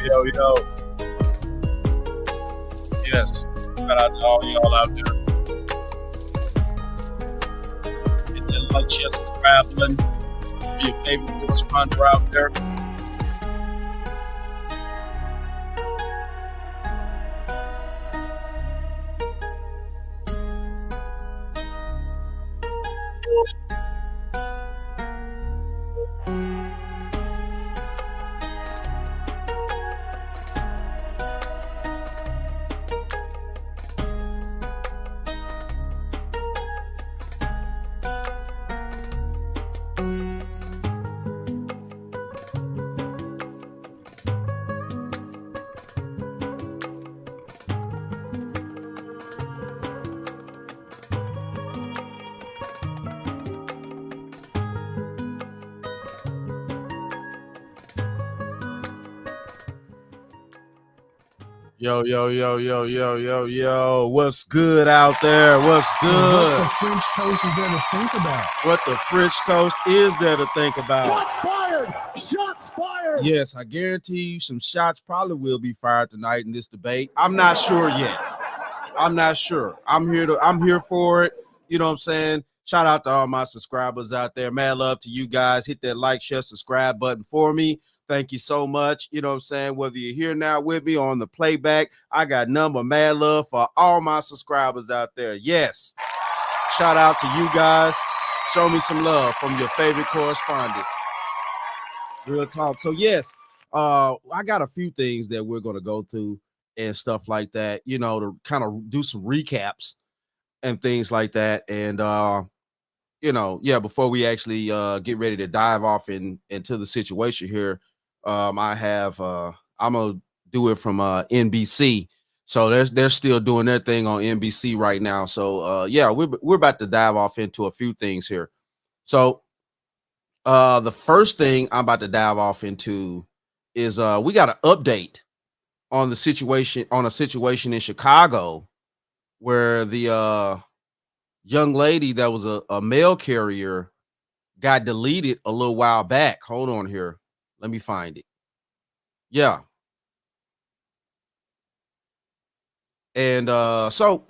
yo, yo. Yes. Shout out to all y'all out there. Hit that like, share, subscribe button. Be your favorite correspondent out there. Yo, yo, yo, yo, yo, yo, yo. What's good out there? What's good? What the French toast is there to think about? What the French toast is there to think about? Shots fired! Shots fired! Yes, I guarantee you some shots probably will be fired tonight in this debate. I'm not sure yet. I'm not sure. I'm here for it. You know what I'm saying? Shout out to all my subscribers out there. Mad love to you guys. Hit that like, share, subscribe button for me. Thank you so much. You know what I'm saying? Whether you're here now with me on the playback, I got number mad love for all my subscribers out there. Yes. Shout out to you guys. Show me some love from your favorite correspondent. Real talk. So yes, I got a few things that we're going to go through and stuff like that, you know, to kind of do some recaps and things like that. And, you know, yeah, before we actually get ready to dive off into the situation here, I'm gonna do it from NBC. So they're still doing their thing on NBC right now. So yeah, we're about to dive off into a few things here. So the first thing I'm about to dive off into is we got an update on a situation in Chicago where the young lady that was a mail carrier got deleted a little while back. Hold on here. Let me find it. Yeah. And so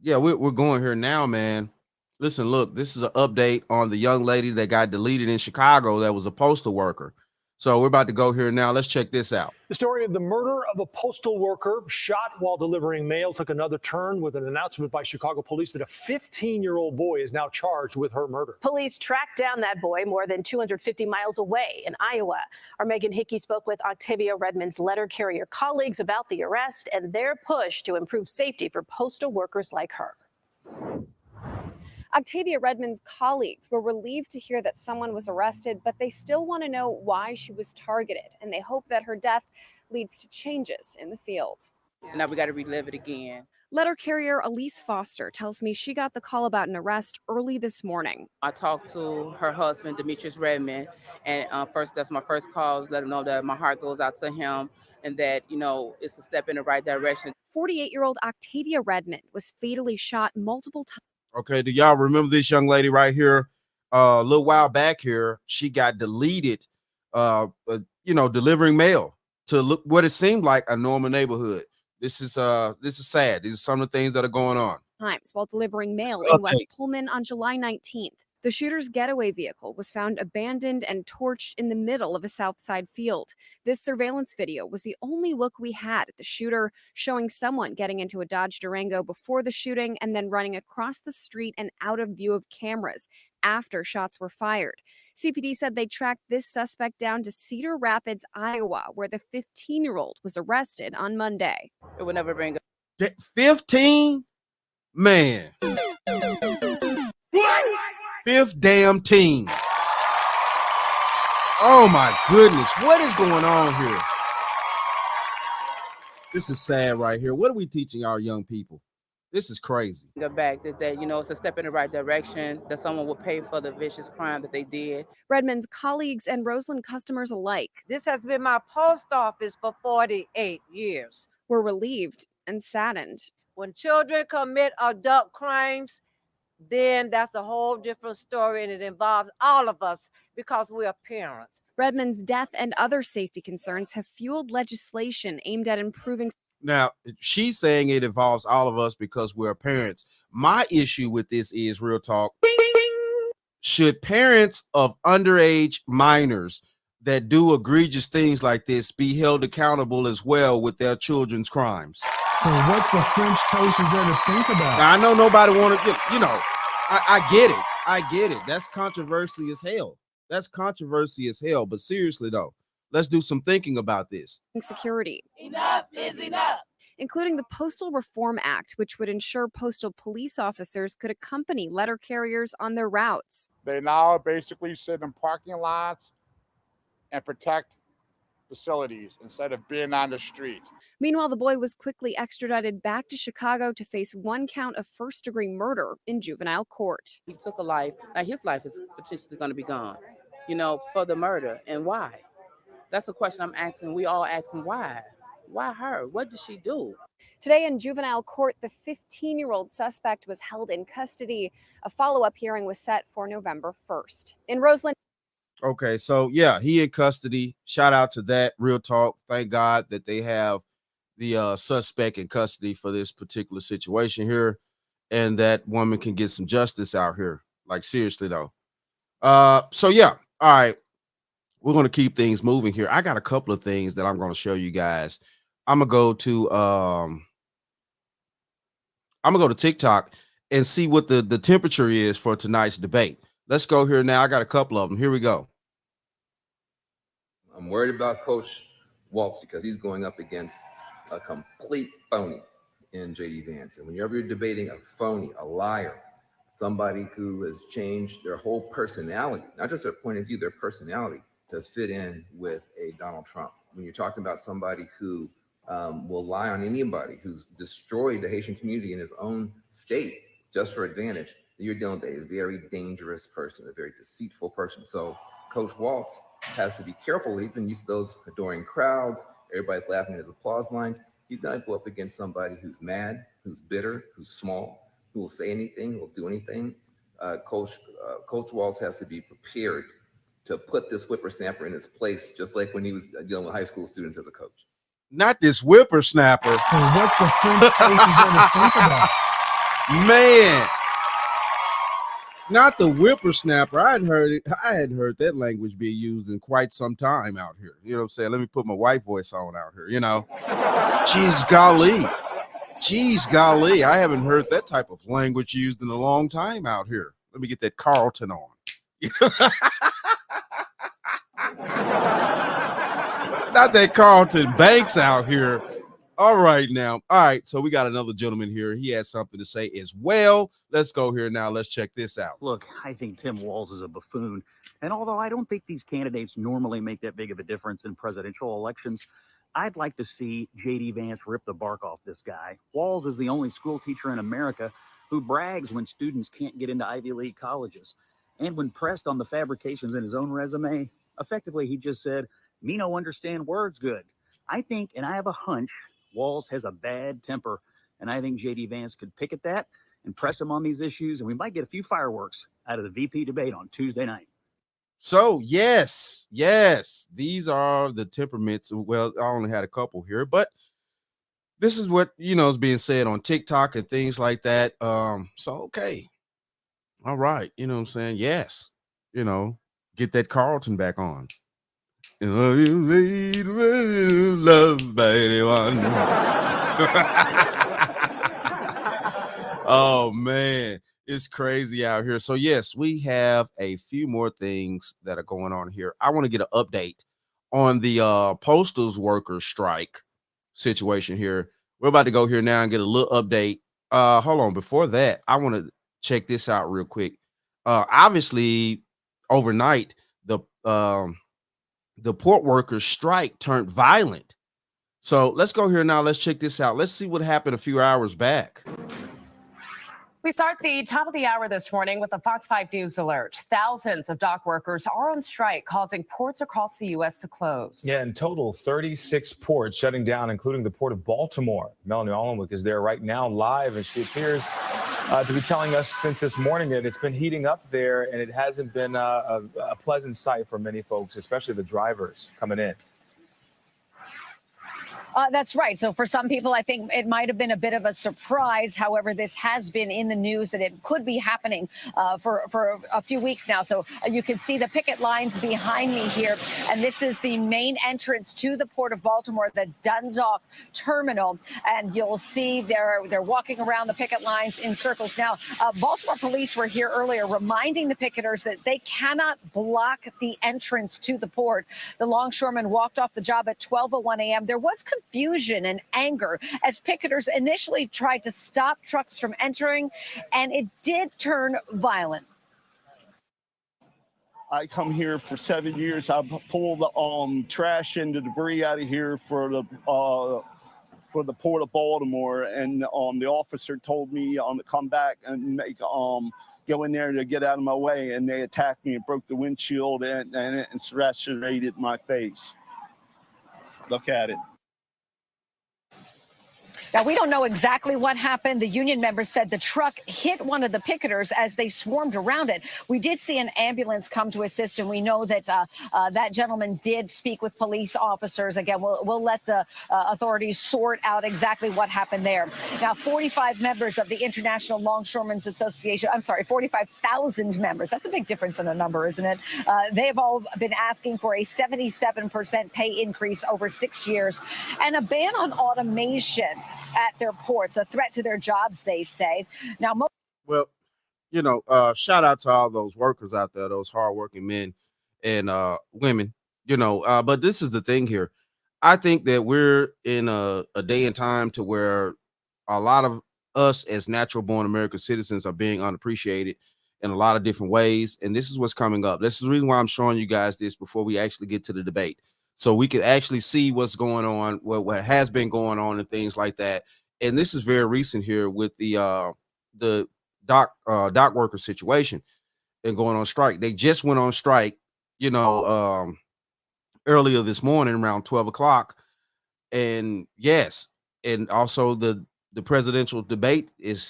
yeah, we're going here now, man. Listen, look, this is an update on the young lady that got deleted in Chicago that was a postal worker. So we're about to go here now. Let's check this out. The story of the murder of a postal worker shot while delivering mail took another turn with an announcement by Chicago police that a 15-year-old boy is now charged with her murder. Police tracked down that boy more than 250 miles away in Iowa. Our Megan Hickey spoke with Octavia Redmond's letter carrier colleagues about the arrest and their push to improve safety for postal workers like her. Octavia Redmond's colleagues were relieved to hear that someone was arrested, but they still want to know why she was targeted, and they hope that her death leads to changes in the field. Now we got to relive it again. Letter carrier Elise Foster tells me she got the call about an arrest early this morning. I talked to her husband, Demetrius Redmond, and that's my first call, let him know that my heart goes out to him and that, you know, it's a step in the right direction. 48-year-old Octavia Redmond was fatally shot multiple times. Okay, do y'all remember this young lady right here? A little while back here, she got deleted, you know, delivering mail to look what it seemed like a normal neighborhood. This is sad. These are some of the things that are going on. Times while delivering mail in West Pullman on July 19th. The shooter's getaway vehicle was found abandoned and torched in the middle of a Southside field. This surveillance video was the only look we had at the shooter, showing someone getting into a Dodge Durango before the shooting and then running across the street and out of view of cameras after shots were fired. CPD said they tracked this suspect down to Cedar Rapids, Iowa, where the 15-year-old was arrested on Monday. It would never bring 15? Man. Fifth damn team. Oh my goodness. What is going on here? This is sad right here. What are we teaching our young people? This is crazy. Go back that, you know, it's a step in the right direction, that someone will pay for the vicious crime that they did. Redmond's colleagues and Roseland customers alike. This has been my post office for 48 years. Were relieved and saddened. When children commit adult crimes, then that's a whole different story, and it involves all of us because we are parents. Redmond's death and other safety concerns have fueled legislation aimed at improving. Now, she's saying it involves all of us because we're parents. My issue with this is, real talk, should parents of underage minors that do egregious things like this be held accountable as well with their children's crimes? So what the French toast is there to think about? Now, I know nobody want to, I get it. I get it. That's controversy as hell. But seriously, though, let's do some thinking about this. Security. Enough is enough. Including the Postal Reform Act, which would ensure postal police officers could accompany letter carriers on their routes. They now basically sit in parking lots and protect facilities instead of being on the street. Meanwhile, the boy was quickly extradited back to Chicago to face 1 count of first-degree murder in juvenile court. He took a life. Now his life is potentially going to be gone, for the murder. And why? That's a question I'm asking. We all asking why. Why her? What did she do? Today in juvenile court, the 15-year-old suspect was held in custody. A follow-up hearing was set for November 1st. In Roseland. Okay, so yeah, he in custody. Shout out to that. Real talk. Thank God that they have the suspect in custody for this particular situation here, and that woman can get some justice out here. Like, seriously though. So yeah, all right. We're going to keep things moving here. I got a couple of things that I'm going to show you guys. I'm gonna go to TikTok and see what the temperature is for tonight's debate. Let's go here now. I got a couple of them. Here we go. I'm worried about Coach Walz because he's going up against a complete phony in JD Vance. And whenever you're debating a phony, a liar, somebody who has changed their whole personality, not just their point of view, their personality to fit in with a Donald Trump. When you're talking about somebody who will lie on anybody, who's destroyed the Haitian community in his own state just for advantage, you're dealing with a very dangerous person, a very deceitful person. So Coach Walz has to be careful. He's been used to those adoring crowds. Everybody's laughing at his applause lines. He's going to go up against somebody who's mad, who's bitter, who's small, who will say anything, who will do anything. Coach Walz has to be prepared to put this whippersnapper in his place, just like when he was dealing with high school students as a coach. Not this whippersnapper. So what the French toast is there to think about? Man. Not the whippersnapper. I hadn't heard that language being used in quite some time out here. You know what I'm saying? Let me put my white voice on out here, Geez golly. I haven't heard that type of language used in a long time out here. Let me get that Carlton on. Not that Carlton Banks out here. All right, now. All right, so we got another gentleman here. He has something to say as well. Let's go here now. Let's check this out. Look, I think Tim Walz is a buffoon. And although I don't think these candidates normally make that big of a difference in presidential elections, I'd like to see J.D. Vance rip the bark off this guy. Walz is the only school teacher in America who brags when students can't get into Ivy League colleges. And when pressed on the fabrications in his own resume, effectively he just said, "Me no understand words good." I think, and I have a hunch, Walz has a bad temper, and I think J.D. Vance could pick at that and press him on these issues, and we might get a few fireworks out of the VP debate on Tuesday night. So, yes, these are the temperaments. Well, I only had a couple here, but this is what, is being said on TikTok and things like that. So, okay. All right. You know what I'm saying? Yes. Get that Carlton back on. Loved by anyone. Oh man, it's crazy out here. So yes, we have a few more things that are going on here. I want to get an update on the postal workers strike situation here. We're about to go here now and get a little update. Hold on, before that, I want to check this out real quick. Obviously, overnight, the port workers strike turned violent. So let's go here now. Let's check this out. Let's see what happened a few hours back. We start the top of the hour this morning with a Fox 5 News alert. Thousands of dock workers are on strike, causing ports across the U.S. to close. Yeah, in total, 36 ports shutting down, including the Port of Baltimore. Melanie Allenwick is there right now live, and she appears to be telling us since this morning that it's been heating up there, and it hasn't been a pleasant sight for many folks, especially the drivers coming in. That's right. So for some people, I think it might have been a bit of a surprise. However, this has been in the news that it could be happening for a few weeks now. So you can see the picket lines behind me here. And this is the main entrance to the Port of Baltimore, the Dundalk Terminal. And you'll see they're walking around the picket lines in circles. Now, Baltimore police were here earlier reminding the picketers that they cannot block the entrance to the port. The longshoremen walked off the job at 12:01 a.m. There was confusion and anger as picketers initially tried to stop trucks from entering, and it did turn violent. I come here for 7 years. I pull the trash and the debris out of here for the Port of Baltimore, and the officer told me to come back and make go in there to get out of my way, and they attacked me and broke the windshield and serrated my face. Look at it. Now, we don't know exactly what happened. The union members said the truck hit one of the picketers as they swarmed around it. We did see an ambulance come to assist, and we know that that gentleman did speak with police officers. Again, we'll let the authorities sort out exactly what happened there. Now, 45 members of the International Longshoremen's Association, 45,000 members. That's a big difference in a number, isn't it? They've all been asking for a 77% pay increase over 6 years and a ban on automation at their ports, a threat to their jobs, they say. Now, well, shout out to all those workers out there, those hardworking men and women, but this is the thing here. I think that we're in a day and time to where a lot of us as natural born American citizens are being unappreciated in a lot of different ways. And this is what's coming up. This is the reason why I'm showing you guys this before we actually get to the debate, so we could actually see what's going on, what has been going on and things like that. And this is very recent here with the dock worker situation and going on strike. They just went on strike, earlier this morning around 12 o'clock. And yes, and also the presidential debate is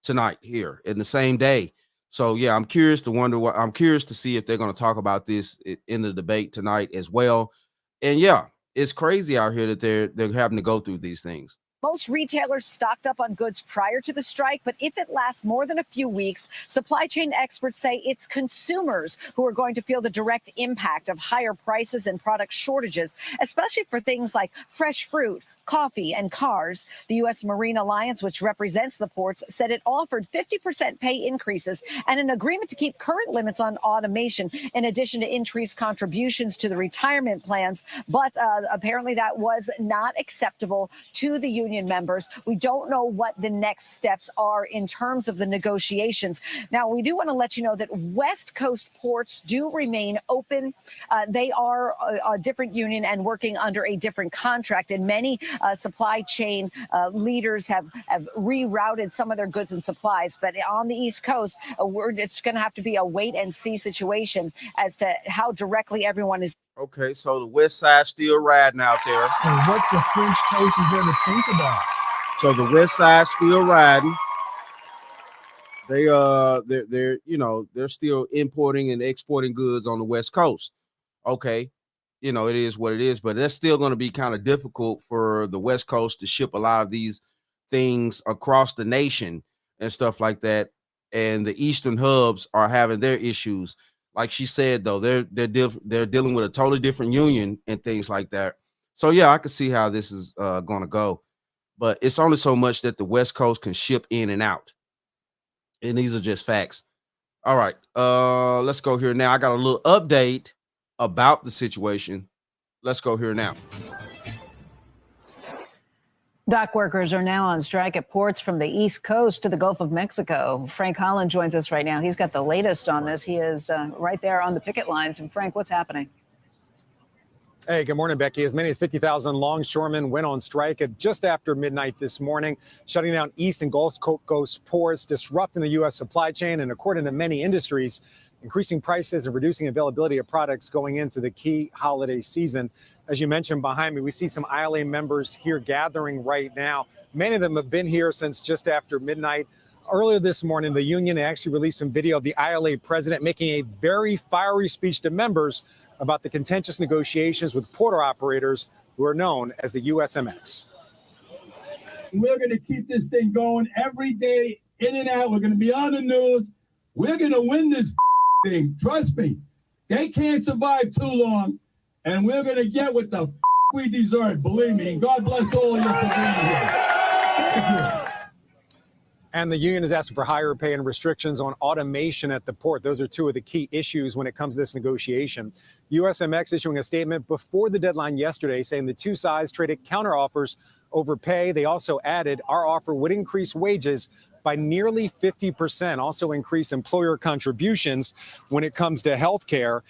tonight here in the same day. So yeah, I'm curious to see if they're going to talk about this in the debate tonight as well. And yeah, it's crazy out here that they're having to go through these things. most retailers stocked up on goods prior to the strike, but if it lasts more than a few weeks, supply chain experts say it's consumers who are going to feel the direct impact of higher prices and product shortages, especially for things like fresh fruit, coffee, and cars. The U.S. Marine Alliance, which represents the ports, said it offered 50% pay increases and an agreement to keep current limits on automation, in addition to increased contributions to the retirement plans. But apparently that was not acceptable to the union members. We don't know what the next steps are in terms of the negotiations. Now, we do want to let you know that West Coast ports do remain open. They are a different union and working under a different contract, and many supply chain leaders have rerouted some of their goods and supplies. But on the East Coast, it's going to have to be a wait and see situation as to how directly everyone is. Okay, so the West Side still riding out there. And what the French coast is there to think about? So the West Side still riding. They're still importing and exporting goods on the West Coast. Okay. You know, it is what it is, but that's still going to be kind of difficult for the West Coast to ship a lot of these things across the nation and stuff like that. And the Eastern hubs are having their issues. Like she said, though, they're dealing with a totally different union and things like that. So, yeah, I can see how this is going to go. But it's only so much that the West Coast can ship in and out. And these are just facts. All right, let's go here now. I got a little update about the situation. Let's go here now. Dock workers are now on strike at ports from the East Coast to the Gulf of Mexico. Frank Holland joins us right now. He's got the latest on this. He is right there on the picket lines. And Frank, what's happening? Hey, good morning, Becky. As many as 50,000 longshoremen went on strike at just after midnight this morning, shutting down East and Gulf Coast ports, disrupting the U.S. supply chain, and according to many industries, increasing prices and reducing availability of products going into the key holiday season. As you mentioned behind me, we see some ILA members here gathering right now. Many of them have been here since just after midnight. Earlier this morning, the union actually released some video of the ILA president making a very fiery speech to members about the contentious negotiations with port operators who are known as the USMX. We're going to keep this thing going every day, in and out. We're going to be on the news. We're going to win this thing. Trust me. They can't survive too long, and we're going to get what the we deserve. Believe me. And God bless all of you for being here. Thank you. And the union is asking for higher pay and restrictions on automation at the port. Those are two of the key issues when it comes to this negotiation. USMX issuing a statement before the deadline yesterday saying the two sides traded counteroffers over pay. They also added our offer would increase wages by nearly 50%, also increase employer contributions when it comes to health care.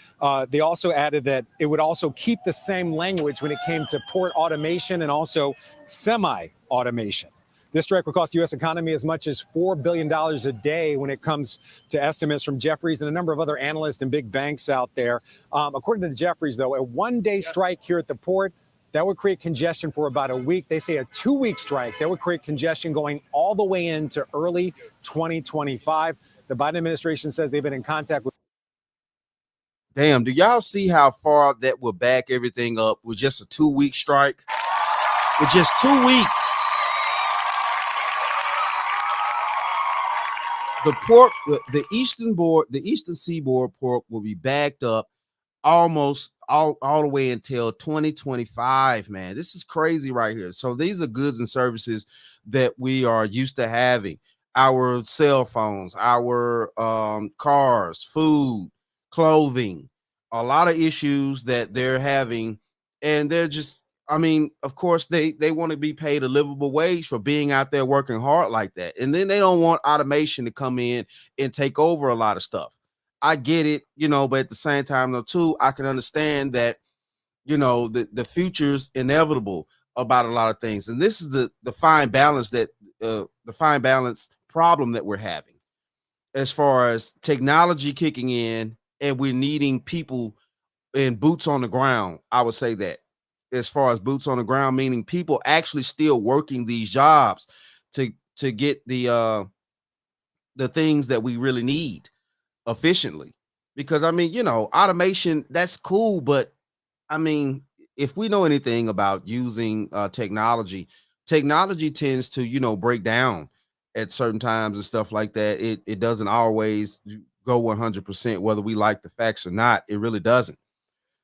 They also added that it would also keep the same language when it came to port automation and also semi-automation. This strike will cost the U.S. economy as much as $4 billion a day when it comes to estimates from Jefferies and a number of other analysts and big banks out there. According to Jefferies, though, a one-day strike here at the port, that would create congestion for about a week. They say a 2-week strike, that would create congestion going all the way into early 2025. The Biden administration says they've been in contact with. Damn, do y'all see how far that will back everything up with just a 2-week strike? With just 2 weeks. The port, the Eastern Seaboard port will be backed up almost all the way until 2025, man. This is crazy right here. So these are goods and services that we are used to having. Our cell phones, our cars, food, clothing, a lot of issues that they're having. And they're just, I mean, of course, they want to be paid a livable wage for being out there working hard like that. And then they don't want automation to come in and take over a lot of stuff. I get it, but at the same time, though, too, I can understand that, the future's inevitable about a lot of things. And this is the fine balance problem that we're having as far as technology kicking in and we're needing people in boots on the ground. I would say that. As far as boots on the ground, meaning people actually still working these jobs to get the things that we really need efficiently. Because I mean, automation, that's cool, but I mean, if we know anything about using technology tends to, break down at certain times and stuff like that. It doesn't always go 100%, whether we like the facts or not. It really doesn't.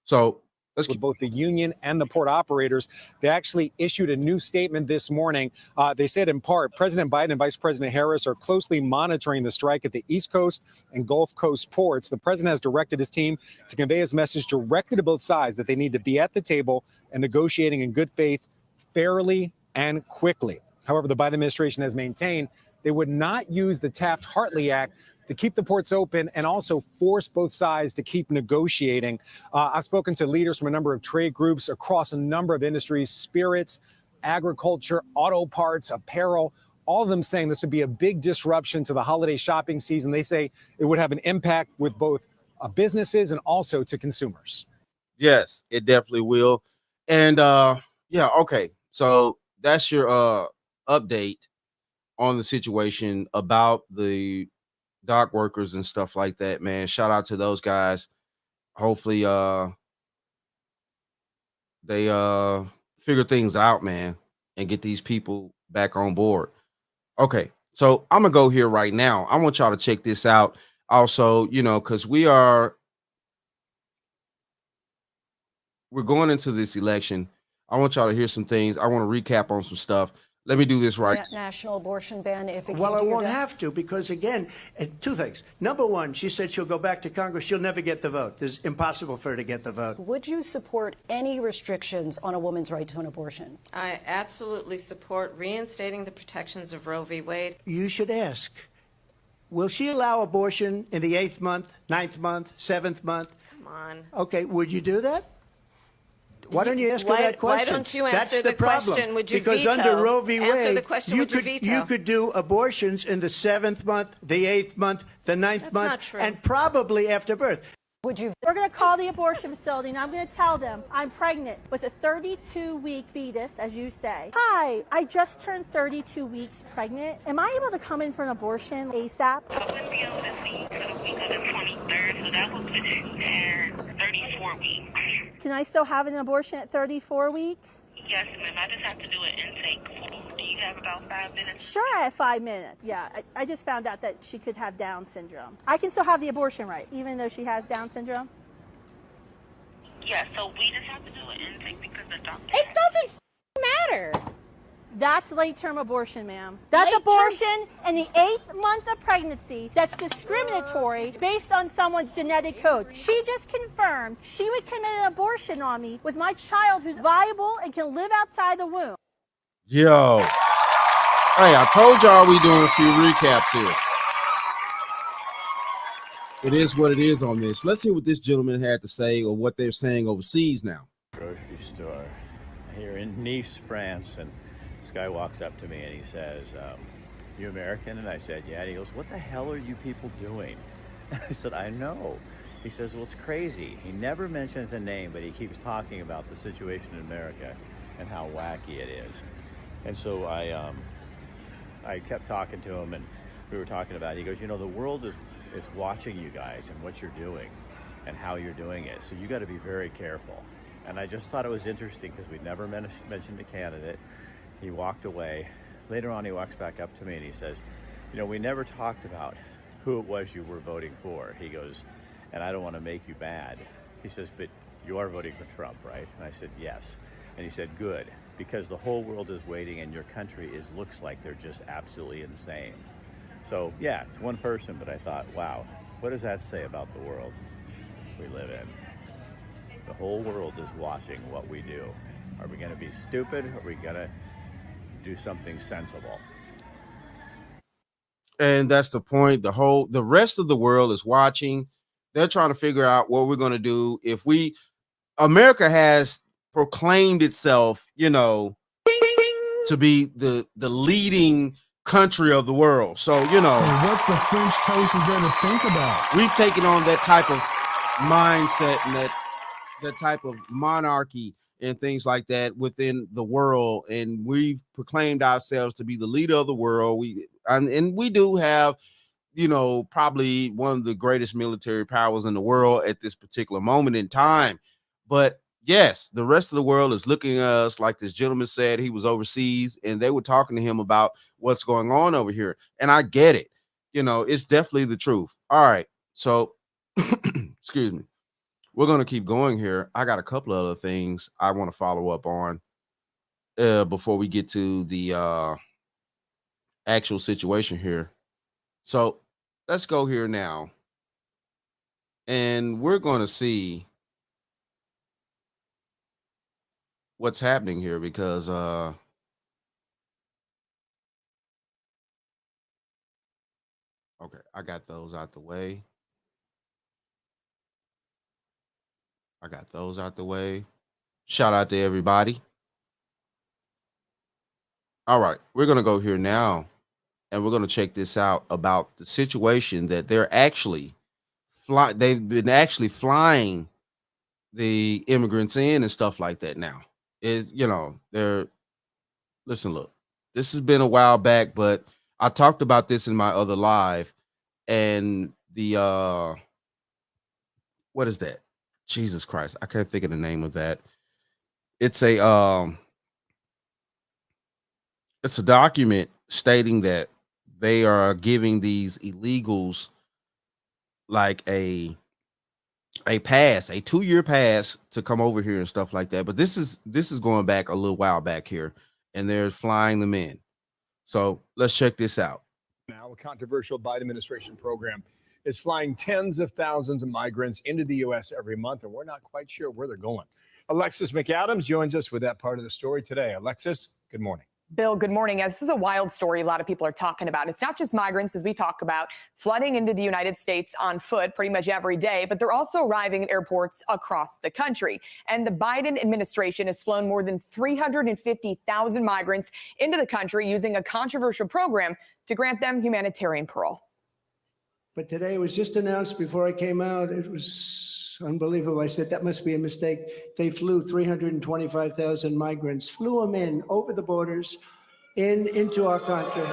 So with both the union and the port operators. They actually issued a new statement this morning. They said in part, President Biden and Vice President Harris are closely monitoring the strike at the East Coast and Gulf Coast ports. The president has directed his team to convey his message directly to both sides that they need to be at the table and negotiating in good faith, fairly and quickly. However, the Biden administration has maintained they would not use the Taft-Hartley Act to keep the ports open and also force both sides to keep negotiating. I've spoken to leaders from a number of trade groups across a number of industries, spirits, agriculture, auto parts, apparel, all of them saying this would be a big disruption to the holiday shopping season. They say it would have an impact with both businesses and also to consumers. Yes, it definitely will. And yeah, okay. So that's your update on the situation about the dock workers and stuff like that, man. Shout out to those guys. Hopefully they figure things out, man, and get these people back on board. Okay, so I'm gonna go here right now. I want y'all to check this out also, because we're going into this election. I want y'all to hear some things. I want to recap on some stuff. Let me do this right. National abortion ban if it Well, came I to your won't desk? have to because, again, two things. Number one, she said she'll go back to Congress. She'll never get the vote. It's impossible for her to get the vote. Would you support any restrictions on a woman's right to an abortion? I absolutely support reinstating the protections of Roe v. Wade. You should ask, will she allow abortion in the 8th month, 9th month, 7th month? Come on. Okay, would you do that? Why don't you ask her that question? Why don't you That's answer the the problem. question? Would you because veto? under Roe v. Answer Wade, the question, you would you could veto? do abortions in the 7th month, the 8th month, the 9th That's month, not true. and probably after birth. We're going to call the abortion facility, and I'm going to tell them I'm pregnant with a 32-week fetus, as you say. Hi, I just turned 32 weeks pregnant. Am I able to come in for an abortion ASAP? I wouldn't be able to see you for the week of the 23rd, so that would put you at 34 weeks. Can I still have an abortion at 34 weeks? Yes, ma'am. I just have to do an intake. Do you have about 5 minutes? Sure, I have 5 minutes. Yeah, I just found out that she could have Down syndrome. I can still have the abortion, right, even though she has Down syndrome? Yeah, so we just have to do an intake because the doctor... It doesn't matter. That's late-term abortion, ma'am. That's abortion in the 8th month of pregnancy. That's discriminatory based on someone's genetic code. She just confirmed she would commit an abortion on me with my child who's viable and can live outside the womb. Yo. Hey, I told y'all we doing a few recaps here. It is what it is on this. Let's hear what this gentleman had to say or what they're saying overseas now. Grocery store here in Nice, France, and this guy walks up to me and he says, you American? And I said, yeah. And he goes, what the hell are you people doing? I said, I know. He says, well, it's crazy. He never mentions a name, but he keeps talking about the situation in America and how wacky it is. And so I kept talking to him, and we were talking about it. He goes, you know, the world is watching you guys and what you're doing and how you're doing it. So you got to be very careful. And I just thought it was interesting because we'd never mentioned a candidate. He walked away. Later on, he walks back up to me and he says, you know, we never talked about who it was you were voting for. He goes, and I don't want to make you mad. He says, but you are voting for Trump, right? And I said, yes. And he said, good, because the whole world is waiting and your country looks like they're just absolutely insane. So yeah, it's one person, but I thought, wow, what does that say about the world we live in? The whole world is watching what we do. Are we going to be stupid? Or are we going to do something sensible? And that's the point. The rest of the world is watching. They're trying to figure out what we're going to do. America has proclaimed itself, you know, to be the leading country of the world. So, you know, what the French toast is there to think about? We've taken on that type of mindset and that type of monarchy and things like that within the world, and we've proclaimed ourselves to be the leader of the world. And we do have, you know, probably one of the greatest military powers in the world at this particular moment in time. But yes, the rest of the world is looking at us like this gentleman said. He was overseas and they were talking to him about what's going on over here. And I get it. You know, it's definitely the truth. All right. So, excuse me. We're going to keep going here. I got a couple of other things I want to follow up on before we get to the actual situation here. So let's go here now. And we're going to see what's happening here because okay, I got those out the way. Shout out to everybody. All right, we're going to go here now and we're going to check this out about the situation that they're actually they've been actually flying the immigrants in and stuff like that now. You know, look, this has been a while back, but I talked about this in my other live, and the what is that? Jesus Christ, I can't think of the name of that. It's a document stating that they are giving these illegals like a pass, a 2-year pass to come over here and stuff like that. But this is going back a little while back here, and they're flying them in. So let's check this out. Now, a controversial Biden administration program is flying tens of thousands of migrants into the U.S. every month, and we're not quite sure where they're going. Alexis McAdams joins us with that part of the story today. Alexis, good morning. Bill, good morning. This is a wild story a lot of people are talking about. It's not just migrants, as we talk about, flooding into the United States on foot pretty much every day, but they're also arriving at airports across the country. And the Biden administration has flown more than 350,000 migrants into the country using a controversial program to grant them humanitarian parole. But today it was just announced before I came out. It was unbelievable. I said, that must be a mistake. They flew 325,000 migrants, flew them in over the borders into our country.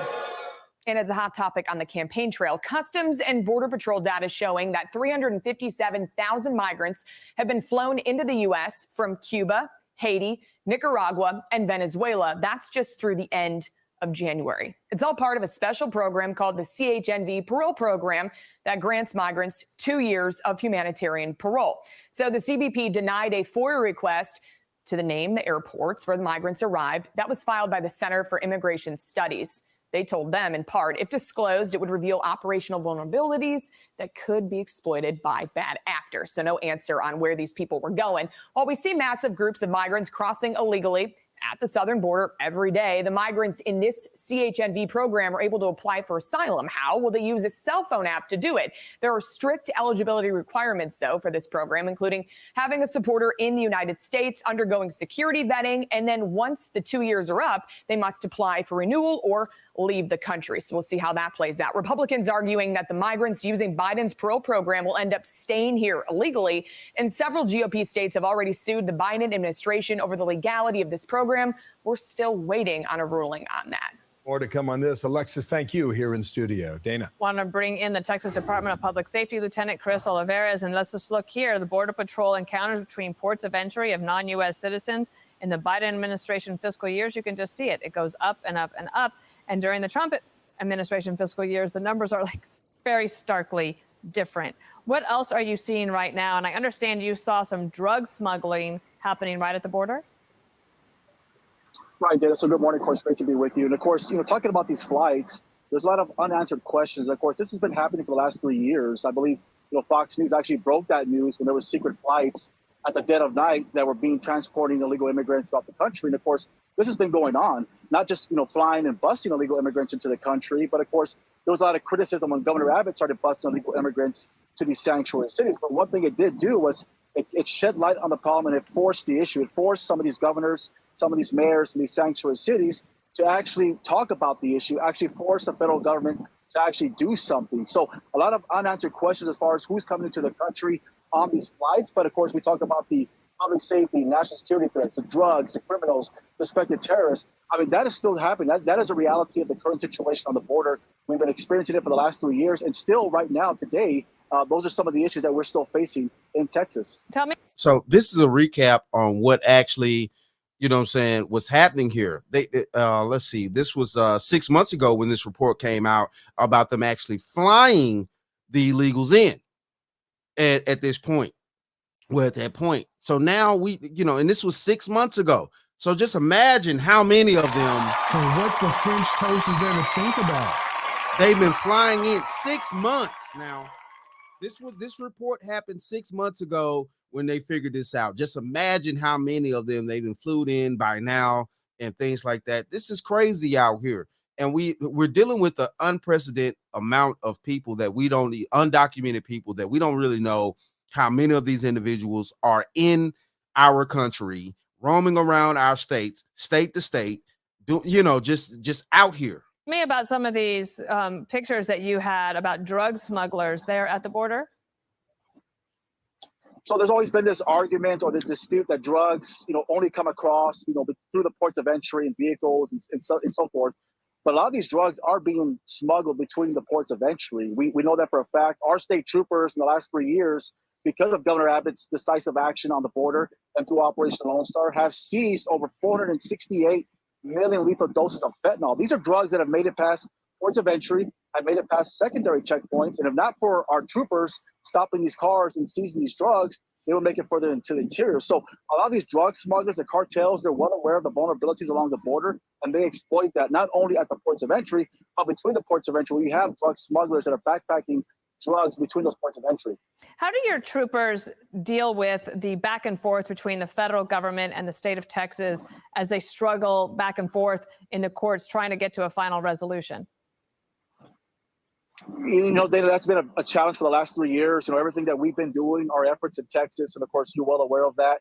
And as a hot topic on the campaign trail, Customs and Border Patrol data showing that 357,000 migrants have been flown into the U.S. from Cuba, Haiti, Nicaragua, and Venezuela. That's just through the end of January. It's all part of a special program called the CHNV Parole Program that grants migrants 2 years of humanitarian parole. So the CBP denied a FOIA request to name the airports where the migrants arrived. That was filed by the Center for Immigration Studies. They told them, in part, if disclosed, it would reveal operational vulnerabilities that could be exploited by bad actors. So no answer on where these people were going. While we see massive groups of migrants crossing illegally at the southern border every day, the migrants in this CHNV program are able to apply for asylum. How? Well, they use a cell phone app to do it. There are strict eligibility requirements, though, for this program, including having a supporter in the United States, undergoing security vetting, and then once the 2 years are up, they must apply for renewal or leave the country. So we'll see how that plays out. Republicans arguing that the migrants using Biden's parole program will end up staying here illegally. And several GOP states have already sued the Biden administration over the legality of this program. We're still waiting on a ruling on that. More to come on this. Alexis, thank you here in studio. Dana. Want to bring in the Texas Department of Public Safety Lieutenant Chris Olivares. And let's just look here. The Border Patrol encounters between ports of entry of non-U.S. citizens in the Biden administration fiscal years. You can just see it. It goes up and up and up. And during the Trump administration fiscal years, the numbers are like very starkly different. What else are you seeing right now? And I understand you saw some drug smuggling happening right at the border. Right, Dana. So good morning. Of course, great to be with you. And of course, talking about these flights, there's a lot of unanswered questions. Of course, this has been happening for the last 3 years. I believe, Fox News actually broke that news when there were secret flights at the dead of night that were being transporting illegal immigrants throughout the country. And of course, this has been going on, not just, flying and busing illegal immigrants into the country, but of course, there was a lot of criticism when Governor Abbott started busing illegal immigrants to these sanctuary cities. But one thing it did do was it shed light on the problem, and it forced the issue. It forced some of these governors, some of these mayors in these sanctuary cities to actually talk about the issue, actually force the federal government to actually do something. So a lot of unanswered questions as far as who's coming into the country on these flights. But of course, we talk about the public safety, national security threats, the drugs, the criminals, suspected terrorists. I mean, that is still happening. That is a reality of the current situation on the border. We've been experiencing it for the last 3 years. And still right now, today, those are some of the issues that we're still facing in Texas. Tell me. So this is a recap on what actually, what's happening here. Let's see, this was 6 months ago when this report came out about them actually flying the illegals in at this point. Well, at that point. So now we, and this was 6 months ago. So just imagine how many of them. And what the French toast is there to think about? They've been flying in 6 months now. This report happened 6 months ago when they figured this out. Just imagine how many of them they've been flew in by now and things like that. This is crazy out here. And we're dealing with the unprecedented amount of people that we don't, undocumented people that we don't really know how many of these individuals are in our country, roaming around our states, state to state, just out here. Tell me about some of these pictures that you had about drug smugglers there at the border. So there's always been this argument or this dispute that drugs, only come across, through the ports of entry and vehicles and so forth. But a lot of these drugs are being smuggled between the ports of entry. We know that for a fact. Our state troopers in the last 3 years, because of Governor Abbott's decisive action on the border and through Operation Lone Star, have seized over 468 million lethal doses of fentanyl. These are drugs that have made it past ports of entry, have made it past secondary checkpoints, and if not for our troopers stopping these cars and seizing these drugs, they will make it further into the interior. So a lot of these drug smugglers, the cartels, they're well aware of the vulnerabilities along the border, and they exploit that not only at the ports of entry, but between the ports of entry. We have drug smugglers that are backpacking drugs between those ports of entry. How do your troopers deal with the back and forth between the federal government and the state of Texas as they struggle back and forth in the courts trying to get to a final resolution? Dana, that's been a challenge for the last 3 years. Everything that we've been doing, our efforts in Texas, and of course, you're well aware of that.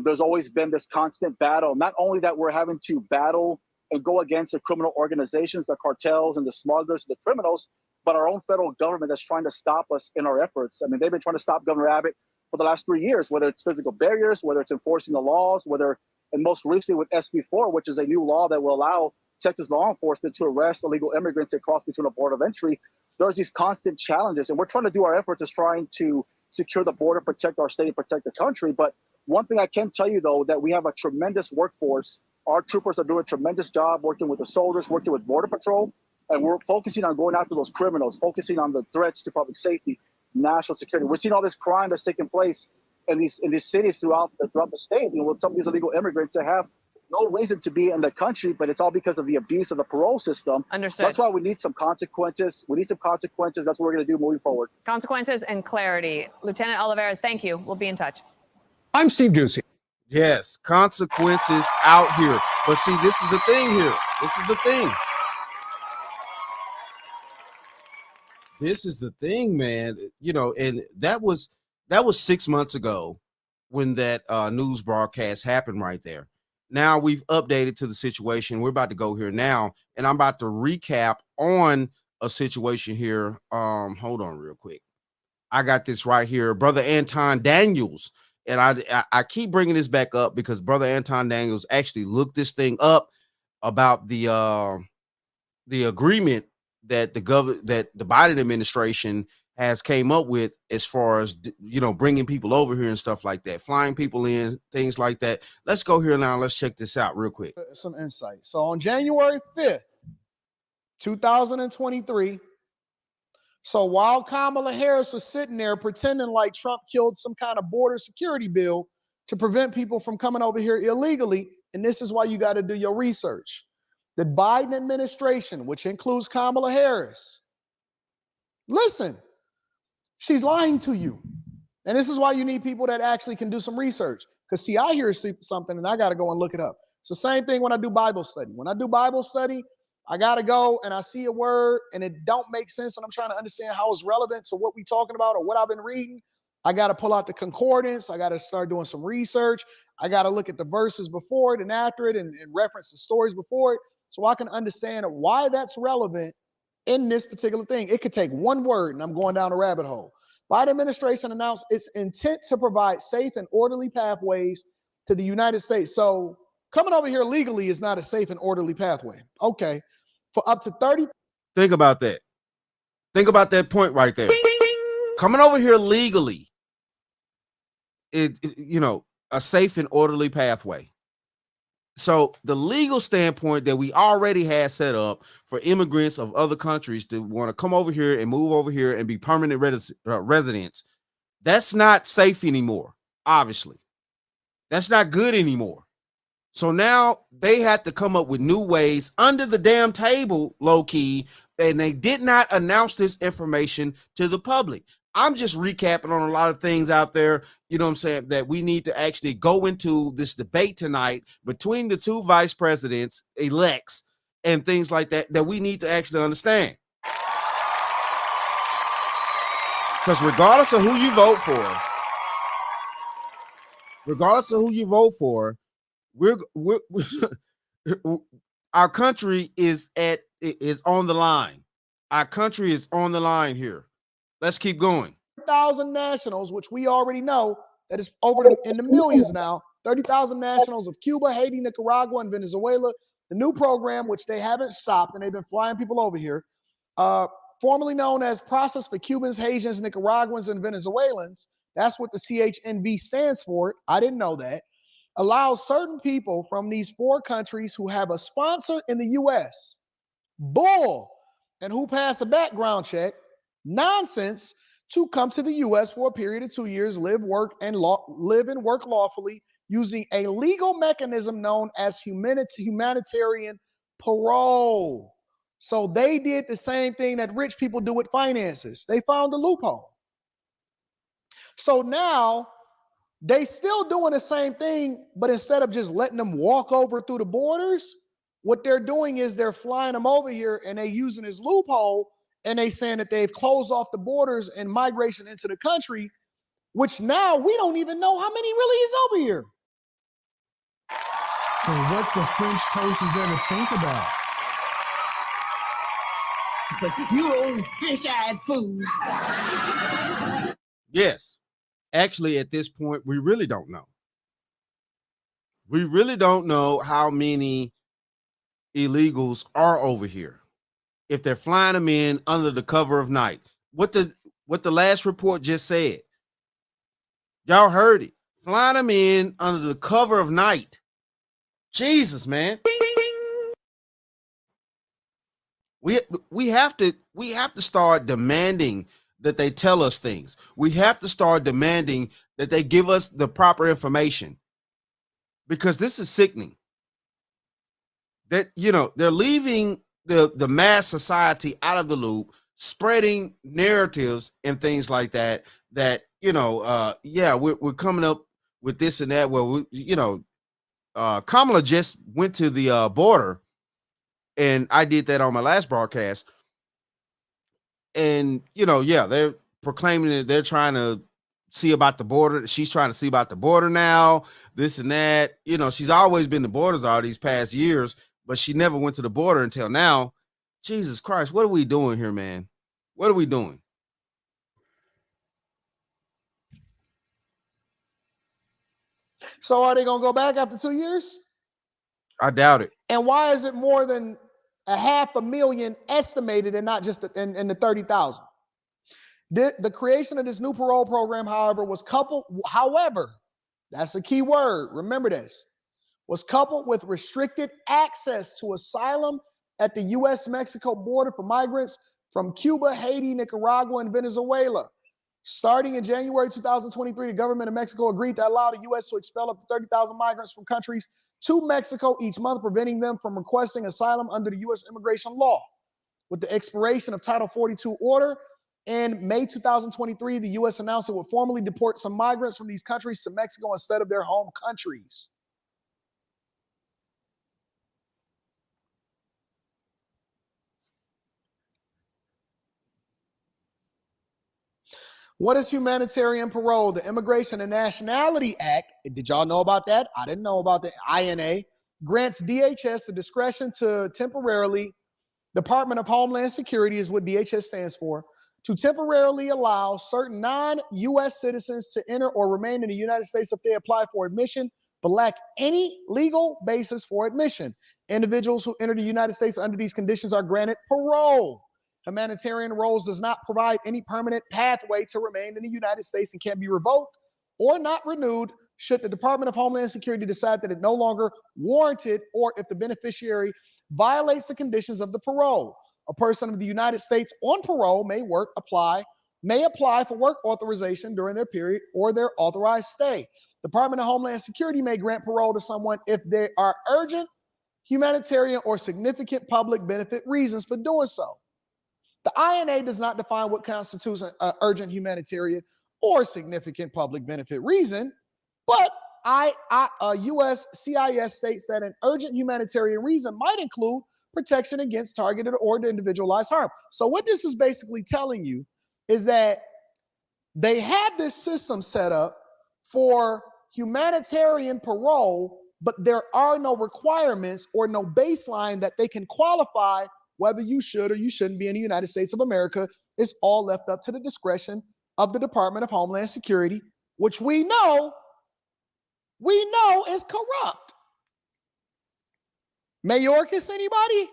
There's always been this constant battle. Not only that we're having to battle and go against the criminal organizations, the cartels and the smugglers, the criminals, but our own federal government that's trying to stop us in our efforts. I mean, they've been trying to stop Governor Abbott for the last 3 years, whether it's physical barriers, whether it's enforcing the laws, and most recently with SB4, which is a new law that will allow Texas law enforcement to arrest illegal immigrants that cross between a border of entry. There's these constant challenges, and we're trying to do our efforts as trying to secure the border, protect our state, and protect the country. But one thing I can tell you, though, that we have a tremendous workforce. Our troopers are doing a tremendous job working with the soldiers, working with Border Patrol, and we're focusing on going after those criminals, focusing on the threats to public safety, national security. We're seeing all this crime that's taking place in these cities throughout the state. With some of these illegal immigrants that have no reason to be in the country, but it's all because of the abuse of the parole system. Understood. That's why we need some consequences. That's what we're going to do moving forward. Consequences and clarity. Lieutenant Olivares, thank you. We'll be in touch. I'm Steve Ducey. Yes, consequences out here. But see, this is the thing here. This is the thing, man. And that was 6 months ago when that news broadcast happened right there. Now we've updated to the situation. We're about to go here now, and I'm about to recap on a situation here. Hold on real quick. I got this right here. Brother Anton Daniels, and I keep bringing this back up because Brother Anton Daniels actually looked this thing up about the agreement that the Biden administration has came up with as far as, bringing people over here and stuff like that, flying people in, things like that. Let's go here now. Let's check this out real quick. Some insight. So on January 5th, 2023, so while Kamala Harris was sitting there pretending like Trump killed some kind of border security bill to prevent people from coming over here illegally, and this is why you got to do your research. The Biden administration, which includes Kamala Harris, listen, she's lying to you. And this is why you need people that actually can do some research. Because see, I hear something and I got to go and look it up. It's the same thing when I do Bible study. When I do Bible study, I got to go and I see a word and it don't make sense and I'm trying to understand how it's relevant to what we're talking about or what I've been reading. I got to pull out the concordance. I got to start doing some research. I got to look at the verses before it and after it and reference the stories before it so I can understand why that's relevant in this particular thing. It could take one word and I'm going down a rabbit hole. Biden administration announced its intent to provide safe and orderly pathways to the United States. So coming over here legally is not a safe and orderly pathway. Okay. For up to 30. Think about that. Think about that point right there. Coming over here legally, a safe and orderly pathway. So the legal standpoint that we already had set up for immigrants of other countries to want to come over here and move over here and be permanent residents, that's not safe anymore, obviously. That's not good anymore. So now they had to come up with new ways under the damn table, low key, and they did not announce this information to the public. I'm just recapping on a lot of things out there, that we need to actually go into this debate tonight between the two vice presidents elects and things like that we need to actually understand. Because regardless of who you vote for, we're our country is on the line. Our country is on the line here. Let's keep going. 30,000 nationals, which we already know that is over in the millions now. 30,000 nationals of Cuba, Haiti, Nicaragua, and Venezuela. The new program, which they haven't stopped, and they've been flying people over here, formerly known as Process for Cubans, Haitians, Nicaraguans, and Venezuelans. That's what the CHNV stands for. I didn't know that. Allows certain people from these 4 countries who have a sponsor in the U.S., and who pass a background check, nonsense, to come to the U.S. for a period of 2 years, live and work lawfully using a legal mechanism known as humanitarian parole. So they did the same thing that rich people do with finances. They found a loophole. So now they still doing the same thing, but instead of just letting them walk over through the borders, what they're doing is they're flying them over here and they using this loophole, and they saying that they've closed off the borders and migration into the country, which now we don't even know how many really is over here. So what the French toast is there to think about? You old fish-eyed fool. Yes. Actually, at this point, we really don't know. We really don't know how many illegals are over here. If they're flying them in under the cover of night. What the last report just said. Y'all heard it. Flying them in under the cover of night. Jesus, man. We have to start demanding that they tell us things. We have to start demanding that they give us the proper information, because this is sickening. That, you know, they're leaving the mass society out of the loop, spreading narratives and things like that, that, you know, we're coming up with this and that. Well, Kamala just went to the border, and I did that on my last broadcast. And, they're proclaiming that they're trying to see about the border. She's trying to see about the border now, this and that. You know, she's always been the borders all these past years, but she never went to the border until now. Jesus Christ, what are we doing here, man? What are we doing? So are they going to go back after 2 years? I doubt it. And why is it more than 500,000 estimated and not just in the 30,000? The creation of this new parole program, however, that's a key word. Remember this. Was coupled with restricted access to asylum at the U.S.-Mexico border for migrants from Cuba, Haiti, Nicaragua, and Venezuela. Starting in January 2023, the government of Mexico agreed to allow the U.S. to expel up to 30,000 migrants from countries to Mexico each month, preventing them from requesting asylum under the U.S. immigration law. With the expiration of Title 42 order in May 2023, the U.S. announced it would formally deport some migrants from these countries to Mexico instead of their home countries. What is humanitarian parole? The Immigration and Nationality Act, did y'all know about that? I didn't know about the INA, grants DHS the discretion to temporarily, Department of Homeland Security is what DHS stands for, to temporarily allow certain non-U.S. citizens to enter or remain in the United States if they apply for admission, but lack any legal basis for admission. Individuals who enter the United States under these conditions are granted parole. Humanitarian roles does not provide any permanent pathway to remain in the United States and can be revoked or not renewed should the Department of Homeland Security decide that it no longer warranted, or if the beneficiary violates the conditions of the parole. A person of the United States on parole may apply for work authorization during their period or their authorized stay. Department of Homeland Security may grant parole to someone if there are urgent, humanitarian, or significant public benefit reasons for doing so. The INA does not define what constitutes an urgent humanitarian or significant public benefit reason, but U.S. CIS states that an urgent humanitarian reason might include protection against targeted or individualized harm. So what this is basically telling you is that they have this system set up for humanitarian parole, but there are no requirements or no baseline that they can qualify whether you should or you shouldn't be in the United States of America. It's all left up to the discretion of the Department of Homeland Security, which we know is corrupt. Mayorkas, anybody?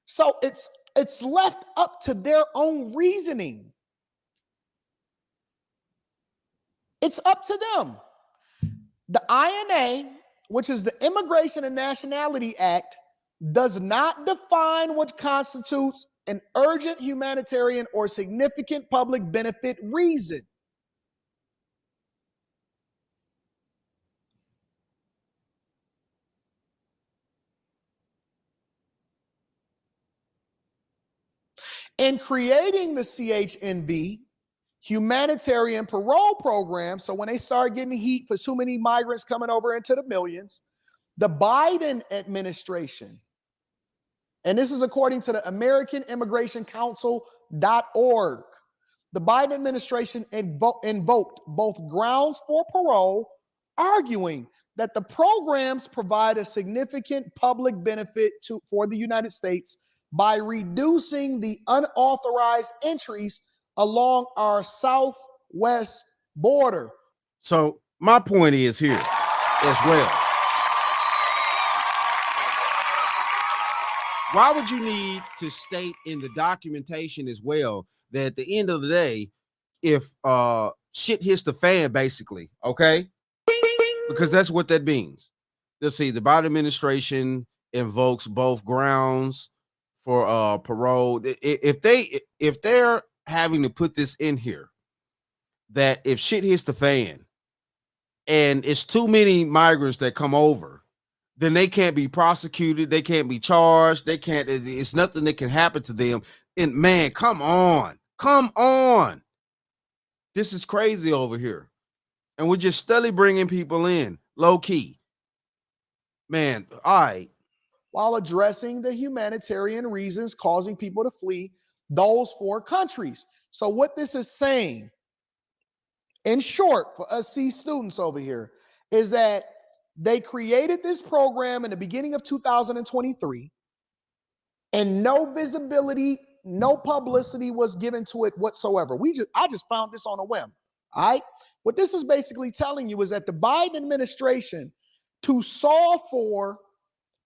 So it's left up to their own reasoning. It's up to them. The INA, which is the Immigration and Nationality Act, does not define what constitutes an urgent humanitarian or significant public benefit reason. In creating the CHNB, humanitarian parole program, so when they start getting heat for too many migrants coming over into the millions, the Biden administration, and this is according to the American Immigration Council.org, the Biden administration invoked both grounds for parole, arguing that the programs provide a significant public benefit for the United States by reducing the unauthorized entries along our southwest border. So my point is here as well. Why would you need to state in the documentation as well that at the end of the day, if shit hits the fan, basically, okay? Because that's what that means. Let's see, the Biden administration invokes both grounds for parole. If they're having to put this in here, that if shit hits the fan and it's too many migrants that come over, then they can't be prosecuted, they can't be charged, they can't, it's nothing that can happen to them. And man, come on. This is crazy over here. And we're just steadily bringing people in, low key. Man, all right. While addressing the humanitarian reasons causing people to flee those 4 countries. So what this is saying, in short, for us C students over here, is that they created this program in the beginning of 2023, and no visibility, no publicity was given to it whatsoever. I just found this on a whim. All right. What this is basically telling you is that the Biden administration, to solve for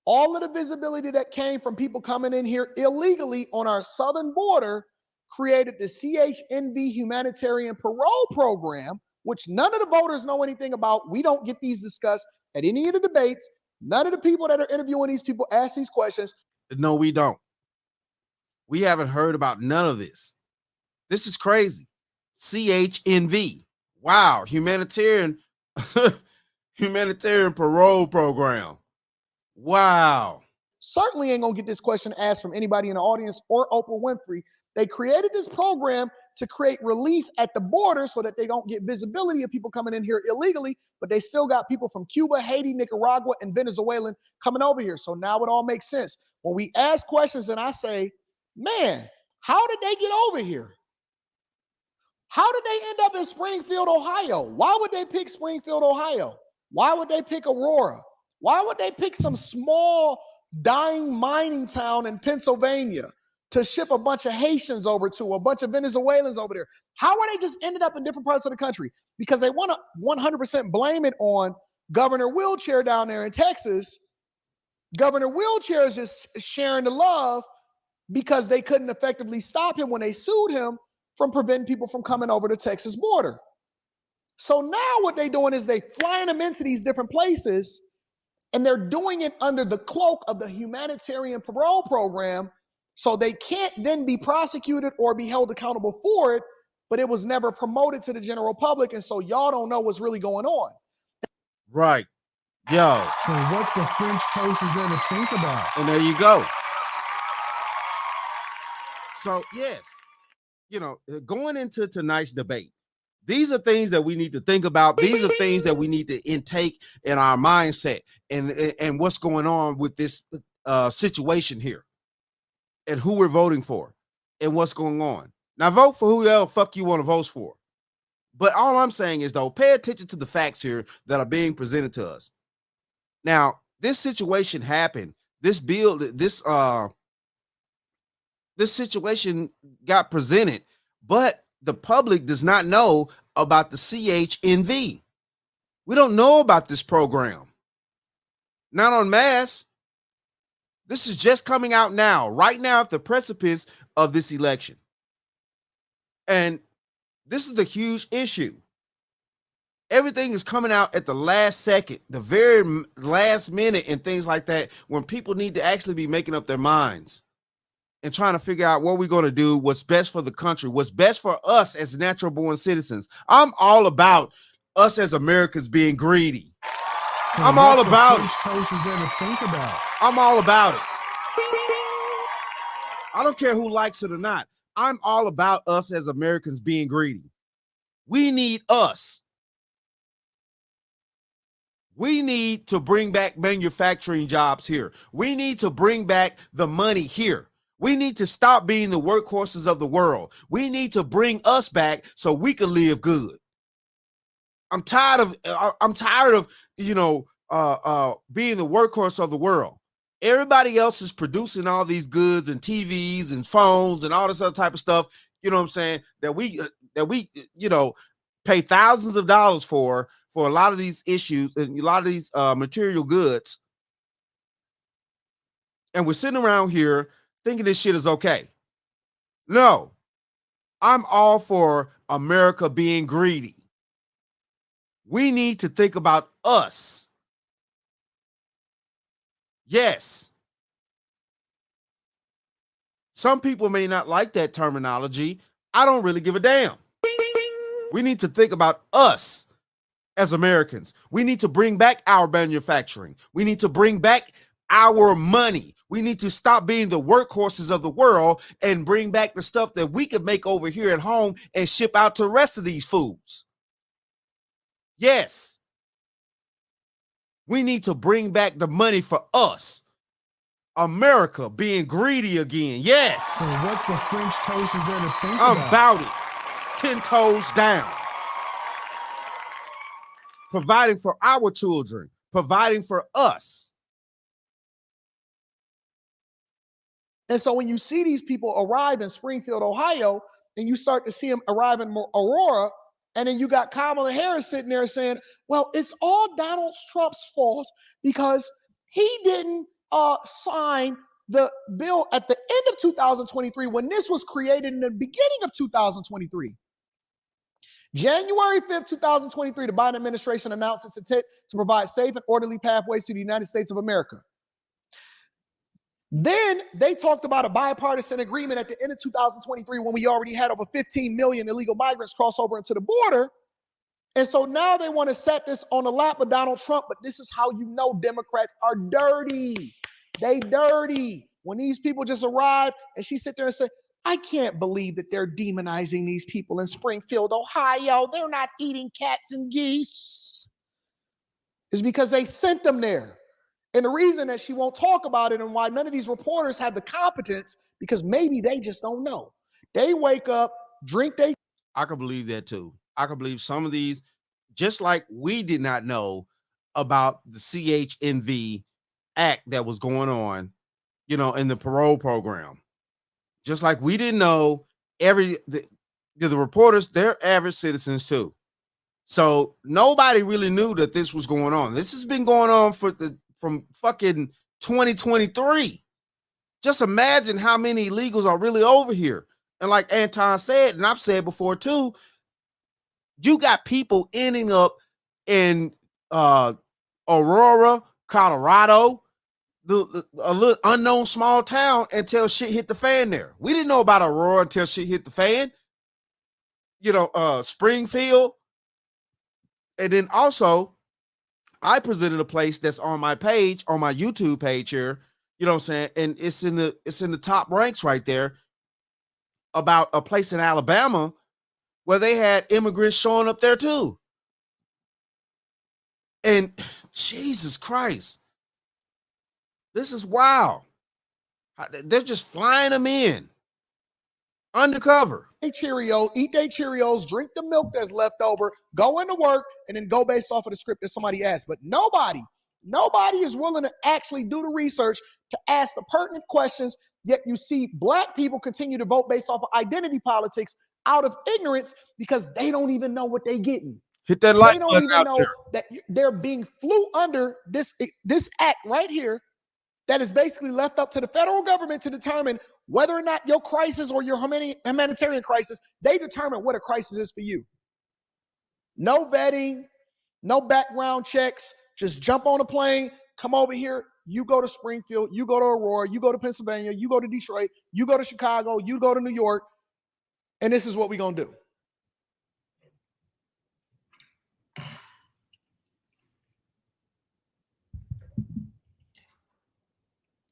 all of the visibility that came from people coming in here illegally on our southern border, created the CHNB humanitarian parole program, which none of the voters know anything about. We don't get these discussed at any of the debates. None of the people that are interviewing these people ask these questions. No, we don't. We haven't heard about none of this. This is crazy. CHNV. Wow. Humanitarian parole program. Wow. Certainly ain't gonna get this question asked from anybody in the audience or Oprah Winfrey. They created this program to create relief at the border so that they don't get visibility of people coming in here illegally, but they still got people from Cuba, Haiti, Nicaragua, and Venezuela coming over here. So now it all makes sense. When we ask questions and I say, man, how did they get over here? How did they end up in Springfield, Ohio? Why would they pick Springfield, Ohio? Why would they pick Aurora? Why would they pick some small dying mining town in Pennsylvania to ship a bunch of Haitians over to, a bunch of Venezuelans over there? How are they just ended up in different parts of the country? Because they want to 100% blame it on Governor Wheelchair down there in Texas. Governor Wheelchair is just sharing the love because they couldn't effectively stop him when they sued him from preventing people from coming over the Texas border. So now what they're doing is they flying them into these different places, and they're doing it under the cloak of the humanitarian parole program, so they can't then be prosecuted or be held accountable for it, but it was never promoted to the general public, and so y'all don't know what's really going on. Right. Yo. So what the French toast is there to think about? And there you go. So, yes, you know, going into tonight's debate, these are things that we need to think about. These are things that we need to intake in our mindset and what's going on with this situation here and who we're voting for and what's going on. Now, vote for whoever fuck you want to vote for. But all I'm saying is, though, pay attention to the facts here that are being presented to us. Now, this situation happened. This situation got presented, but the public does not know about the CHNV. We don't know about this program. Not en masse. This is just coming out now, right now at the precipice of this election. And this is the huge issue. Everything is coming out at the last second, the very last minute and things like that, when people need to actually be making up their minds and trying to figure out what we're going to do, what's best for the country, what's best for us as natural born citizens. I'm all about us as Americans being greedy. I'm all about it. I'm all about it. I don't care who likes it or not. I'm all about us as Americans being greedy. We need us. We need to bring back manufacturing jobs here. We need to bring back the money here. We need to stop being the workhorses of the world. We need to bring us back so we can live good. I'm tired of being the workhorse of the world. Everybody else is producing all these goods and TVs and phones and all this other type of stuff, you know what I'm saying, that we pay thousands of dollars for a lot of these issues and a lot of these material goods. And we're sitting around here thinking this shit is okay. No, I'm all for America being greedy. We need to think about us. Yes. Some people may not like that terminology. I don't really give a damn. We need to think about us as Americans. We need to bring back our manufacturing. We need to bring back our money. We need to stop being the workhorses of the world and bring back the stuff that we could make over here at home and ship out to the rest of these foods. Yes. We need to bring back the money for us. America being greedy again. Yes. So what the French toast is there to think I'm about? about it. 10 toes down. Providing for our children. Providing for us. And so when you see these people arrive in Springfield, Ohio, and you start to see them arrive in Aurora, and then you got Kamala Harris sitting there saying, well, it's all Donald Trump's fault because he didn't sign the bill at the end of 2023 when this was created in the beginning of 2023. January 5th, 2023, the Biden administration announced its intent to provide safe and orderly pathways to the United States of America. Then they talked about a bipartisan agreement at the end of 2023 when we already had over 15 million illegal migrants cross over into the border. And so now they want to set this on the lap of Donald Trump, but this is how you know Democrats are dirty. They dirty. When these people just arrive and she sit there and say, I can't believe that they're demonizing these people in Springfield, Ohio. They're not eating cats and geese. It's because they sent them there. And the reason that she won't talk about it and why none of these reporters have the competence, because maybe they just don't know. They wake up, drink I can believe that too. I can believe some of these, just like we did not know about the CHNV act that was going on, in the parole program. Just like we didn't know the reporters, they're average citizens too. So nobody really knew that this was going on. This has been going on from fucking 2023. Just imagine how many illegals are really over here. And like Anton said, and I've said before too, you got people ending up in Aurora, Colorado, a little unknown small town until shit hit the fan there. We didn't know about Aurora until shit hit the fan. Springfield. And then also, I presented a place that's on my page, on my YouTube page here, you know what I'm saying? And it's in the top ranks right there about a place in Alabama where they had immigrants showing up there too. And Jesus Christ, this is wild. They're just flying them in undercover. Cheerio, eat their Cheerios, drink the milk that's left over, go into work, and then go based off of the script that somebody asked. But nobody is willing to actually do the research to ask the pertinent questions, yet you see Black people continue to vote based off of identity politics out of ignorance because they don't even know what they're getting. Hit that like They don't button even out know there. that they're being flew under this act right here that is basically left up to the federal government to determine whether or not your crisis or your humanitarian crisis, they determine what a crisis is for you. No vetting, no background checks, just jump on a plane, come over here, you go to Springfield, you go to Aurora, you go to Pennsylvania, you go to Detroit, you go to Chicago, you go to New York, and this is what we're going to do.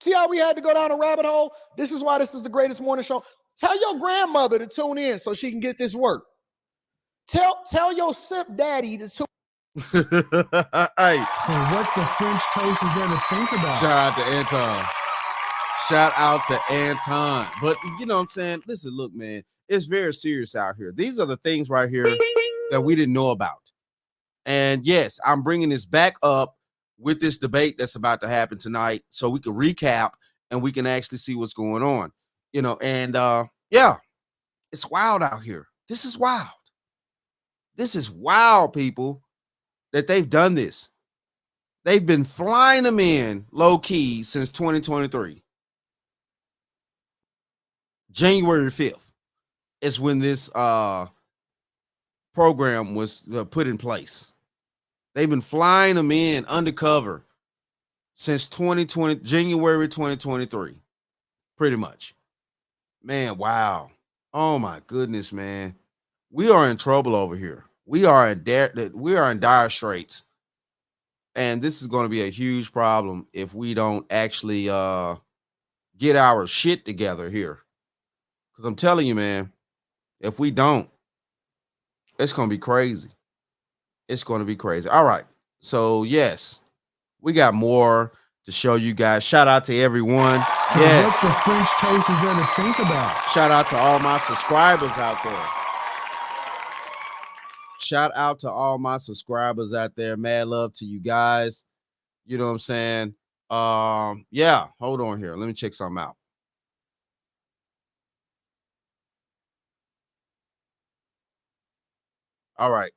See how we had to go down a rabbit hole? This is why this is the greatest morning show. Tell your grandmother to tune in so she can get this work. Tell your simp daddy to tune. Hey, what the French toast is there to think about? Shout out to Anton. Shout out to Anton. But you know what I'm saying? Listen, look, man, it's very serious out here. These are the things right here that we didn't know about. And yes, I'm bringing this back up with this debate that's about to happen tonight so we can recap and we can actually see what's going on. You know, and yeah, it's wild out here. This is wild. This is wild, people, that they've done this. They've been flying them in low key since 2023. January 5th is when this program was put in place. They've been flying them in undercover since January 2023, pretty much. Man, wow. Oh my goodness, man. We are in trouble over here. We are in dire straits. And this is going to be a huge problem if we don't actually get our shit together here. Because I'm telling you, man, if we don't, it's going to be crazy. It's going to be crazy. All right. So, yes, we got more to show you guys. Shout out to everyone. Yes. What the French toast is there to think about? Shout out to all my subscribers out there. Shout out to all my subscribers out there. Mad love to you guys. You know what I'm saying? Yeah, hold on here. Let me check something out. All right.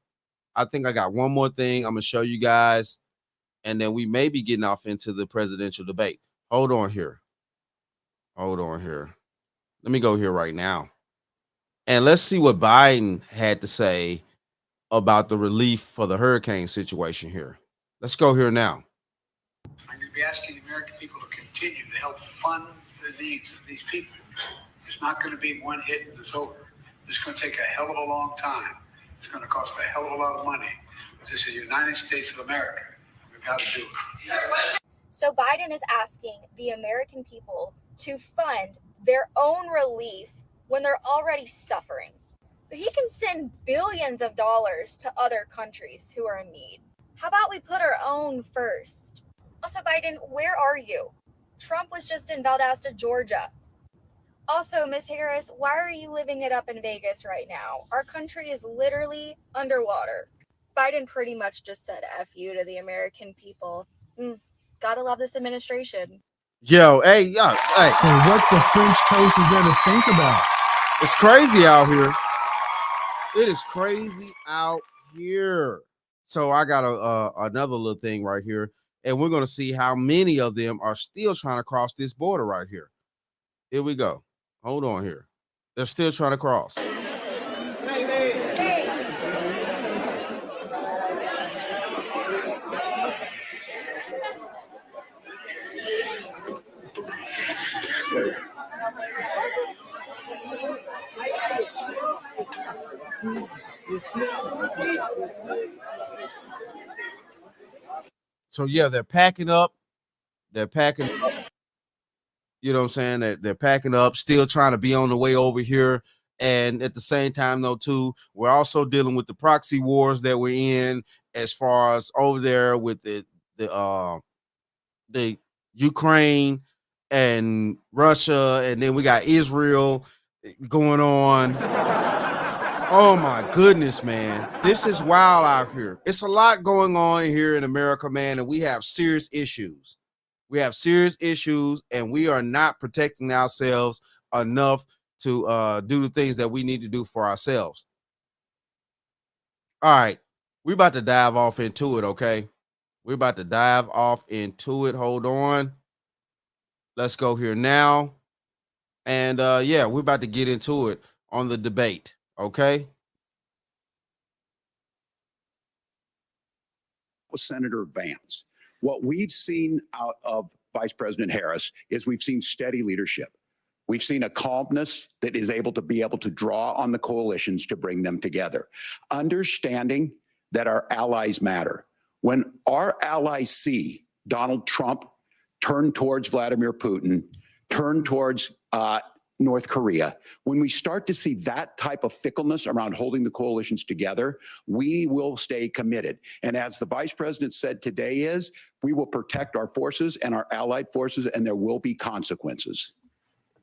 I think I got one more thing I'm going to show you guys, and then we may be getting off into the presidential debate. Hold on here. Hold on here. Let me go here right now. And let's see what Biden had to say about the relief for the hurricane situation here. Let's go here now. I'm going to be asking the American people to continue to help fund the needs of these people. It's not going to be one hit and it's over. It's going to take a hell of a long time. It's going to cost a hell of a lot of money. But this is the United States of America. We've got to do it. So Biden is asking the American people to fund their own relief when they're already suffering. But he can send billions of dollars to other countries who are in need. How about we put our own first? Also, Biden, where are you? Trump was just in Valdosta, Georgia. Also, Ms. Harris, why are you living it up in Vegas right now? Our country is literally underwater. Biden pretty much just said F you to the American people. Gotta love this administration. Yo, hey, yo, hey. And what the French toast is there to think about? It's crazy out here. It is crazy out here. So I got another little thing right here, and we're going to see how many of them are still trying to cross this border right here. Here we go. Hold on here. They're still trying to cross. So yeah, they're packing up. They're packing up. You know what I'm saying? They're packing up, still trying to be on the way over here. And at the same time, though, too, we're also dealing with the proxy wars that we're in as far as over there with the Ukraine and Russia, and then we got Israel going on. Oh my goodness, man. This is wild out here. It's a lot going on here in America, man, and we have serious issues. We have serious issues, and we are not protecting ourselves enough to do the things that we need to do for ourselves. All right, we're about to dive off into it, okay? We're about to dive off into it. Hold on. Let's go here now. And yeah, we're about to get into it on the debate, okay? With Senator Vance. What we've seen out of Vice President Harris is we've seen steady leadership. We've seen a calmness that is able to draw on the coalitions to bring them together. Understanding that our allies matter. When our allies see Donald Trump turn towards Vladimir Putin, turn towards North Korea, when we start to see that type of fickleness around holding the coalitions together, we will stay committed. And as the vice president said today is, we will protect our forces and our allied forces, and there will be consequences.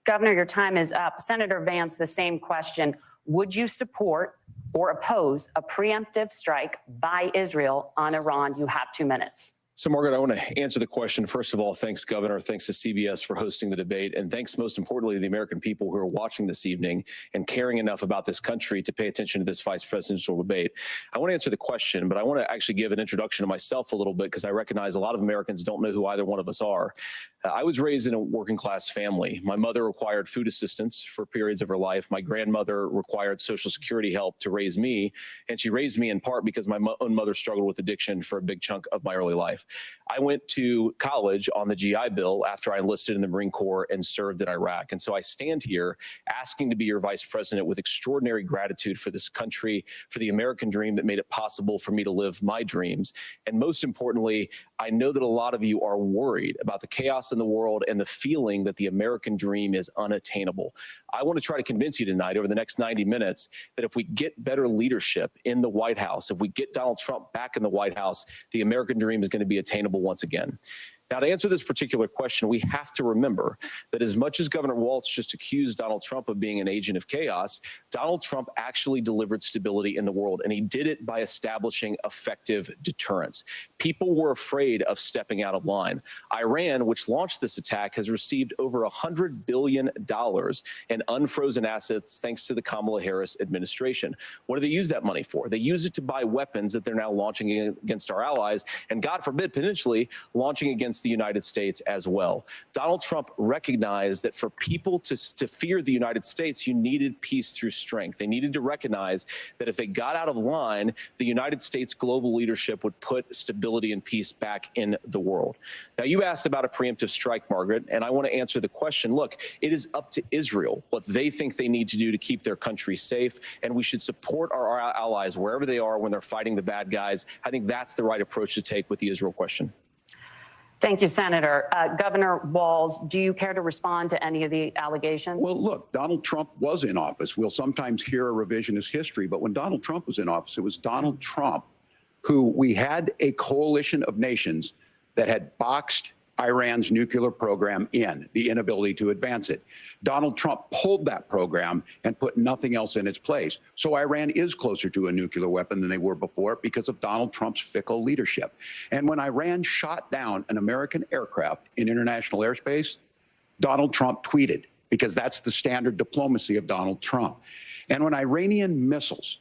Governor, your time is up. Senator Vance, the same question. Would you support or oppose a preemptive strike by Israel on Iran? You have 2 minutes. So, Margaret, I want to answer the question. First of all, thanks, Governor. Thanks to CBS for hosting the debate. And thanks, most importantly, to the American people who are watching this evening and caring enough about this country to pay attention to this vice presidential debate. I want to answer the question, but I want to actually give an introduction to myself a little bit because I recognize a lot of Americans don't know who either one of us are. I was raised in a working class family. My mother required food assistance for periods of her life. My grandmother required Social Security help to raise me. And she raised me in part because my own mother struggled with addiction for a big chunk of my early life. I went to college on the GI Bill after I enlisted in the Marine Corps and served in Iraq. And so I stand here asking to be your vice president with extraordinary gratitude for this country, for the American dream that made it possible for me to live my dreams. And most importantly, I know that a lot of you are worried about the chaos in the world and the feeling that the American dream is unattainable. I want to try to convince you tonight over the next 90 minutes that if we get better leadership in the White House, if we get Donald Trump back in the White House, the American dream is going to be attainable once again. Now, to answer this particular question, we have to remember that as much as Governor Walz just accused Donald Trump of being an agent of chaos, Donald Trump actually delivered stability in the world, and he did it by establishing effective deterrence. People were afraid of stepping out of line. Iran, which launched this attack, has received over $100 billion in unfrozen assets thanks to the Kamala Harris administration. What do they use that money for? They use it to buy weapons that they're now launching against our allies, and God forbid, potentially launching against the United States as well. Donald Trump recognized that for people to fear the United States, you needed peace through strength. They needed to recognize that if they got out of line, the United States global leadership would put stability and peace back in the world. Now, you asked about a preemptive strike, Margaret, and I want to answer the question. Look, it is up to Israel what they think they need to do to keep their country safe, and we should support our allies wherever they are when they're fighting the bad guys. I think that's the right approach to take with the Israel question. Thank you, Senator. Governor Walz, do you care to respond to any of the allegations? Well, look, Donald Trump was in office. We'll sometimes hear a revisionist history, but when Donald Trump was in office, it was Donald Trump who we had a coalition of nations that had boxed Iran's nuclear program in, the inability to advance it. Donald Trump pulled that program and put nothing else in its place. So Iran is closer to a nuclear weapon than they were before because of Donald Trump's fickle leadership. And when Iran shot down an American aircraft in international airspace, Donald Trump tweeted, because that's the standard diplomacy of Donald Trump. And when Iranian missiles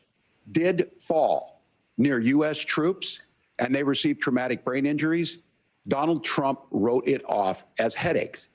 did fall near U.S. troops and they received traumatic brain injuries, Donald Trump wrote it off as headaches.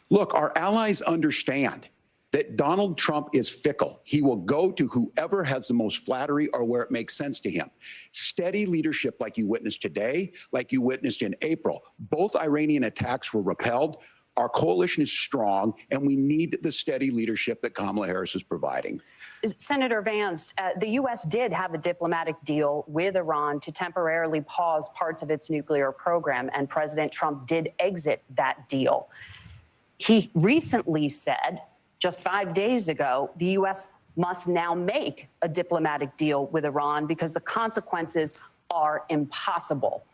Look, our allies understand that Donald Trump is fickle. He will go to whoever has the most flattery or where it makes sense to him. Steady leadership like you witnessed today, like you witnessed in April. Both Iranian attacks were repelled. Our coalition is strong, and we need the steady leadership that Kamala Harris is providing. Senator Vance, the U.S. did have a diplomatic deal with Iran to temporarily pause parts of its nuclear program, and President Trump did exit that deal. He recently said, just 5 days ago, the U.S. must now make a diplomatic deal with Iran because the consequences are impossible.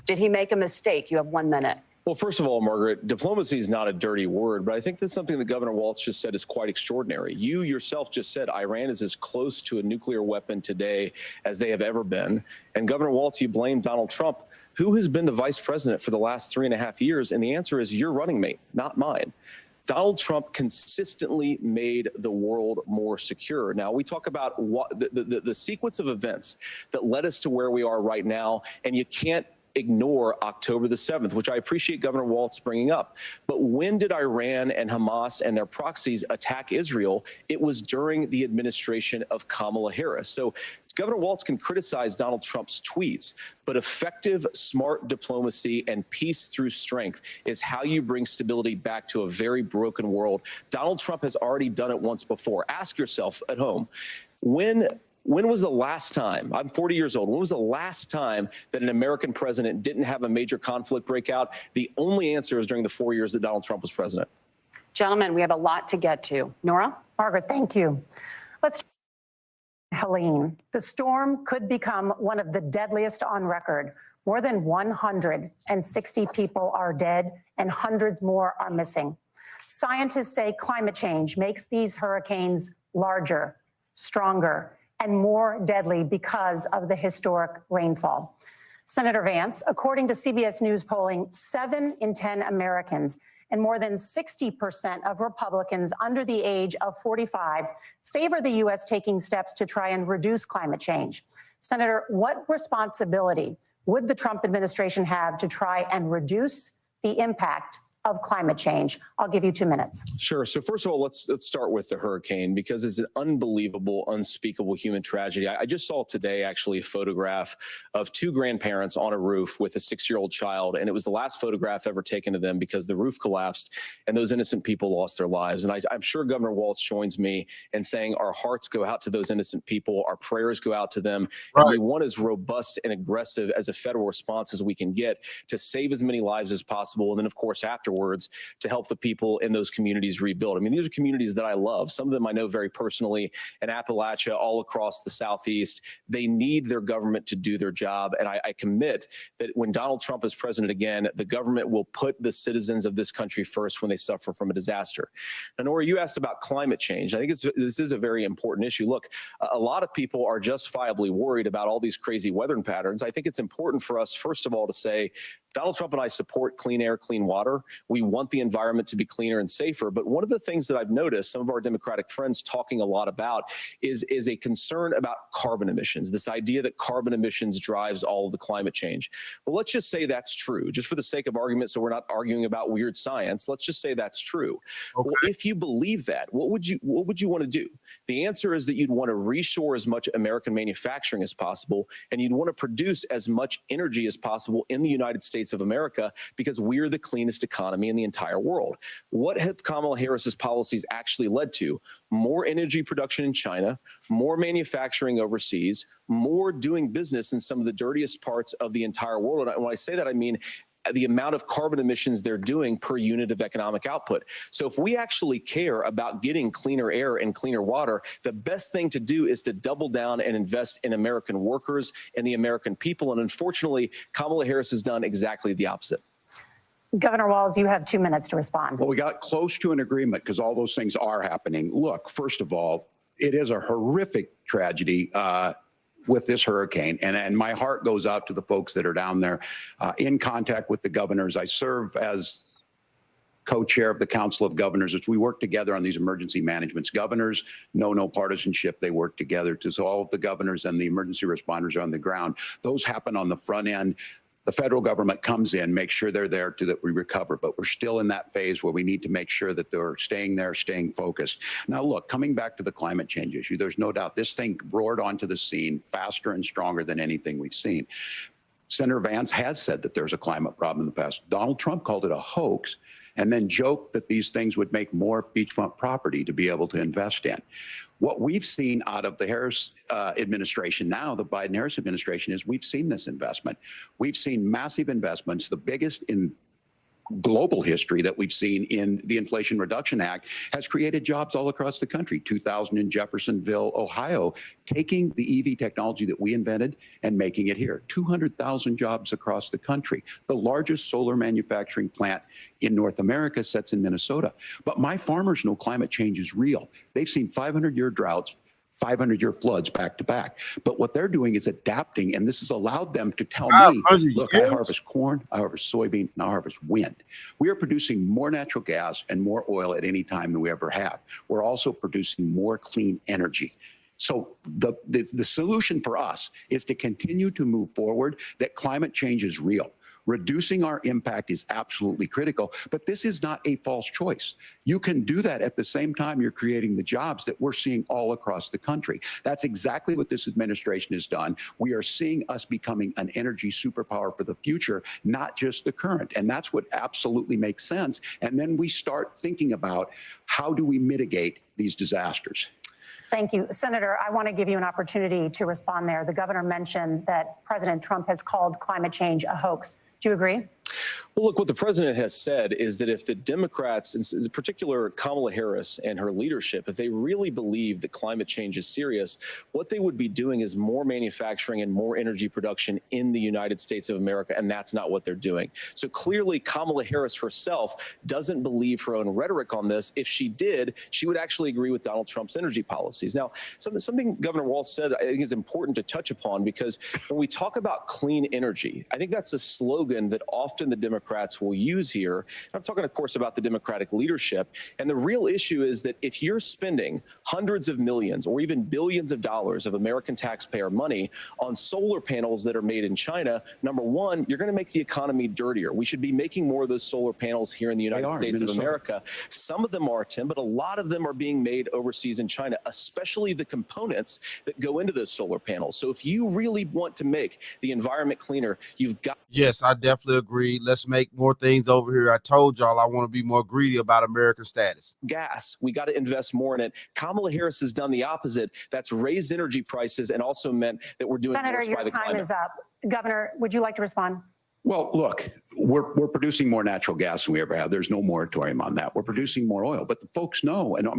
Did he make a mistake? You have 1 minute. Well, first of all, Margaret, diplomacy is not a dirty word, but I think that's something that Governor Walz just said is quite extraordinary. You yourself just said Iran is as close to a nuclear weapon today as they have ever been. And Governor Walz, you blame Donald Trump, who has been the vice president for the last 3.5 years. And the answer is your running mate, not mine. Donald Trump consistently made the world more secure. Now, we talk about what the sequence of events that led us to where we are right now, and you can't ignore October the 7th, which I appreciate Governor Walz bringing up. But when did Iran and Hamas and their proxies attack Israel? It was during the administration of Kamala Harris. So Governor Walz can criticize Donald Trump's tweets, but effective, smart diplomacy and peace through strength is how you bring stability back to a very broken world. Donald Trump has already done it once before. Ask yourself at home, when was the last time, I'm 40 years old, when was the last time that an American president didn't have a major conflict break out? The only answer is during the 4 years that Donald Trump was president. Gentlemen, we have a lot to get to. Nora? Margaret, thank you. Let's Helene. The storm could become one of the deadliest on record. More than 160 people are dead and hundreds more are missing. Scientists say climate change makes these hurricanes larger, stronger, and more deadly because of the historic rainfall. Senator Vance, according to CBS News polling, 7 in 10 Americans and more than 60% of Republicans under the age of 45 favor the U.S. taking steps to try and reduce climate change. Senator, what responsibility would the Trump administration have to try and reduce the impact of climate change? I'll give you 2 minutes. Sure. So first of all, let's start with the hurricane, because it's an unbelievable, unspeakable human tragedy. I just saw today actually a photograph of 2 grandparents on a roof with a 6-year-old child, and it was the last photograph ever taken of them because the roof collapsed and those innocent people lost their lives. And I'm sure Governor Walz joins me in saying our hearts go out to those innocent people, our prayers go out to them, and we want as robust and aggressive as a federal response as we can get to save as many lives as possible, and then of course afterwards to help the people in those communities rebuild. I mean, these are communities that I love. Some of them I know very personally in Appalachia, all across the Southeast. They need their government to do their job. And I commit that when Donald Trump is president again, the government will put the citizens of this country first when they suffer from a disaster. Now, Nora, you asked about climate change. I think this is a very important issue. Look, a lot of people are justifiably worried about all these crazy weather patterns. I think it's important for us, first of all, to say, Donald Trump and I support clean air, clean water. We want the environment to be cleaner and safer. But one of the things that I've noticed some of our Democratic friends talking a lot about is a concern about carbon emissions, this idea that carbon emissions drives all of the climate change. Well, let's just say that's true, just for the sake of argument, so we're not arguing about weird science. Let's just say that's true. Okay. Well, if you believe that, what would you want to do? The answer is that you'd want to reshore as much American manufacturing as possible, and you'd want to produce as much energy as possible in the United States of America, because we're the cleanest economy in the entire world. What have Kamala Harris's policies actually led to? More energy production in China, more manufacturing overseas, more doing business in some of the dirtiest parts of the entire world. And when I say that, I mean the amount of carbon emissions they're doing per unit of economic output. So if we actually care about getting cleaner air and cleaner water, the best thing to do is to double down and invest in American workers and the American people. And unfortunately, Kamala Harris has done exactly the opposite. Governor Walz, you have 2 minutes to respond. Well, we got close to an agreement because all those things are happening. Look, first of all, it is a horrific tragedy with this hurricane. And my heart goes out to the folks that are down there in contact with the governors. I serve as co-chair of the Council of Governors as we work together on these emergency managements. Governors know no partisanship. They work together so all of the governors and the emergency responders are on the ground. Those happen on the front end. The federal government comes in, makes sure they're there to that we recover, but we're still in that phase where we need to make sure that they're staying there, staying focused. Now, look, coming back to the climate change issue, there's no doubt this thing roared onto the scene faster and stronger than anything we've seen. Senator Vance has said that there's a climate problem in the past. Donald Trump called it a hoax and then joked that these things would make more beachfront property to be able to invest in. What we've seen out of the Harris administration now, the Biden-Harris administration, is we've seen this investment. We've seen massive investments, the biggest in global history that we've seen in the Inflation Reduction Act, has created jobs all across the country. 2,000 in Jeffersonville, Ohio, taking the EV technology that we invented and making it here. 200,000 jobs across the country. The largest solar manufacturing plant in North America sits in Minnesota. But my farmers know climate change is real. They've seen 500-year droughts, 500-year floods back to back. But what they're doing is adapting, and this has allowed them to tell me, look, I harvest corn, I harvest soybean, and I harvest wind. We are producing more natural gas and more oil at any time than we ever have. We're also producing more clean energy. So the solution for us is to continue to move forward, that climate change is real. Reducing our impact is absolutely critical, but this is not a false choice. You can do that at the same time you're creating the jobs that we're seeing all across the country. That's exactly what this administration has done. We are seeing us becoming an energy superpower for the future, not just the current. And that's what absolutely makes sense. And then we start thinking about how do we mitigate these disasters. Thank you. Senator, I want to give you an opportunity to respond there. The governor mentioned that President Trump has called climate change a hoax. Do you agree? Well, look, what the president has said is that if the Democrats, in particular Kamala Harris and her leadership, if they really believe that climate change is serious, what they would be doing is more manufacturing and more energy production in the United States of America, and that's not what they're doing. So clearly, Kamala Harris herself doesn't believe her own rhetoric on this. If she did, she would actually agree with Donald Trump's energy policies. Now, something Governor Walz said I think is important to touch upon, because when we talk about clean energy, I think that's a slogan that often the Democrats will use here. I'm talking, of course, about the Democratic leadership. And the real issue is that if you're spending hundreds of millions or even billions of dollars of American taxpayer money on solar panels that are made in China, number one, you're going to make the economy dirtier. We should be making more of those solar panels here in the United States of America. Some of them are, Tim, but a lot of them are being made overseas in China, especially the components that go into those solar panels. So if you really want to make the environment cleaner, you've got. Yes, I definitely agree. Let's make more things over here. I told y'all I want to be more greedy about American status. Gas. We got to invest more in it. Kamala Harris has done the opposite. That's raised energy prices and also meant that we're doing Senator, worse by your the time climate. is up. Governor, would you like to respond? Well, look, we're producing more natural gas than we ever have. There's no moratorium on that. We're producing more oil, but the folks know, and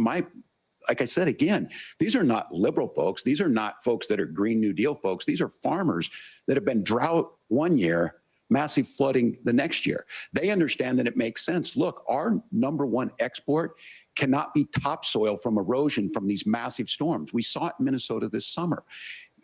like I said, again, these are not liberal folks. These are not folks that are Green New Deal folks. These are farmers that have been drought one year, massive flooding the next year. They understand that it makes sense. Look, our number one export cannot be topsoil from erosion from these massive storms. We saw it in Minnesota this summer.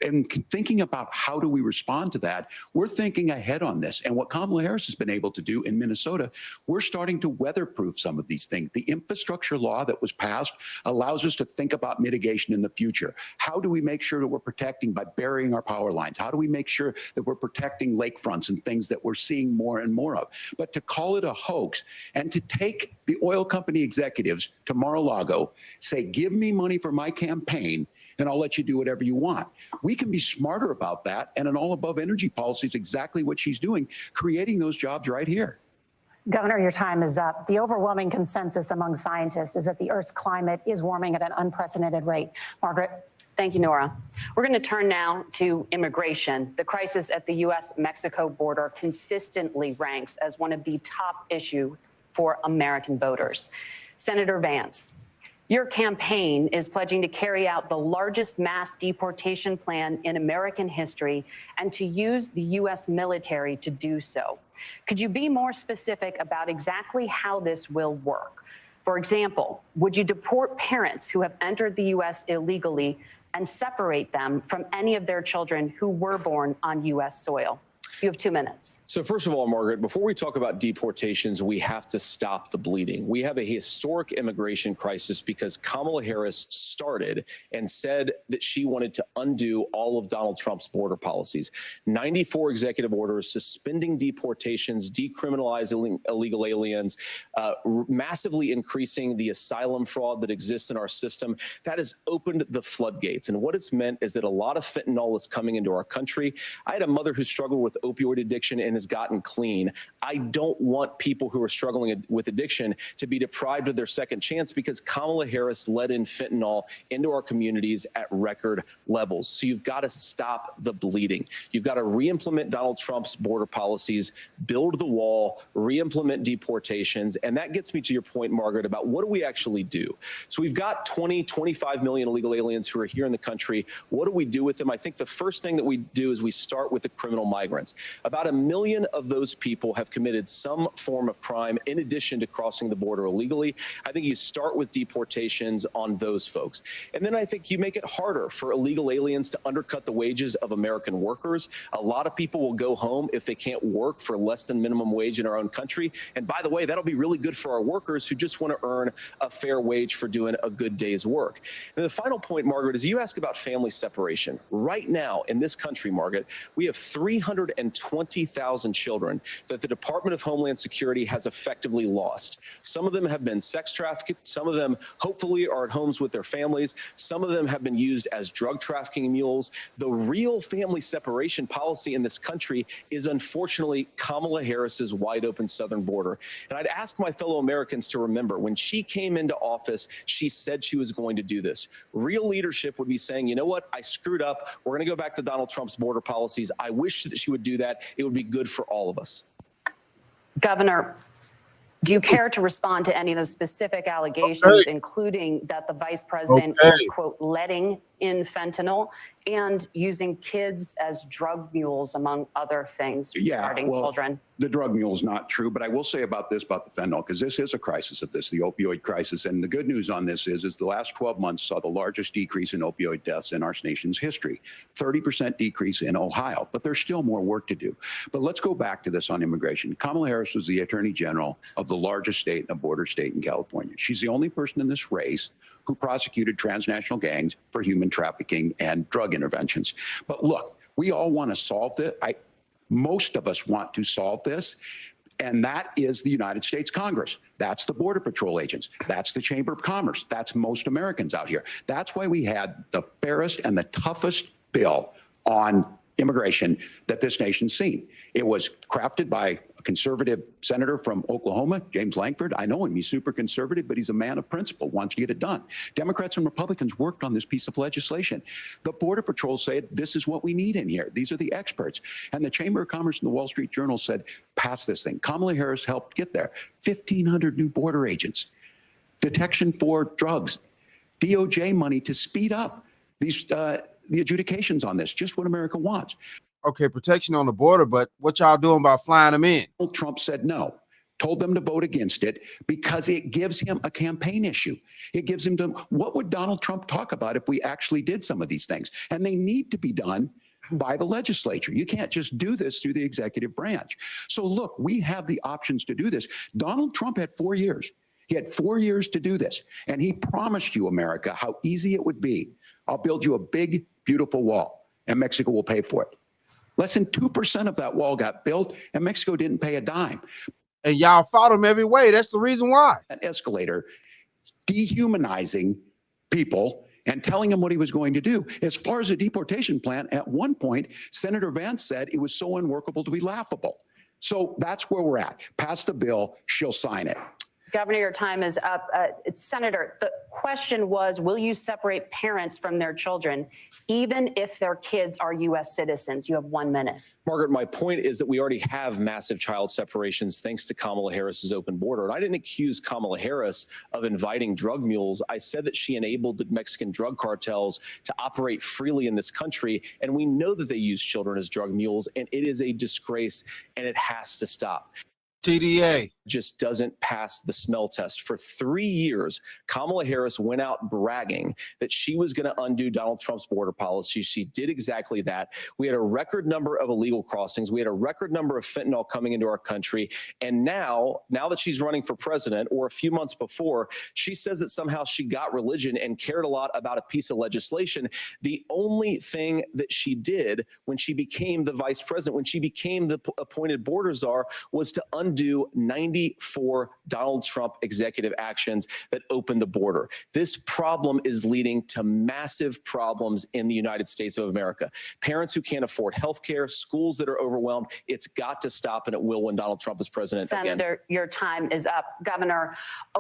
And thinking about how do we respond to that, we're thinking ahead on this. And what Kamala Harris has been able to do in Minnesota, we're starting to weatherproof some of these things. The infrastructure law that was passed allows us to think about mitigation in the future. How do we make sure that we're protecting by burying our power lines? How do we make sure that we're protecting lakefronts and things that we're seeing more and more of? But to call it a hoax and to take the oil company executives to Mar-a-Lago, say, give me money for my campaign, and I'll let you do whatever you want. We can be smarter about that, and an all-above energy policy is exactly what she's doing, creating those jobs right here. Governor, your time is up. The overwhelming consensus among scientists is that the Earth's climate is warming at an unprecedented rate. Margaret? Thank you, Nora. We're going to turn now to immigration. The crisis at the U.S.-Mexico border consistently ranks as one of the top issues for American voters. Senator Vance, your campaign is pledging to carry out the largest mass deportation plan in American history and to use the U.S. military to do so. Could you be more specific about exactly how this will work? For example, would you deport parents who have entered the U.S. illegally and separate them from any of their children who were born on U.S. soil? You have 2 minutes. So first of all, Margaret, before we talk about deportations, we have to stop the bleeding. We have a historic immigration crisis because Kamala Harris started and said that she wanted to undo all of Donald Trump's border policies. 94 executive orders suspending deportations, decriminalizing illegal aliens, massively increasing the asylum fraud that exists in our system. That has opened the floodgates. And what it's meant is that a lot of fentanyl is coming into our country. I had a mother who struggled with opioid addiction and has gotten clean. I don't want people who are struggling with addiction to be deprived of their second chance because Kamala Harris let in fentanyl into our communities at record levels. So you've got to stop the bleeding. You've got to re-implement Donald Trump's border policies, build the wall, re-implement deportations. And that gets me to your point, Margaret, about what do we actually do? So we've got 25 million illegal aliens who are here in the country. What do we do with them? I think the first thing that we do is we start with the criminal migrants. About 1 million of those people have committed some form of crime in addition to crossing the border illegally. I think you start with deportations on those folks. And then I think you make it harder for illegal aliens to undercut the wages of American workers. A lot of people will go home if they can't work for less than minimum wage in our own country. And by the way, that'll be really good for our workers who just want to earn a fair wage for doing a good day's work. And the final point, Margaret, is you ask about family separation. Right now in this country, Margaret, we have 320,000 children that the Department of Homeland Security has effectively lost. Some of them have been sex trafficked. Some of them hopefully are at homes with their families. Some of them have been used as drug trafficking mules. The real family separation policy in this country is unfortunately Kamala Harris's wide open southern border. And I'd ask my fellow Americans to remember when she came into office, she said she was going to do this. Real leadership would be saying, you know what, I screwed up. We're going to go back to Donald Trump's border policies. I wish that she would do that. It would be good for all of us. Governor, do you care to respond to any of those specific allegations, including that the vice president is, quote, letting in fentanyl and using kids as drug mules, among other things regarding children? The drug mule is not true, but I will say about this, about the fentanyl, because this is a crisis of this, the opioid crisis. And the good news on this is the last 12 months saw the largest decrease in opioid deaths in our nation's history, 30% decrease in Ohio, but there's still more work to do. But let's go back to this on immigration. Kamala Harris was the attorney general of the largest state and a border state in California. She's the only person in this race who prosecuted transnational gangs for human trafficking and drug interventions. But look, we all want to solve this. Most of us want to solve this, and that is the United States Congress. That's the Border Patrol agents. That's the Chamber of Commerce. That's most Americans out here. That's why we had the fairest and the toughest bill on immigration that this nation's seen. It was crafted by a conservative senator from Oklahoma, James Lankford. I know him. He's super conservative, but he's a man of principle, wants to get it done. Democrats and Republicans worked on this piece of legislation. The Border Patrol said, this is what we need in here. These are the experts. And the Chamber of Commerce and the Wall Street Journal said, pass this thing. Kamala Harris helped get there. 1,500 new border agents, detection for drugs, DOJ money to speed up these the adjudications on this, just what America wants. Okay, protection on the border, but what y'all doing about flying them in? Trump said no, told them to vote against it because it gives him a campaign issue. It gives him what would Donald Trump talk about if we actually did some of these things? And they need to be done by the legislature. You can't just do this through the executive branch. So look, we have the options to do this. Donald Trump had 4 years. He had 4 years to do this. And he promised you, America, how easy it would be. I'll build you a big, beautiful wall, and Mexico will pay for it. Less than 2% of that wall got built, and Mexico didn't pay a dime. And y'all fought him every way. That's the reason why. An escalator, dehumanizing people and telling him what he was going to do. As far as the deportation plan, at one point, Senator Vance said it was so unworkable to be laughable. So that's where we're at. Pass the bill, she'll sign it. Governor, your time is up. Senator, the question was, will you separate parents from their children, even if their kids are U.S. citizens? You have 1 minute. Margaret, my point is that we already have massive child separations thanks to Kamala Harris's open border. And I didn't accuse Kamala Harris of inviting drug mules. I said that she enabled the Mexican drug cartels to operate freely in this country. And we know that they use children as drug mules, and it is a disgrace, and it has to stop. TDA just doesn't pass the smell test. For 3 years, Kamala Harris went out bragging that she was going to undo Donald Trump's border policy. She did exactly that. We had a record number of illegal crossings. We had a record number of fentanyl coming into our country. And now that she's running for president, or a few months before, she says that somehow she got religion and cared a lot about a piece of legislation. The only thing that she did when she became the vice president, when she became the appointed border czar, was to undo 94 Donald Trump executive actions that opened the border. This problem is leading to massive problems in the United States of America. Parents who can't afford health care, schools that are overwhelmed. It's got to stop, and it will when Donald Trump is president again. Senator, your time is up. Governor,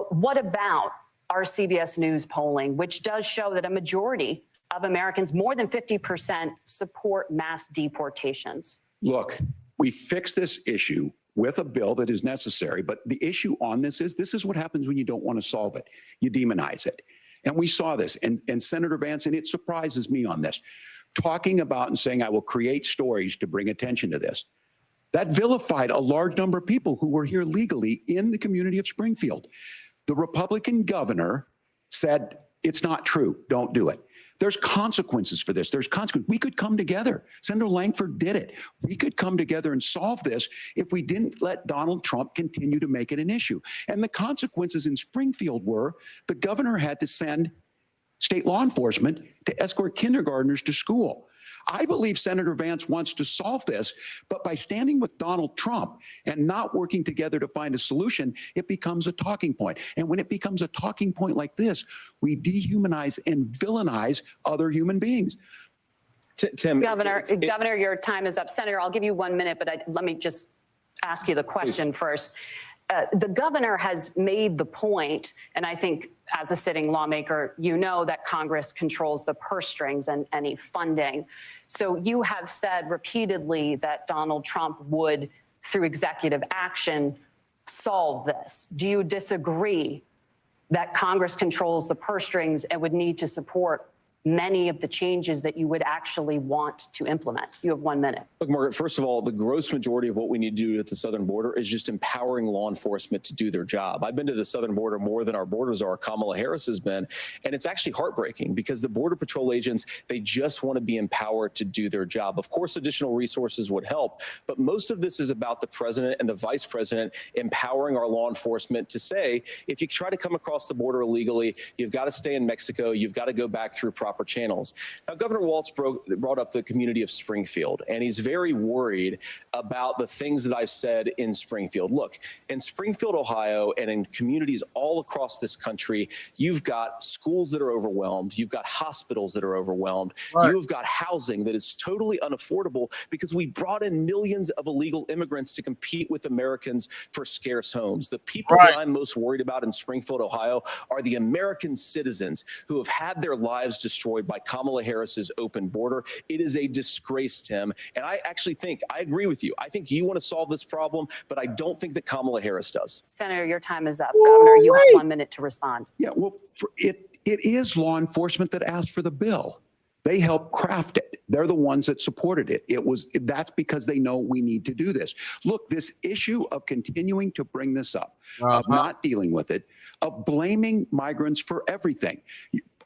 what about our CBS News polling, which does show that a majority of Americans, more than 50%, support mass deportations? Look, we fix this issue with a bill that is necessary. But the issue on this is what happens when you don't want to solve it. You demonize it. And we saw this. And Senator Vance, and it surprises me on this, talking about and saying, I will create stories to bring attention to this. That vilified a large number of people who were here legally in the community of Springfield. The Republican governor said, it's not true. Don't do it. There's consequences for this. There's consequences. We could come together. Senator Lankford did it. We could come together and solve this if we didn't let Donald Trump continue to make it an issue. And the consequences in Springfield were the governor had to send state law enforcement to escort kindergartners to school. I believe Senator Vance wants to solve this, but by standing with Donald Trump and not working together to find a solution, it becomes a talking point. And when it becomes a talking point like this, we dehumanize and villainize other human beings. Tim, Governor, your time is up. Senator, I'll give you 1 minute, but let me just ask you the question first. The governor has made the point, and I think as a sitting lawmaker, you know that Congress controls the purse strings and any funding. So you have said repeatedly that Donald Trump would, through executive action, solve this? Do you disagree that Congress controls the purse strings and would need to support many of the changes that you would actually want to implement? You have 1 minute. Look, Margaret, first of all, the gross majority of what we need to do at the southern border is just empowering law enforcement to do their job. I've been to the southern border more than our borders are. Kamala Harris has been. And it's actually heartbreaking because the Border Patrol agents, they just want to be empowered to do their job. Of course, additional resources would help, but most of this is about the president and the vice president empowering our law enforcement to say, if you try to come across the border illegally, you've got to stay in Mexico, you've got to go back through proper channels. Now, Governor Walz brought up the community of Springfield, and he's very worried about the things that I've said in Springfield. Look, in Springfield, Ohio, and in communities all across this country, you've got schools that are overwhelmed. You've got hospitals that are overwhelmed. Right. You've got housing that is totally unaffordable because we brought in millions of illegal immigrants to compete with Americans for scarce homes. The people Right. that I'm most worried about in Springfield, Ohio, are the American citizens who have had their lives destroyed by Kamala Harris's open border. It is a disgrace, Tim. And I actually think, I agree with you. I think you want to solve this problem, but I don't think that Kamala Harris does. Senator, your time is up. Governor, you have 1 minute to respond. Yeah, well, it is law enforcement that asked for the bill. They helped craft it. They're the ones that supported it. That's because they know we need to do this. Look, this issue of continuing to bring this up, of not dealing with it, of blaming migrants for everything.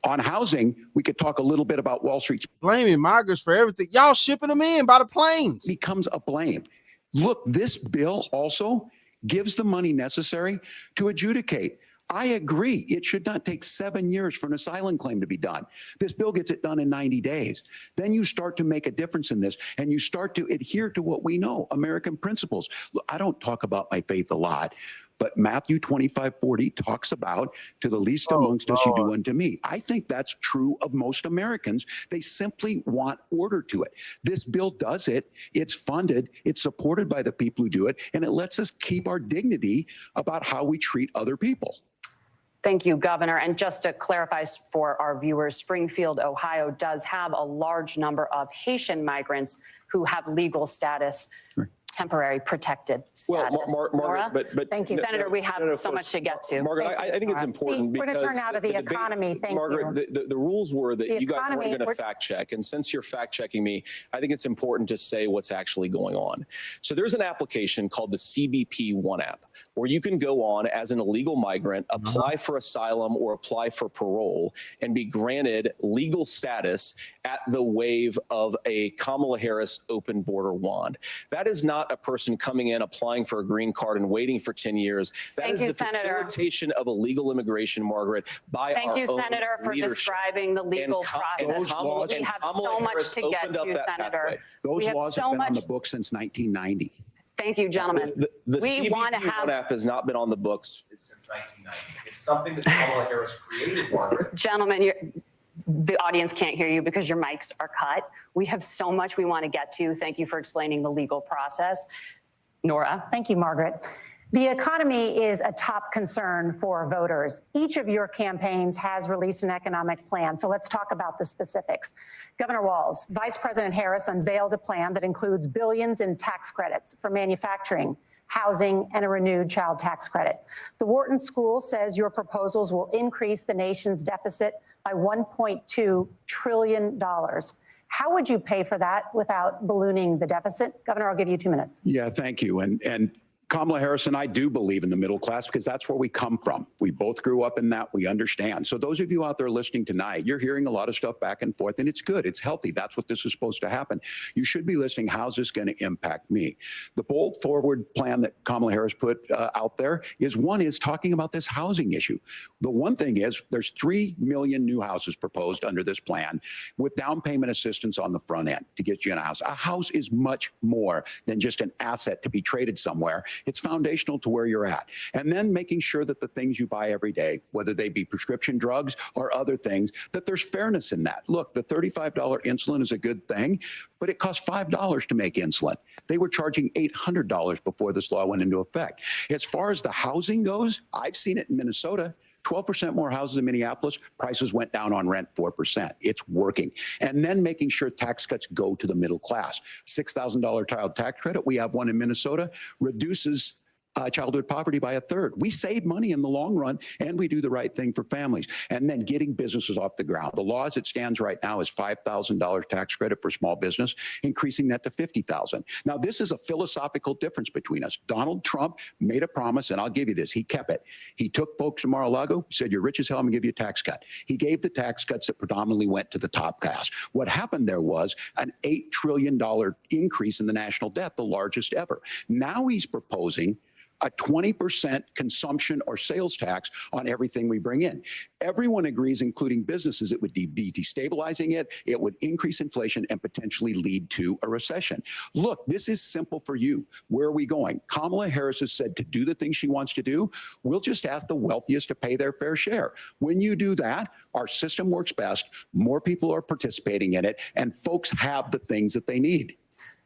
On housing, we could talk a little bit about Wall Street's blaming migrants for everything. Y'all shipping them in by the planes. Becomes a blame. Look, this bill also gives the money necessary to adjudicate. I agree. It should not take 7 years for an asylum claim to be done. This bill gets it done in 90 days. Then you start to make a difference in this, and you start to adhere to what we know, American principles. Look, I don't talk about my faith a lot, but Matthew 25:40 talks about, to the least amongst us, you do unto me. I think that's true of most Americans. They simply want order to it. This bill does it. It's funded. It's supported by the people who do it. And it lets us keep our dignity about how we treat other people. Thank you, Governor. And just to clarify for our viewers, Springfield, Ohio does have a large number of Haitian migrants who have legal status, temporary protected status. Well, Margaret, but thank you, Senator. We have so much to get to. Margaret, I think it's important We're because going to turn out of the economy. Thank Margaret, you. the rules were that The you guys economy, weren't going we're- to fact check, and since you're fact checking me, I think it's important to say what's actually going on. So there's an application called the CBP One app, where you can go on as an illegal migrant, apply for asylum or apply for parole, and be granted legal status at the wave of a Kamala Harris open border wand. That is not a person coming in, applying for a green card and waiting for 10 years. That Thank is you, the Senator. facilitation of illegal immigration, Margaret, by Thank our you, own Senator, for leadership. describing the legal process. We have so much to get to, Senator. Those We have laws so have been on much. the books since 1990. Thank you, gentlemen. The We CBP want to have. One app has not been on the books since 1990. It's something that Kamala Harris created, Margaret. Gentlemen, the audience can't hear you because your mics are cut. We have so much we want to get to. Thank you for explaining the legal process. Nora. Thank you, Margaret. The economy is a top concern for voters. Each of your campaigns has released an economic plan, so let's talk about the specifics. Governor Walz, Vice President Harris unveiled a plan that includes billions in tax credits for manufacturing, housing, and a renewed child tax credit. The Wharton School says your proposals will increase the nation's deficit by $1.2 trillion. How would you pay for that without ballooning the deficit? Governor, I'll give you 2 minutes. Yeah, thank you. And Kamala Harris and I do believe in the middle class because that's where we come from. We both grew up in that. We understand. So those of you out there listening tonight, you're hearing a lot of stuff back and forth, and it's good. It's healthy. That's what this is supposed to happen. You should be listening. How's this going to impact me? The bold forward plan that Kamala Harris put out there is talking about this housing issue. The one thing is there's 3 million new houses proposed under this plan with down payment assistance on the front end to get you in a house. A house is much more than just an asset to be traded somewhere. It's foundational to where you're at. And then making sure that the things you buy every day, whether they be prescription drugs or other things, that there's fairness in that. Look, the $35 insulin is a good thing, but it costs $5 to make insulin. They were charging $800 before this law went into effect. As far as the housing goes, I've seen it in Minnesota. 12% more houses in Minneapolis, prices went down on rent 4%. It's working. And then making sure tax cuts go to the middle class. $6,000 child tax credit, we have one in Minnesota, reduces childhood poverty by a third. We save money in the long run, and we do the right thing for families. And then getting businesses off the ground. The law as it stands right now is $5,000 tax credit for small business, increasing that to $50,000. Now, this is a philosophical difference between us. Donald Trump made a promise, and I'll give you this. He kept it. He took folks to Mar-a-Lago, said, you're rich as hell, I'm gonna give you a tax cut. He gave the tax cuts that predominantly went to the top class. What happened there was an $8 trillion increase in the national debt, the largest ever. Now he's proposing a 20% consumption or sales tax on everything we bring in. Everyone agrees, including businesses, it would be destabilizing it, it would increase inflation and potentially lead to a recession. Look, this is simple for you. Where are we going? Kamala Harris has said to do the things she wants to do, we'll just ask the wealthiest to pay their fair share. When you do that, our system works best, more people are participating in it, and folks have the things that they need.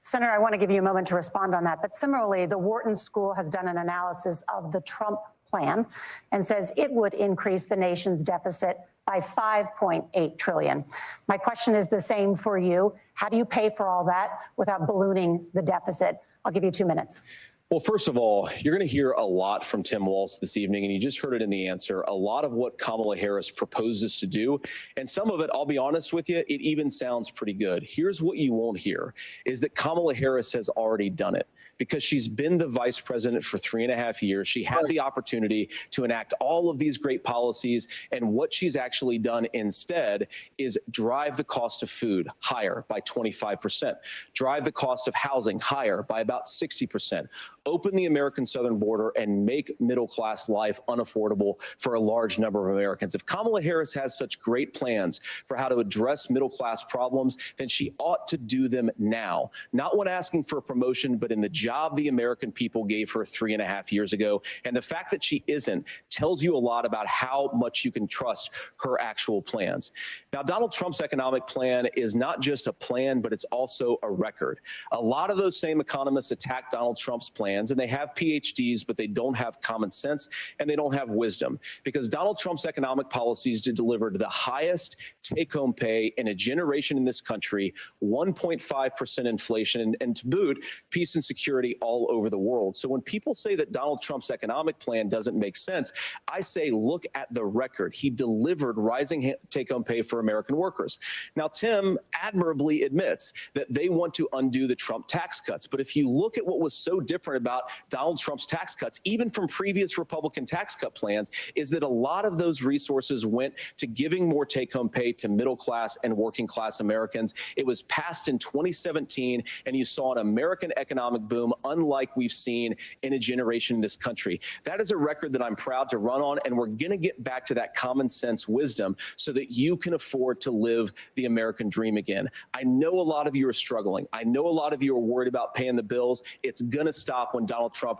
Senator, I want to give you a moment to respond on that. But similarly, the Wharton School has done an analysis of the Trump plan and says it would increase the nation's deficit by $5.8 trillion. My question is the same for you. How do you pay for all that without ballooning the deficit? I'll give you 2 minutes. Well, first of all, you're going to hear a lot from Tim Walz this evening, and you just heard it in the answer. A lot of what Kamala Harris proposes to do, and some of it, I'll be honest with you, it even sounds pretty good. Here's what you won't hear, is that Kamala Harris has already done it. Because she's been the vice president for 3.5 years. She had the opportunity to enact all of these great policies. And what she's actually done instead is drive the cost of food higher by 25%, drive the cost of housing higher by about 60%, open the American southern border and make middle-class life unaffordable for a large number of Americans. If Kamala Harris has such great plans for how to address middle-class problems, then she ought to do them now. Not when asking for a promotion, but in the job the American people gave her 3.5 years ago. And the fact that she isn't tells you a lot about how much you can trust her actual plans. Now, Donald Trump's economic plan is not just a plan, but it's also a record. A lot of those same economists attack Donald Trump's plans, and they have PhDs, but they don't have common sense and they don't have wisdom, because Donald Trump's economic policies delivered the highest take-home pay in a generation in this country, 1.5% inflation, and to boot, peace and security all over the world. So when people say that Donald Trump's economic plan doesn't make sense, I say, look at the record. He delivered rising take-home pay for American workers. Now, Tim admirably admits that they want to undo the Trump tax cuts. But if you look at what was so different about Donald Trump's tax cuts, even from previous Republican tax cut plans, is that a lot of those resources went to giving more take-home pay to middle-class and working-class Americans. It was passed in 2017, and you saw an American economic boom unlike we've seen in a generation in this country. That is a record that I'm proud to run on, and we're going to get back to that common sense wisdom so that you can afford to live the American dream again. I know a lot of you are struggling. I know a lot of you are worried about paying the bills. It's going to stop when Donald Trump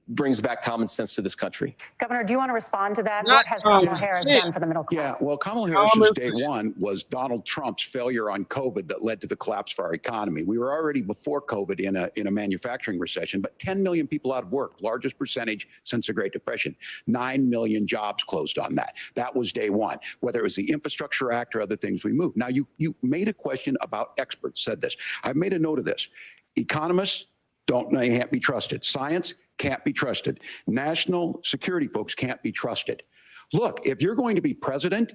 brings back common sense to this country. Governor, do you want to respond to that? What has Kamala Harris done for the middle class? Yeah, well, Kamala Harris's day one was Donald Trump's failure on COVID that led to the collapse of our economy. We were already before COVID in a manufacturing recession, but 10 million people out of work, largest percentage since the Great Depression. 9 million jobs closed on that. That was day one, whether it was the Infrastructure Act or other things we moved. Now, you made a question about experts, said this. I've made a note of this. Economists can't be trusted. Science can't be trusted. National security folks can't be trusted. Look, if you're going to be president,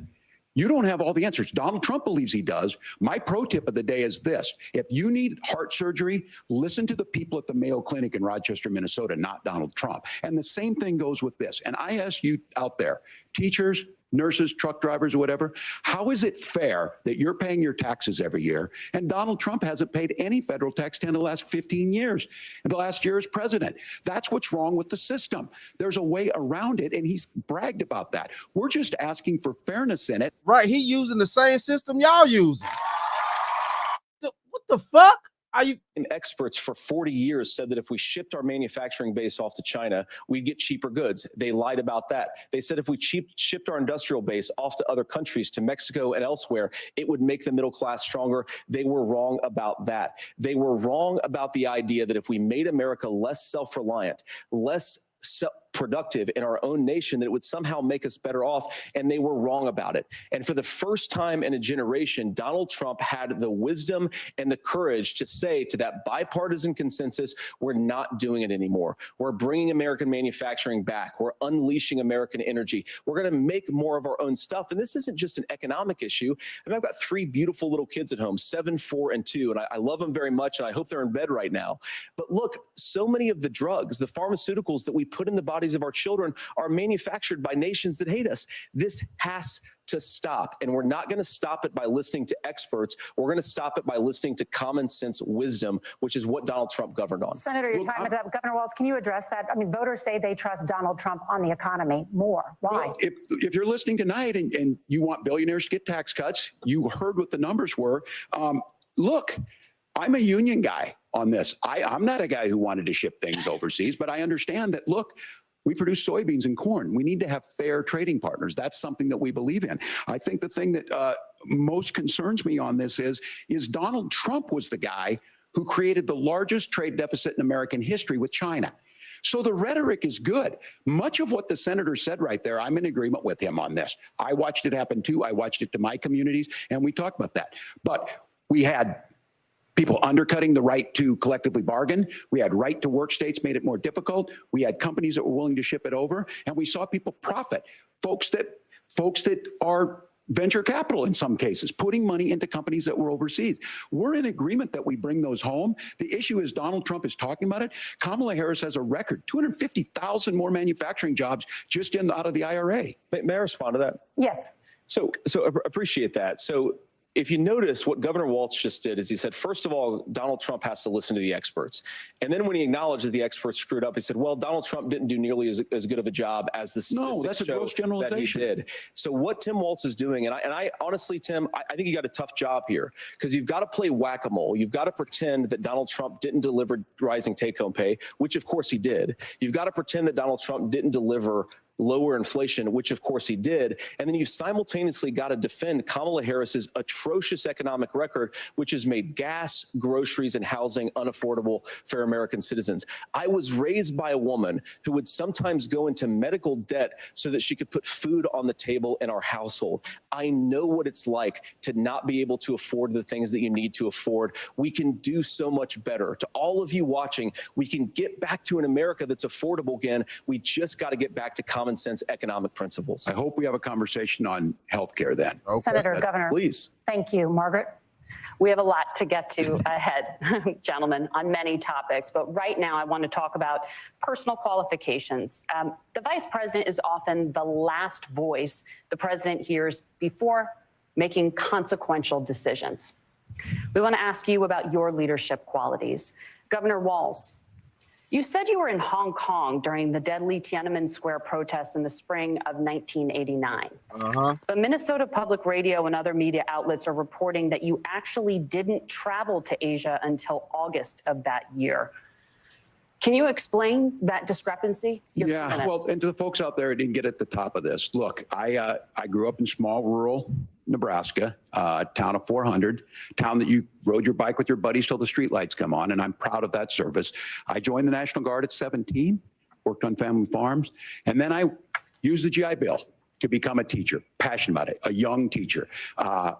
you don't have all the answers. Donald Trump believes he does. My pro tip of the day is this. If you need heart surgery, listen to the people at the Mayo Clinic in Rochester, Minnesota, not Donald Trump. And the same thing goes with this. And I ask you out there, teachers, nurses, truck drivers, or whatever, how is it fair that you're paying your taxes every year and Donald Trump hasn't paid any federal tax in the last 15 years, and the last year as president? That's what's wrong with the system. There's a way around it, and he's bragged about that. We're just asking for fairness in it. Right, he using the same system y'all using. What the fuck? Experts for 40 years said that if we shipped our manufacturing base off to China, we'd get cheaper goods. They lied about that. They said if we shipped our industrial base off to other countries, to Mexico and elsewhere, it would make the middle class stronger. They were wrong about that. They were wrong about the idea that if we made America less self-reliant, less productive in our own nation, that it would somehow make us better off, and they were wrong about it. And for the first time in a generation, Donald Trump had the wisdom and the courage to say to that bipartisan consensus, we're not doing it anymore. We're bringing American manufacturing back. We're unleashing American energy. We're going to make more of our own stuff. And this isn't just an economic issue. I mean, I've got 3 beautiful little kids at home, 7, 4, and 2, and I love them very much, and I hope they're in bed right now. But look, so many of the drugs, the pharmaceuticals that we put in the bodies of our children are manufactured by nations that hate us. This has to stop, and we're not going to stop it by listening to experts. We're going to stop it by listening to common sense wisdom, which is what Donald Trump governed on. Senator, your time is up. Governor Walz, can you address that? I mean, voters say they trust Donald Trump on the economy more. Why? Well, if you're listening tonight and you want billionaires to get tax cuts, you heard what the numbers were. Look, I'm a union guy on this. I'm not a guy who wanted to ship things overseas, but I understand that, look, we produce soybeans and corn. We need to have fair trading partners. That's something that we believe in. I think the thing that most concerns me on this is Donald Trump was the guy who created the largest trade deficit in American history with China. So the rhetoric is good. Much of what the senator said right there, I'm in agreement with him on this. I watched it happen too. I watched it to my communities, and we talked about that. But we had people undercutting the right to collectively bargain. We had right to work states made it more difficult. We had companies that were willing to ship it over, and we saw people profit. Folks that are venture capital in some cases, putting money into companies that were overseas. We're in agreement that we bring those home. The issue is Donald Trump is talking about it. Kamala Harris has a record, 250,000 more manufacturing jobs just out of the IRA. May I respond to that? Yes. So appreciate that. So if you notice, what Governor Walz just did is he said, first of all, Donald Trump has to listen to the experts. And then when he acknowledged that the experts screwed up, he said, well, Donald Trump didn't do nearly as good of a job as the statistics No, that's a gross generalization. that he did. So what Tim Walz is doing, and I honestly, Tim, I think you got a tough job here, because you've got to play whack-a-mole. You've got to pretend that Donald Trump didn't deliver rising take-home pay, which of course he did. You've got to pretend that Donald Trump didn't deliver lower inflation, which of course he did. And then you've simultaneously got to defend Kamala Harris's atrocious economic record, which has made gas, groceries, and housing unaffordable for American citizens. I was raised by a woman who would sometimes go into medical debt so that she could put food on the table in our household. I know what it's like to not be able to afford the things that you need to afford. We can do so much better. To all of you watching, we can get back to an America that's affordable again. We just got to get back to common sense economic principles. I hope we have a conversation on health care then. Okay. Senator, Governor. Please. Thank you. Margaret? We have a lot to get to ahead, gentlemen, on many topics. But right now, I want to talk about personal qualifications. The vice president is often the last voice the president hears before making consequential decisions. We want to ask you about your leadership qualities. Governor Walz, you said you were in Hong Kong during the deadly Tiananmen Square protests in the spring of 1989. But Minnesota Public Radio and other media outlets are reporting that you actually didn't travel to Asia until August of that year. Can you explain that discrepancy? Yeah, well, and to the folks out there who didn't get at the top of this, look, I grew up in small rural Nebraska, town of 400, town that you rode your bike with your buddies till the streetlights come on, and I'm proud of that service. I joined the National Guard at 17, worked on family farms, and then I used the GI Bill to become a teacher, passionate about it, a young teacher.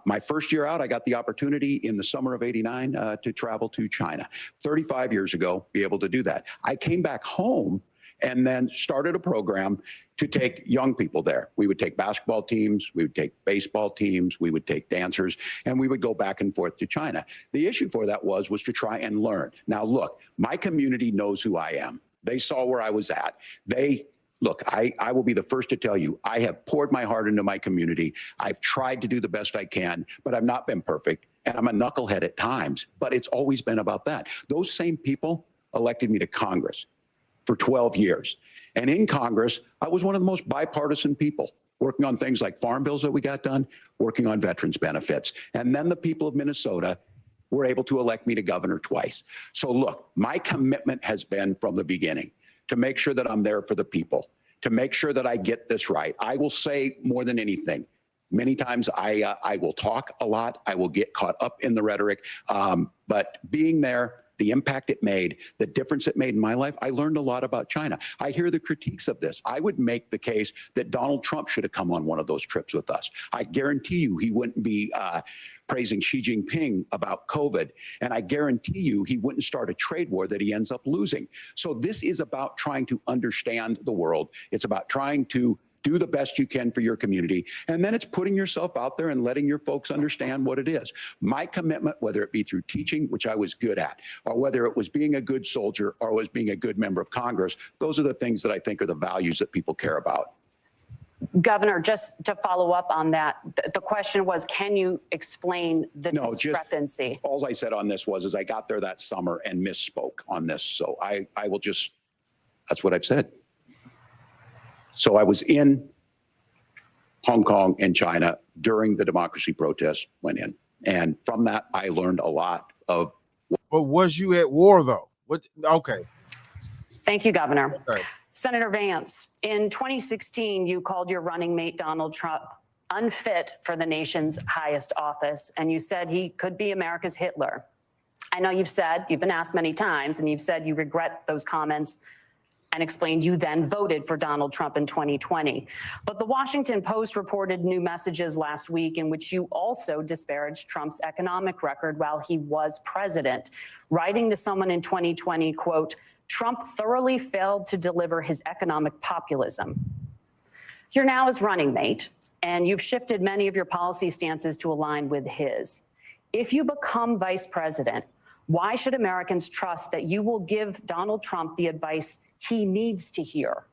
My first year out, I got the opportunity in the summer of '89 to travel to China. 35 years ago, be able to do that. I came back home and then started a program to take young people there. We would take basketball teams, we would take baseball teams, we would take dancers, and we would go back and forth to China. The issue for that was to try and learn. Now, look, my community knows who I am. They saw where I was at. Look, I will be the first to tell you, I have poured my heart into my community. I've tried to do the best I can, but I've not been perfect. And I'm a knucklehead at times, but it's always been about that. Those same people elected me to Congress for 12 years. And in Congress, I was one of the most bipartisan people, working on things like farm bills that we got done, working on veterans benefits. And then the people of Minnesota were able to elect me to governor twice. So look, my commitment has been from the beginning to make sure that I'm there for the people, to make sure that I get this right. I will say more than anything, many times I will talk a lot. I will get caught up in the rhetoric, but being there the impact it made, the difference it made in my life, I learned a lot about China. I hear the critiques of this. I would make the case that Donald Trump should have come on one of those trips with us. I guarantee you he wouldn't be praising Xi Jinping about COVID. And I guarantee you he wouldn't start a trade war that he ends up losing. So this is about trying to understand the world. It's about trying to do the best you can for your community. And then it's putting yourself out there and letting your folks understand what it is. My commitment, whether it be through teaching, which I was good at, or whether it was being a good soldier or was being a good member of Congress, those are the things that I think are the values that people care about. Governor, just to follow up on that, the question was, can you explain the discrepancy? All I said on this is I got there that summer and misspoke on this. So I will just, that's what I've said. So I was in Hong Kong and China during the democracy protests, went in. And from that, I learned a lot of. But was you at war though? What? Okay. Thank you, Governor. Okay. Senator Vance, in 2016, you called your running mate, Donald Trump, unfit for the nation's highest office, and you said he could be America's Hitler. I know you've been asked many times, and you've said you regret those comments and explained you then voted for Donald Trump in 2020. But the Washington Post reported new messages last week in which you also disparaged Trump's economic record while he was president, writing to someone in 2020, quote, Trump thoroughly failed to deliver his economic populism. You're now his running mate, and you've shifted many of your policy stances to align with his. If you become vice president, why should Americans trust that you will give Donald Trump the advice he needs to hear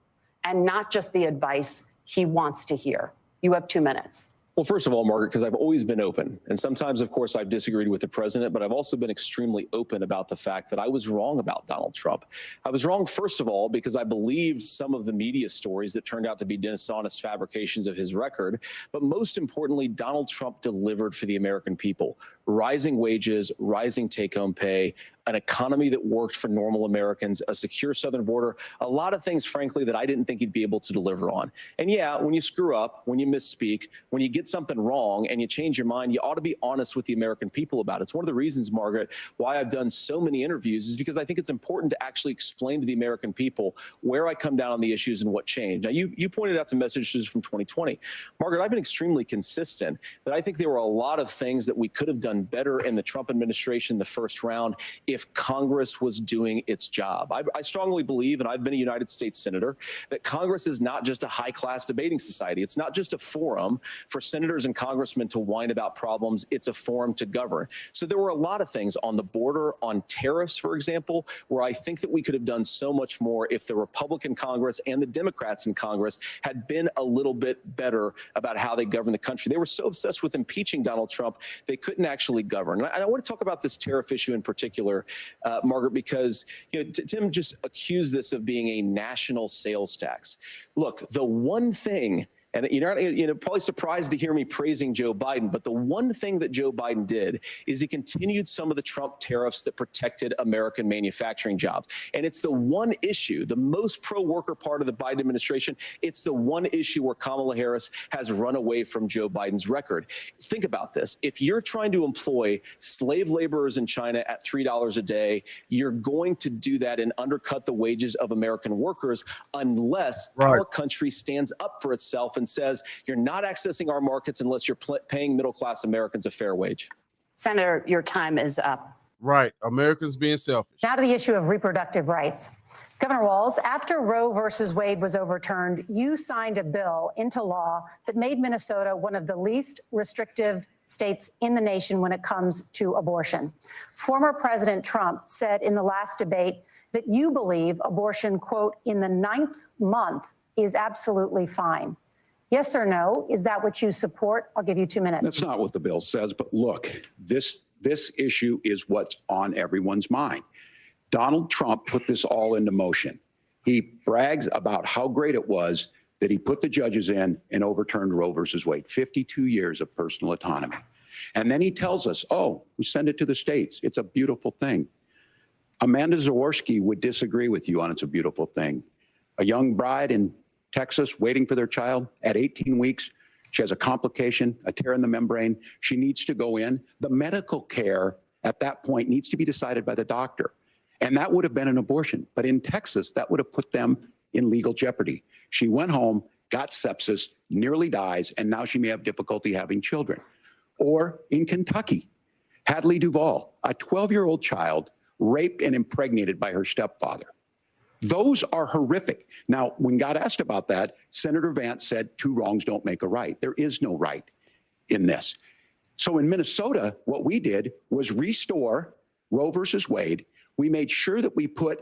and not just the advice he wants to hear? You have 2 minutes. Well, first of all, Margaret, because I've always been open. And sometimes, of course, I've disagreed with the president, but I've also been extremely open about the fact that I was wrong about Donald Trump. I was wrong, first of all, because I believed some of the media stories that turned out to be dishonest fabrications of his record. But most importantly, Donald Trump delivered for the American people. Rising wages, rising take-home pay, an economy that worked for normal Americans, a secure southern border, a lot of things, frankly, that I didn't think he'd be able to deliver on. And yeah, when you screw up, when you misspeak, when you get something wrong and you change your mind, you ought to be honest with the American people about it. It's one of the reasons, Margaret, why I've done so many interviews is because I think it's important to actually explain to the American people where I come down on the issues and what changed. Now, you pointed out some messages from 2020. Margaret, I've been extremely consistent that I think there were a lot of things that we could have done better in the Trump administration the first round if Congress was doing its job. I strongly believe, and I've been a United States Senator, that Congress is not just a high-class debating society. It's not just a forum for senators and congressmen to whine about problems. It's a forum to govern. So there were a lot of things on the border, on tariffs, for example, where I think that we could have done so much more if the Republican Congress and the Democrats in Congress had been a little bit better about how they govern the country. They were so obsessed with impeaching Donald Trump, they couldn't actually govern. And I want to talk about this tariff issue in particular, Margaret, because Tim just accused this of being a national sales tax. Look, the one thing, and you're probably surprised to hear me praising Joe Biden, but the one thing that Joe Biden did is he continued some of the Trump tariffs that protected American manufacturing jobs. And it's the one issue, the most pro-worker part of the Biden administration, it's the one issue where Kamala Harris has run away from Joe Biden's record. Think about this. If you're trying to employ slave laborers in China at $3 a day, you're going to do that and undercut the wages of American workers unless our country stands up for itself and says, you're not accessing our markets unless you're paying middle-class Americans a fair wage. Senator, your time is up. Right. Americans being selfish. Now to the issue of reproductive rights. Governor Walz, after Roe versus Wade was overturned, you signed a bill into law that made Minnesota one of the least restrictive states in the nation when it comes to abortion. Former President Trump said in the last debate that you believe abortion, quote, in the 9th month is absolutely fine. Yes or no? Is that what you support? I'll give you 2 minutes. That's not what the bill says, but look, this issue is what's on everyone's mind. Donald Trump put this all into motion. He brags about how great it was that he put the judges in and overturned Roe versus Wade, 52 years of personal autonomy. And then he tells us, oh, we send it to the states. It's a beautiful thing. Amanda Zaworski would disagree with you on it's a beautiful thing. A young bride in Texas waiting for their child at 18 weeks. She has a complication, a tear in the membrane. She needs to go in. The medical care at that point needs to be decided by the doctor. And that would have been an abortion. But in Texas, that would have put them in legal jeopardy. She went home, got sepsis, nearly dies, and now she may have difficulty having children. Or in Kentucky, Hadley Duvall, a 12-year-old child raped and impregnated by her stepfather. Those are horrific. Now, when God asked about that, Senator Vance said, 2 wrongs don't make a right. There is no right in this. So in Minnesota, what we did was restore Roe versus Wade. We made sure that we put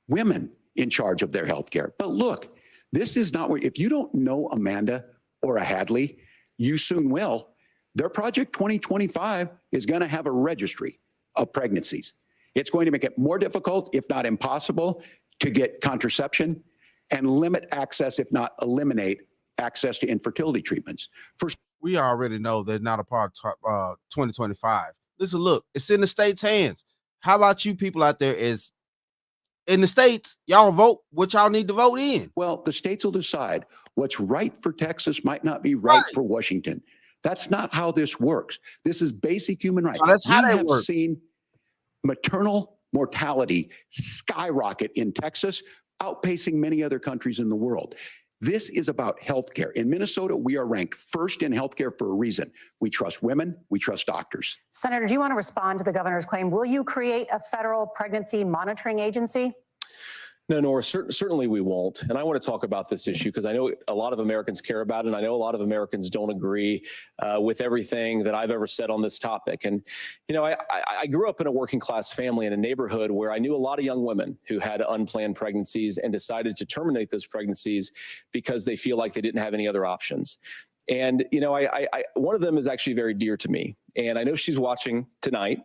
women in charge of their health care. But look, this is not where, if you don't know Amanda or a Hadley, you soon will. Their Project 2025 is going to have a registry of pregnancies. It's going to make it more difficult, if not impossible, to get contraception and limit access, if not eliminate access to infertility treatments. We already know they're not a part of 2025. Listen, look, it's in the state's hands. How about you people out there is in the states, y'all vote what y'all need to vote in. Well, the states will decide what's right for Texas might not be right for Washington. That's not how this works. This is basic human rights. No, that's how we they have work. seen maternal mortality skyrocket in Texas, outpacing many other countries in the world. This is about healthcare. In Minnesota, we are ranked first in healthcare for a reason. We trust women, we trust doctors. Senator, do you want to respond to the governor's claim? Will you create a federal pregnancy monitoring agency? No, Nora, certainly we won't. And I want to talk about this issue because I know a lot of Americans care about it, and I know a lot of Americans don't agree with everything that I've ever said on this topic. And, you know, I grew up in a working class family in a neighborhood where I knew a lot of young women who had unplanned pregnancies and decided to terminate those pregnancies because they feel like they didn't have any other options. And, you know, one of them is actually very dear to me. And I know she's watching tonight,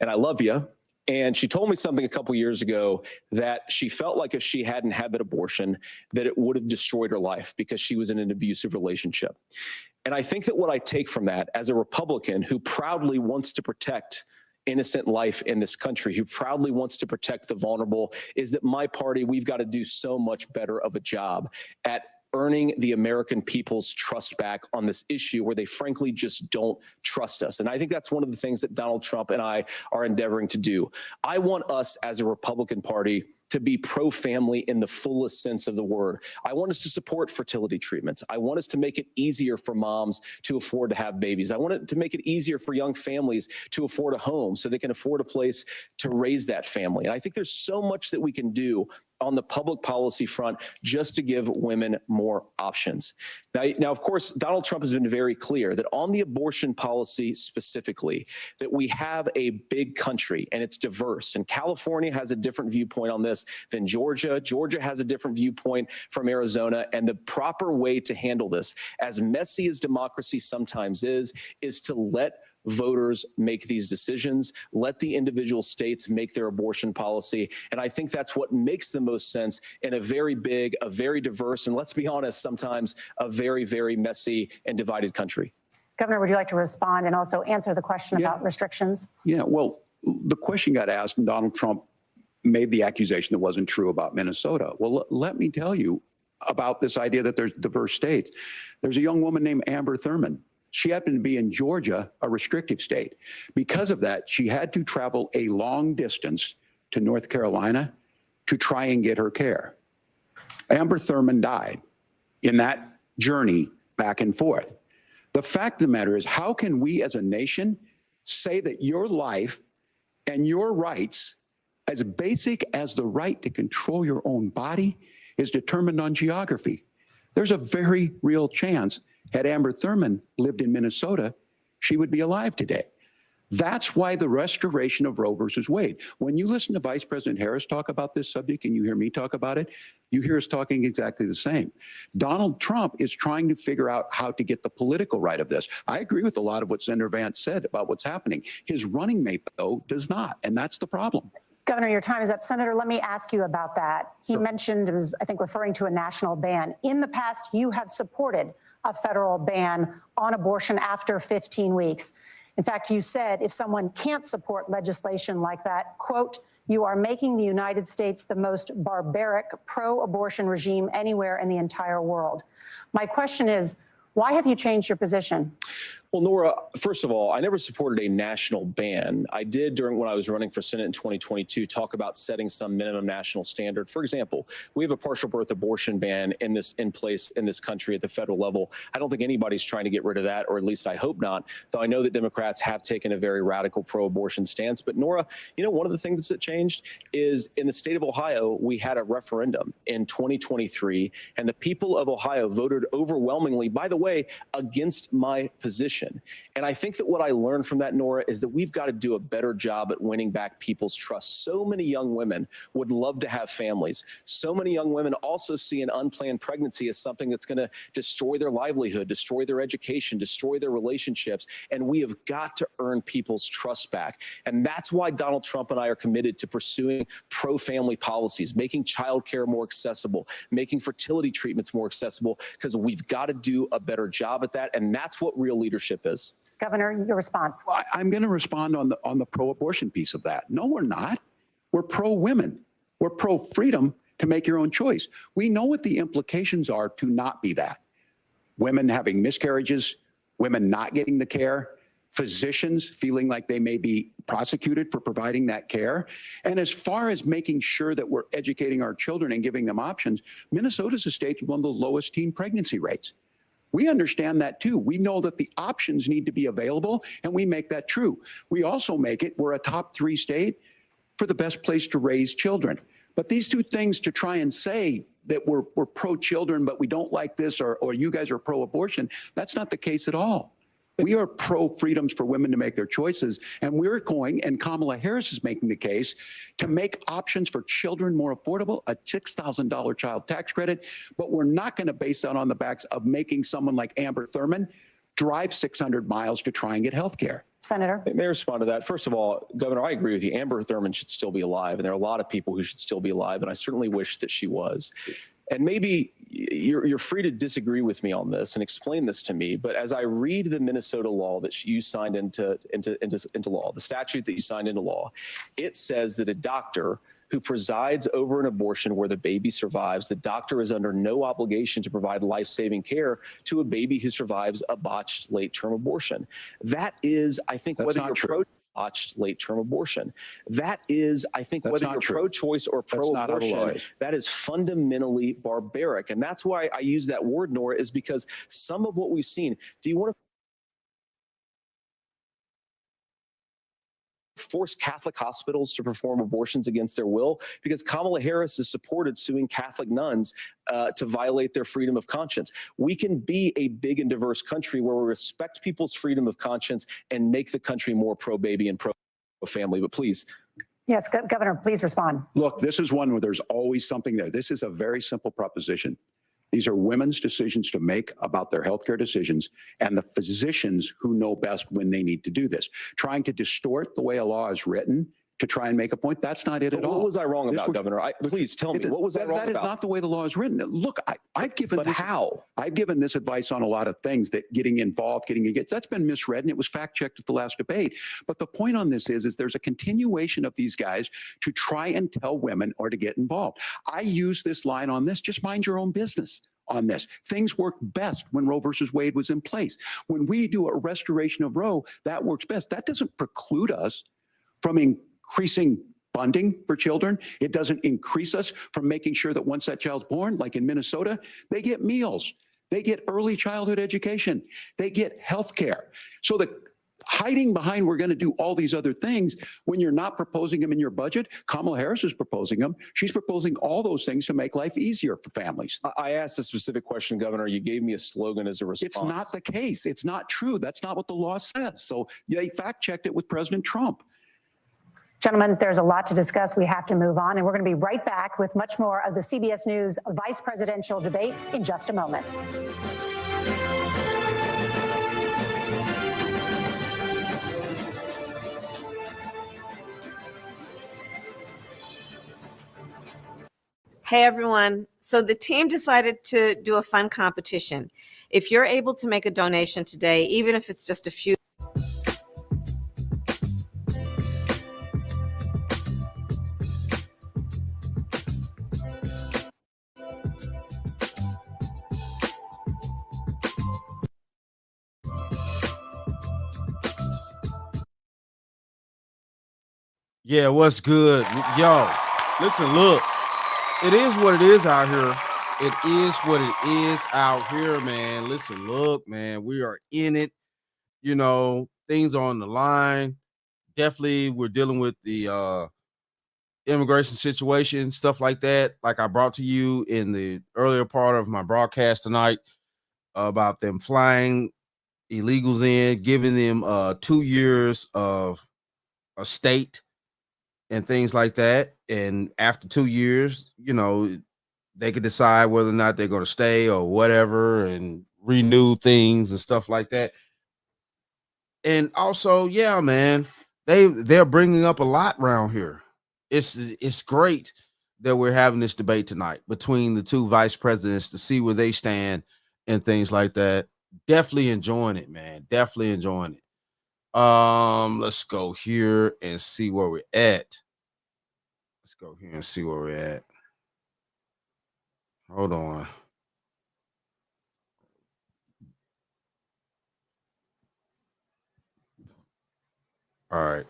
and I love you. And she told me something a couple years ago that she felt like if she hadn't had that abortion, that it would have destroyed her life because she was in an abusive relationship. And I think that what I take from that as a Republican who proudly wants to protect innocent life in this country, who proudly wants to protect the vulnerable, is that my party, we've got to do so much better of a job at earning the American people's trust back on this issue where they frankly just don't trust us. And I think that's one of the things that Donald Trump and I are endeavoring to do. I want us as a Republican Party to be pro-family in the fullest sense of the word. I want us to support fertility treatments. I want us to make it easier for moms to afford to have babies. I want it to make it easier for young families to afford a home so they can afford a place to raise that family. And I think there's so much that we can do on the public policy front just to give women more options. Now, of course, Donald Trump has been very clear that on the abortion policy specifically, that we have a big country and it's diverse. And California has a different viewpoint on this than Georgia. Georgia has a different viewpoint from Arizona. And the proper way to handle this, as messy as democracy sometimes is to let voters make these decisions, let the individual states make their abortion policy. And I think that's what makes the most sense in a very big, a very diverse, and let's be honest, sometimes a very, very messy and divided country. Governor, would you like to respond and also answer the question about restrictions? Yeah, well, the question got asked and Donald Trump made the accusation that wasn't true about Minnesota. Well, let me tell you about this idea that there's diverse states. There's a young woman named Amber Thurman. She happened to be in Georgia, a restrictive state. Because of that, she had to travel a long distance to North Carolina to try and get her care. Amber Thurman died in that journey back and forth. The fact of the matter is, how can we as a nation say that your life and your rights, as basic as the right to control your own body, is determined on geography? There's a very real chance had Amber Thurman lived in Minnesota, she would be alive today. That's why the restoration of Roe versus Wade. When you listen to Vice President Harris talk about this subject and you hear me talk about it, you hear us talking exactly the same. Donald Trump is trying to figure out how to get the political right of this. I agree with a lot of what Senator Vance said about what's happening. His running mate, though, does not, and that's the problem. Governor, your time is up. Senator, let me ask you about that. He mentioned, it was, I think, referring to a national ban. In the past, you have supported a federal ban on abortion after 15 weeks. In fact, you said if someone can't support legislation like that, quote, you are making the United States the most barbaric pro-abortion regime anywhere in the entire world. My question is, why have you changed your position? Well, Nora, first of all, I never supported a national ban. I did when I was running for Senate in 2022 talk about setting some minimum national standard. For example, we have a partial birth abortion ban in place in this country at the federal level. I don't think anybody's trying to get rid of that, or at least I hope not, though I know that Democrats have taken a very radical pro-abortion stance. But Nora, one of the things that changed is in the state of Ohio, we had a referendum in 2023, and the people of Ohio voted overwhelmingly, by the way, against my position. And I think that what I learned from that, Nora, is that we've got to do a better job at winning back people's trust. So many young women would love to have families. So many young women also see an unplanned pregnancy as something that's going to destroy their livelihood, destroy their education, destroy their relationships. And we have got to earn people's trust back. And that's why Donald Trump and I are committed to pursuing pro-family policies, making childcare more accessible, making fertility treatments more accessible, because we've got to do a better job at that. And that's what real leadership is. Governor, your response. Well, I'm going to respond on the pro-abortion piece of that. No, we're not. We're pro-women. We're pro-freedom to make your own choice. We know what the implications are to not be that. Women having miscarriages, women not getting the care, physicians feeling like they may be prosecuted for providing that care. And as far as making sure that we're educating our children and giving them options, Minnesota's a state with one of the lowest teen pregnancy rates. We understand that too. We know that the options need to be available, and we make that true. We also make it, we're a top 3 state for the best place to raise children. But these two things, to try and say that we're pro-children, but we don't like this, or you guys are pro-abortion, that's not the case at all. We are pro-freedoms for women to make their choices, and we're going, and Kamala Harris is making the case, to make options for children more affordable, a $6,000 child tax credit, but we're not going to base that on the backs of making someone like Amber Thurman drive 600 miles to try and get health care. Senator. May I respond to that? First of all, Governor, I agree with you. Amber Thurman should still be alive, and there are a lot of people who should still be alive, and I certainly wish that she was. And maybe you're free to disagree with me on this and explain this to me, but as I read the Minnesota law that you signed into law, the statute that you signed into law, it says that a doctor who presides over an abortion where the baby survives, the doctor is under no obligation to provide life-saving care to a baby who survives a botched late-term abortion. That is, I think, whether you're pro-botched late-term abortion. That is, I think, whether you're pro-choice or pro-abortion, that is fundamentally barbaric. And that's why I use that word, Nora, is because some of what we've seen, do you want to force Catholic hospitals to perform abortions against their will? Because Kamala Harris has supported suing Catholic nuns to violate their freedom of conscience. We can be a big and diverse country where we respect people's freedom of conscience and make the country more pro-baby and pro-family. But please. Yes, Governor, please respond. Look, this is one where there's always something there. This is a very simple proposition. These are women's decisions to make about their healthcare decisions, and the physicians who know best when they need to do this. Trying to distort the way a law is written to try and make a point, that's not it at all. What was I wrong about, Governor? Please tell me, what was I wrong about? That is not the way the law is written. Look, I've given I've given this advice on a lot of things, that getting involved, getting engaged, that's been misread, and it was fact-checked at the last debate. But the point on this is there's a continuation of these guys to try and tell women or to get involved. I use this line on this, just mind your own business on this. Things worked best when Roe versus Wade was in place. When we do a restoration of Roe, that works best. That doesn't preclude us from increasing funding for children. It doesn't increase us from making sure that once that child's born, like in Minnesota, they get meals, they get early childhood education, they get health care. So the hiding behind we're going to do all these other things when you're not proposing them in your budget. Kamala Harris is proposing them. She's proposing all those things to make life easier for families. I asked a specific question, Governor. You gave me a slogan as a response. It's not the case. It's not true. That's not what the law says. So they fact-checked it with President Trump. Gentlemen, there's a lot to discuss. We have to move on, and we're going to be right back with much more of the CBS News vice presidential debate in just a moment. Hey everyone. So the team decided to do a fun competition. If you're able to make a donation today, even if it's just a few Yeah, what's good? Yo, listen, look, it is what it is out here. It is what it is out here, man. Listen, look, man, we are in it. You know, things are on the line. Definitely, we're dealing with the immigration situation, stuff like that. Like I brought to you in the earlier part of my broadcast tonight about them flying illegals in, giving them 2 years of a state and things like that. And after 2 years, you know, they could decide whether or not they're going to stay or whatever and renew things and stuff like that. And also, yeah, man, they're bringing up a lot around here. It's great that we're having this debate tonight between the two vice presidents to see where they stand and things like that. Definitely enjoying it, man. Definitely enjoying it. Let's go here and see where we're at. Let's go here and see where we're at. Hold on. All right.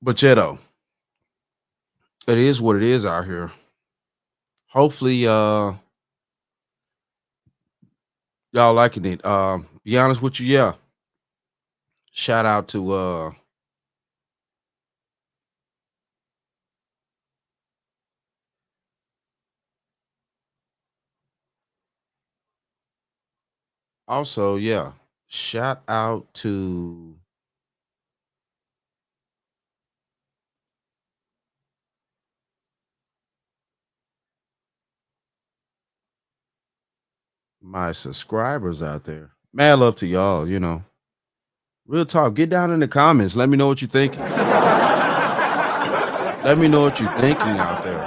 But yeah, though, it is what it is out here. Hopefully, y'all liking it. Be honest with you, yeah. Shout out to also, yeah. Shout out to my subscribers out there. Mad love to y'all, you know. Real talk. Get down in the comments. Let me know what you're thinking. Let me know what you're thinking out there.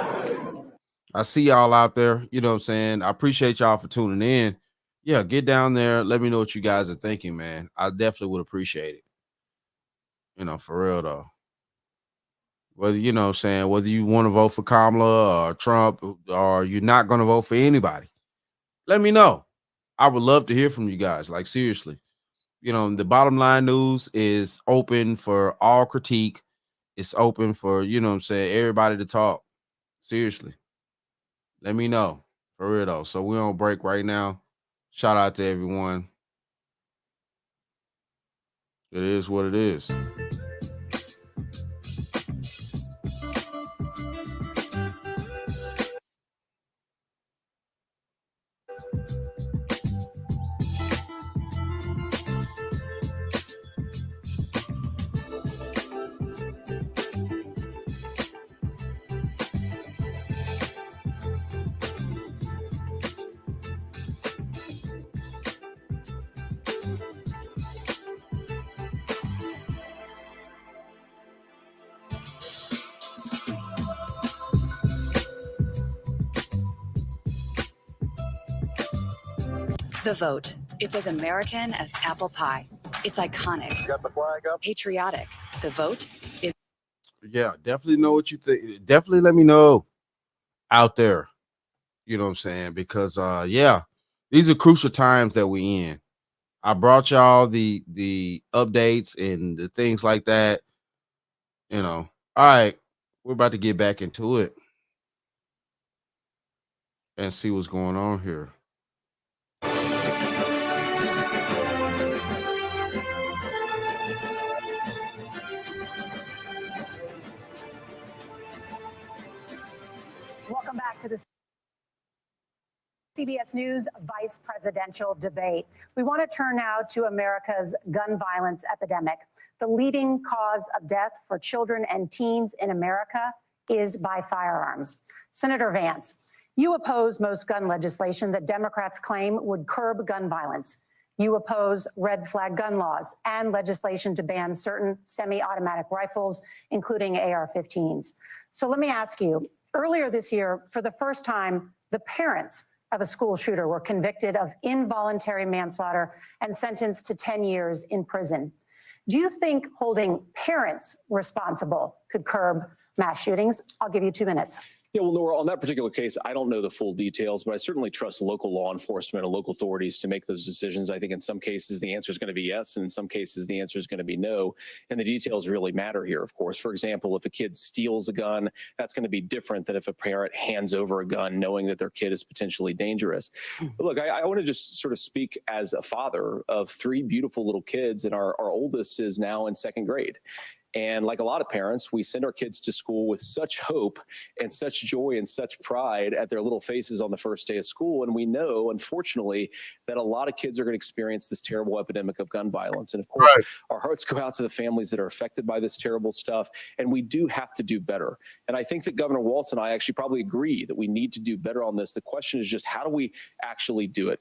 I see y'all out there. You know what I'm saying? I appreciate y'all for tuning in. Yeah, get down there. Let me know what you guys are thinking, man. I definitely would appreciate it. You know, for real though. Whether you know what I'm saying, whether you want to vote for Kamala or Trump or you're not going to vote for anybody, let me know. I would love to hear from you guys. Like seriously. You know, the bottom line news is open for all critique. It's open for, you know what I'm saying, everybody to talk. Seriously. Let me know. For real though. So we're on break right now. Shout out to everyone. It is what it is. The vote. It's as American as apple pie. It's iconic. Got the flag up. Patriotic. The vote is. Yeah, definitely know what you think. Definitely let me know out there. You know what I'm saying? Because yeah, these are crucial times that we in. I brought y'all the updates and the things like that. You know. All right, we're about to get back into it and see what's going on here. Welcome back to the CBS News vice presidential debate. We want to turn now to America's gun violence epidemic. The leading cause of death for children and teens in America is by firearms. Senator Vance, you oppose most gun legislation that Democrats claim would curb gun violence. You oppose red flag gun laws and legislation to ban certain semi-automatic rifles, including AR-15s. So let me ask you, earlier this year, for the first time, the parents of a school shooter were convicted of involuntary manslaughter and sentenced to 10 years in prison. Do you think holding parents responsible could curb mass shootings? I'll give you 2 minutes. Yeah, well, Nora, on that particular case, I don't know the full details, but I certainly trust local law enforcement and local authorities to make those decisions. I think in some cases the answer is going to be yes, and in some cases the answer is going to be no. And the details really matter here, of course. For example, if a kid steals a gun, that's going to be different than if a parent hands over a gun knowing that their kid is potentially dangerous. But look, I want to just sort of speak as a father of 3 beautiful little kids, and our oldest is now in 2nd grade. And like a lot of parents, we send our kids to school with such hope and such joy and such pride at their little faces on the first day of school. And we know, unfortunately, that a lot of kids are going to experience this terrible epidemic of gun violence. And of course, our hearts go out to the families that are affected by this terrible stuff. And we do have to do better. And I think that Governor Walz and I actually probably agree that we need to do better on this. The question is just, how do we actually do it?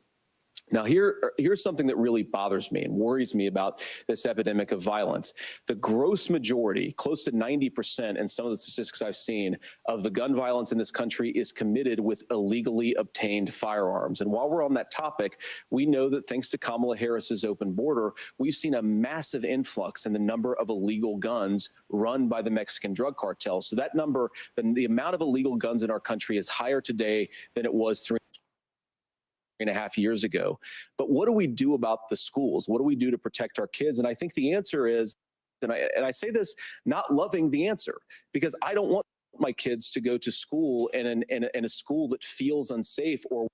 Now, here's something that really bothers me and worries me about this epidemic of violence. The gross majority, close to 90% in some of the statistics I've seen, of the gun violence in this country is committed with illegally obtained firearms. And while we're on that topic, we know that thanks to Kamala Harris's open border, we've seen a massive influx in the number of illegal guns run by the Mexican drug cartel. So that number, the amount of illegal guns in our country is higher today than it was 3.5 years ago. But what do we do about the schools? What do we do to protect our kids? And I think the answer is, and I say this not loving the answer, because I don't want my kids to go to school in a school that feels unsafe. Or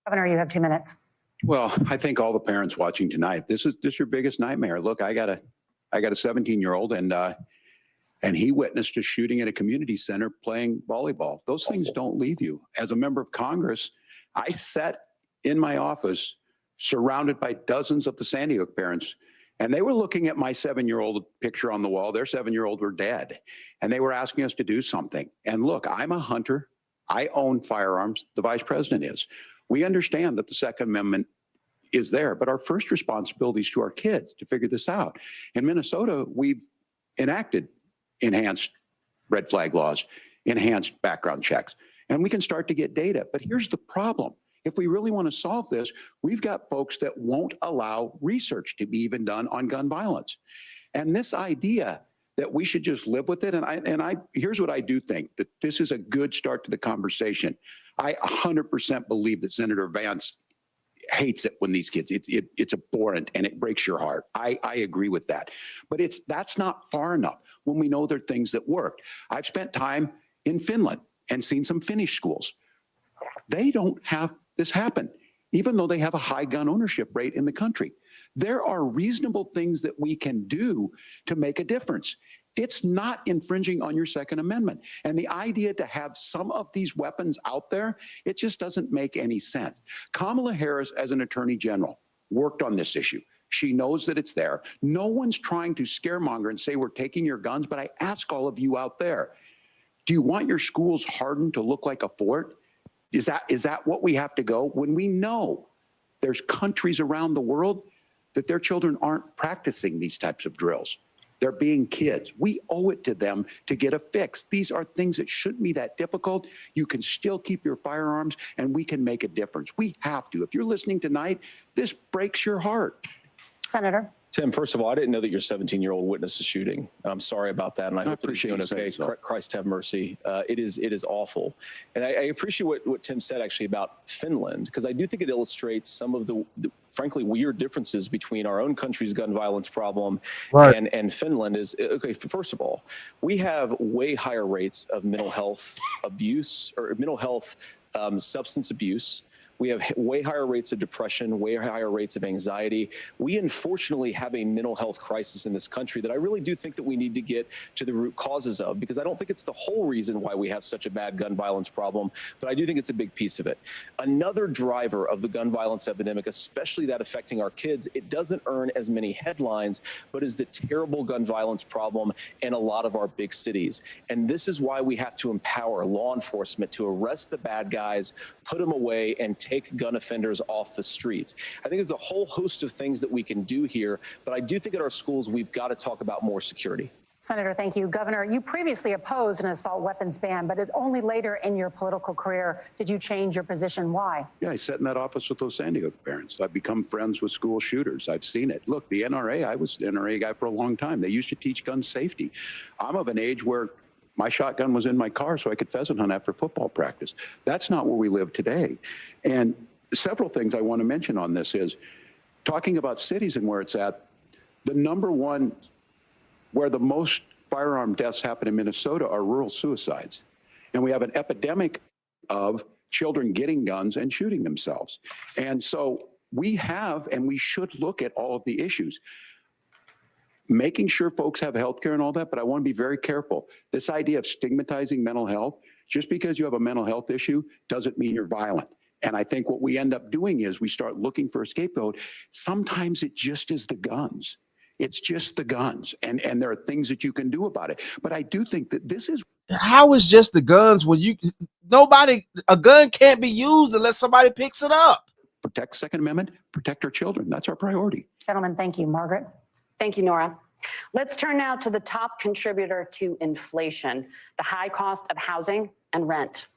Governor, you have 2 minutes. Well, I think all the parents watching tonight, this is your biggest nightmare. Look, I got a 17-year-old, and he witnessed a shooting at a community center playing volleyball. Those things don't leave you. As a member of Congress, I sat in my office surrounded by dozens of the Sandy Hook parents, and they were looking at my 7-year-old picture on the wall. Their 7-year-old were dead, and they were asking us to do something. And look, I'm a hunter. I own firearms. The vice president is. We understand that the Second Amendment is there, but our first responsibility is to our kids to figure this out. In Minnesota, we've enacted enhanced red flag laws, enhanced background checks, and we can start to get data. But here's the problem. If we really want to solve this, we've got folks that won't allow research to be even done on gun violence. And this idea that we should just live with it, and here's what I do think, that this is a good start to the conversation. I 100% believe that Senator Vance hates it when these kids, it's abhorrent and it breaks your heart. I agree with that. But that's not far enough when we know there are things that work. I've spent time in Finland and seen some Finnish schools. They don't have this happen, even though they have a high gun ownership rate in the country. There are reasonable things that we can do to make a difference. It's not infringing on your Second Amendment. And the idea to have some of these weapons out there, it just doesn't make any sense. Kamala Harris, as an attorney general, worked on this issue. She knows that it's there. No one's trying to scaremonger and say we're taking your guns, but I ask all of you out there, do you want your schools hardened to look like a fort? Is that what we have to go when we know there's countries around the world that their children aren't practicing these types of drills? They're being kids. We owe it to them to get a fix. These are things that shouldn't be that difficult. You can still keep your firearms, and we can make a difference. We have to. If you're listening tonight, this breaks your heart. Senator. Tim, first of all, I didn't know that your 17-year-old witnessed a shooting. I'm sorry about that, and I hope that he's doing okay. Christ have mercy. It is awful. And I appreciate what Tim said, actually, about Finland, because I do think it illustrates some of the frankly weird differences between our own country's gun violence problem and Finland. Is okay, first of all, we have way higher rates of mental health abuse or mental health substance abuse. We have way higher rates of depression, way higher rates of anxiety. We unfortunately have a mental health crisis in this country that I really do think that we need to get to the root causes of, because I don't think it's the whole reason why we have such a bad gun violence problem, but I do think it's a big piece of it. Another driver of the gun violence epidemic, especially that affecting our kids, it doesn't earn as many headlines, but is the terrible gun violence problem in a lot of our big cities. And this is why we have to empower law enforcement to arrest the bad guys, put them away, and take gun offenders off the streets. I think there's a whole host of things that we can do here, but I do think at our schools, we've got to talk about more security. Senator, thank you. Governor, you previously opposed an assault weapons ban, but only later in your political career did you change your position. Why? Yeah, I sat in that office with those Sandy Hook parents. I've become friends with school shooters. I've seen it. Look, the NRA, I was the NRA guy for a long time. They used to teach gun safety. I'm of an age where My shotgun was in my car so I could pheasant hunt after football practice. That's not where we live today. And several things I want to mention on this is talking about cities and where it's at. The number one where the most firearm deaths happen in Minnesota are rural suicides. And we have an epidemic of children getting guns and shooting themselves. And so we have, and we should look at all of the issues, making sure folks have health care and all that, but I want to be very careful. This idea of stigmatizing mental health, just because you have a mental health issue doesn't mean you're violent. And I think what we end up doing is we start looking for a scapegoat. Sometimes it just is the guns. It's just the guns. And there are things that you can do about it. But I do think that this is. How is just the guns when a gun can't be used unless somebody picks it up? Protect Second Amendment, protect our children. That's our priority. Gentlemen, thank you. Margaret? Thank you, Nora. Let's turn now to the top contributor to inflation, the high cost of housing and rent.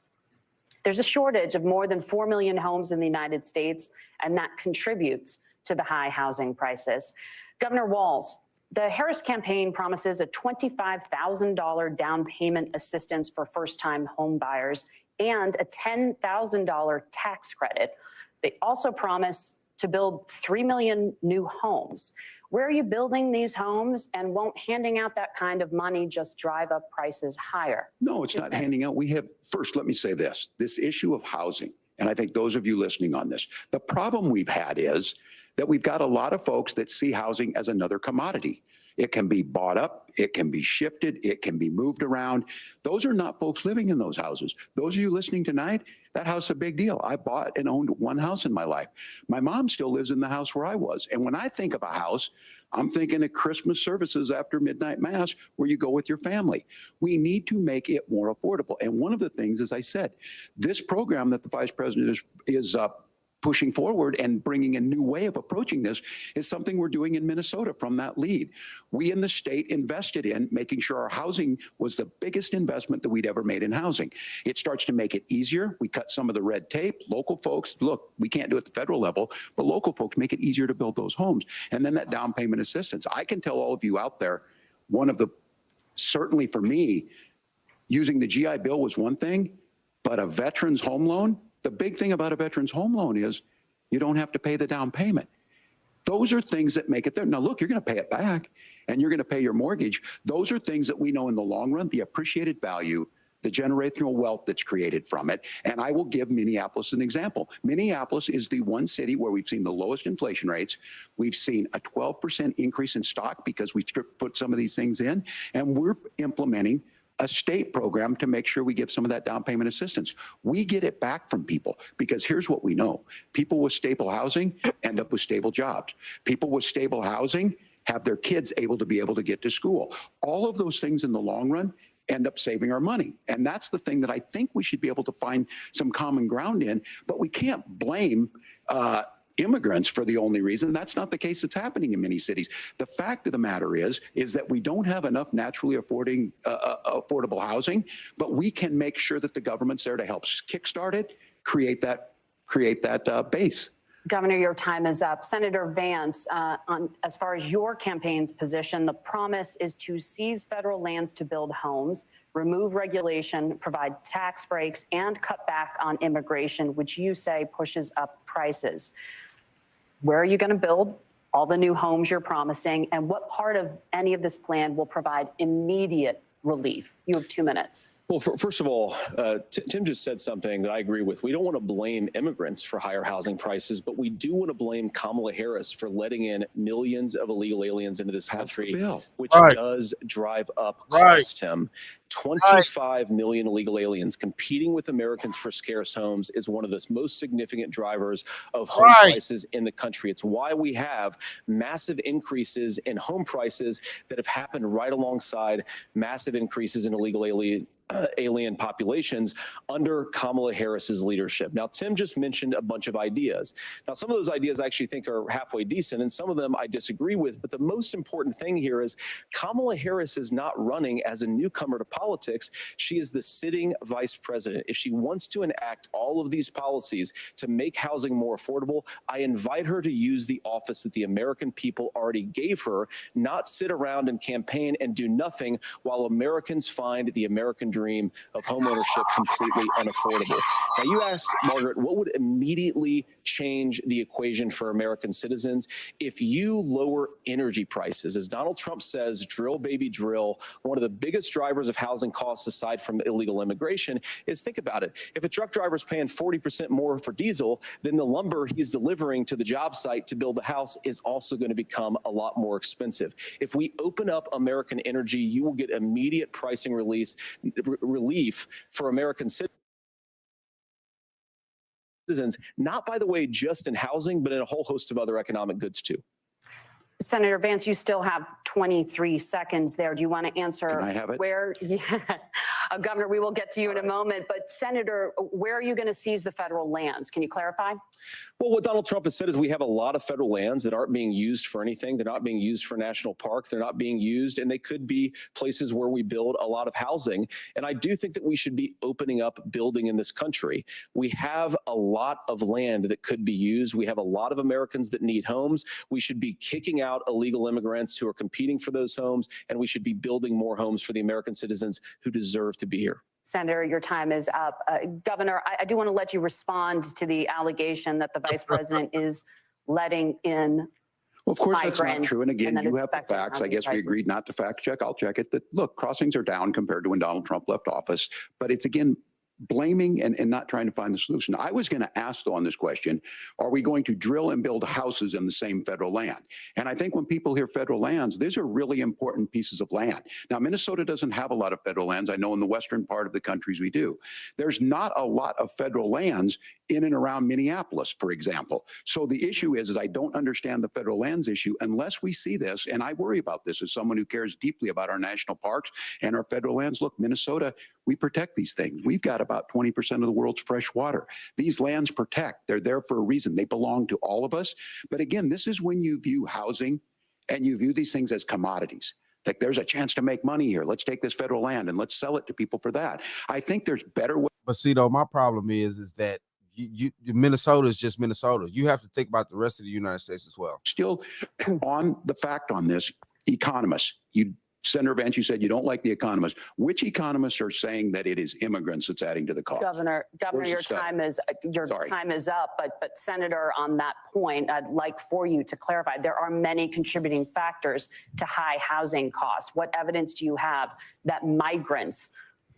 There's a shortage of more than 4 million homes in the United States, and that contributes to the high housing prices. Governor Walz, the Harris campaign promises a $25,000 down payment assistance for first-time home buyers and a $10,000 tax credit. They also promise to build 3 million new homes. Where are you building these homes, and won't handing out that kind of money just drive up prices higher? No, it's not handing out. First, let me say this issue of housing, and I think those of you listening on this, the problem we've had is that we've got a lot of folks that see housing as another commodity. It can be bought up, it can be shifted, it can be moved around. Those are not folks living in those houses. Those of you listening tonight, that house is a big deal. I bought and owned one house in my life. My mom still lives in the house where I was. And when I think of a house, I'm thinking of Christmas services after midnight mass where you go with your family. We need to make it more affordable. And one of the things, as I said, this program that the vice president is pushing forward and bringing a new way of approaching this is something we're doing in Minnesota from that lead. We in the state invested in making sure our housing was the biggest investment that we'd ever made in housing. It starts to make it easier. We cut some of the red tape. Local folks, look, we can't do it at the federal level, but local folks make it easier to build those homes. And then that down payment assistance. I can tell all of you out there, certainly for me, using the GI Bill was one thing, but a veteran's home loan, the big thing about a veteran's home loan is you don't have to pay the down payment. Those are things that make it there. Now, look, you're going to pay it back and you're going to pay your mortgage. Those are things that we know in the long run, the appreciated value, the generational wealth that's created from it. And I will give Minneapolis an example. Minneapolis is the one city where we've seen the lowest inflation rates. We've seen a 12% increase in stock because we've put some of these things in, and we're implementing a state program to make sure we give some of that down payment assistance. We get it back from people because here's what we know. People with stable housing end up with stable jobs. People with stable housing have their kids able to get to school. All of those things in the long run end up saving our money. And that's the thing that I think we should be able to find some common ground in, but we can't blame immigrants for the only reason. That's not the case that's happening in many cities. The fact of the matter is that we don't have enough naturally affordable housing, but we can make sure that the government's there to help kickstart it, create that base. Governor, your time is up. Senator Vance, as far as your campaign's position, the promise is to seize federal lands to build homes, remove regulation, provide tax breaks, and cut back on immigration, which you say pushes up prices. Where are you going to build all the new homes you're promising, and what part of any of this plan will provide immediate relief? You have 2 minutes. Well, first of all, Tim just said something that I agree with. We don't want to blame immigrants for higher housing prices, but we do want to blame Kamala Harris for letting in millions of illegal aliens into this country, which does drive up costs, Tim. 25 million illegal aliens competing with Americans for scarce homes is one of the most significant drivers of home prices in the country. It's why we have massive increases in home prices that have happened right alongside massive increases in illegal alien populations under Kamala Harris's leadership. Now, Tim just mentioned a bunch of ideas. Now, some of those ideas I actually think are halfway decent, and some of them I disagree with. But the most important thing here is Kamala Harris is not running as a newcomer to politics. She is the sitting vice president. If she wants to enact all of these policies to make housing more affordable, I invite her to use the office that the American people already gave her, not sit around and campaign and do nothing while Americans find the American dream of homeownership completely unaffordable. Now, you asked, Margaret, what would immediately change the equation for American citizens if you lower energy prices? As Donald Trump says, drill, baby, drill. One of the biggest drivers of housing costs, aside from illegal immigration, is, think about it. If a truck driver is paying 40% more for diesel, then the lumber he's delivering to the job site to build the house is also going to become a lot more expensive. If we open up American energy, you will get immediate pricing relief for American citizens, not, by the way, just in housing, but in a whole host of other economic goods too. Senator Vance, you still have 23 seconds there. Do you want to answer? Can I have it? Where, yeah. Governor, we will get to you in a moment. But Senator, where are you going to seize the federal lands? Can you clarify? Well, what Donald Trump has said is we have a lot of federal lands that aren't being used for anything. They're not being used for national park. They're not being used, and they could be places where we build a lot of housing. And I do think that we should be opening up building in this country. We have a lot of land that could be used. We have a lot of Americans that need homes. We should be kicking out illegal immigrants who are competing for those homes, and we should be building more homes for the American citizens who deserve to be here. Senator, your time is up. Governor, I do want to let you respond to the allegation that the vice president is letting in Well, of course, that's not migrants, true. And again, that you it's have the affecting facts. I housing guess we prices. agreed not to fact check. I'll check it. That, look, crossings are down compared to when Donald Trump left office. But it's, again, blaming and not trying to find the solution. I was going to ask, though, on this question, are we going to drill and build houses in the same federal land? And I think when people hear federal lands, these are really important pieces of land. Now, Minnesota doesn't have a lot of federal lands. I know in the western part of the countries we do. There's not a lot of federal lands in and around Minneapolis, for example. So the issue is I don't understand the federal lands issue unless we see this, and I worry about this as someone who cares deeply about our national parks and our federal lands. Look, Minnesota, we protect these things. We've got about 20% of the world's fresh water. These lands protect. They're there for a reason. They belong to all of us. But again, this is when you view housing and you view these things as commodities. Like, there's a chance to make money here. Let's take this federal land and let's sell it to people for that. I think there's better ways. But see, though, my problem is that Minnesota is just Minnesota. You have to think about the rest of the United States as well. Still on the fact on this, economists, Senator Vance, you said you don't like the economists. Which economists are saying that it is immigrants that's adding to the cost? Governor, Where's your the study? time is up. But Senator, on that point, I'd like for you to clarify. There are many contributing factors to high housing costs. What evidence do you have that migrants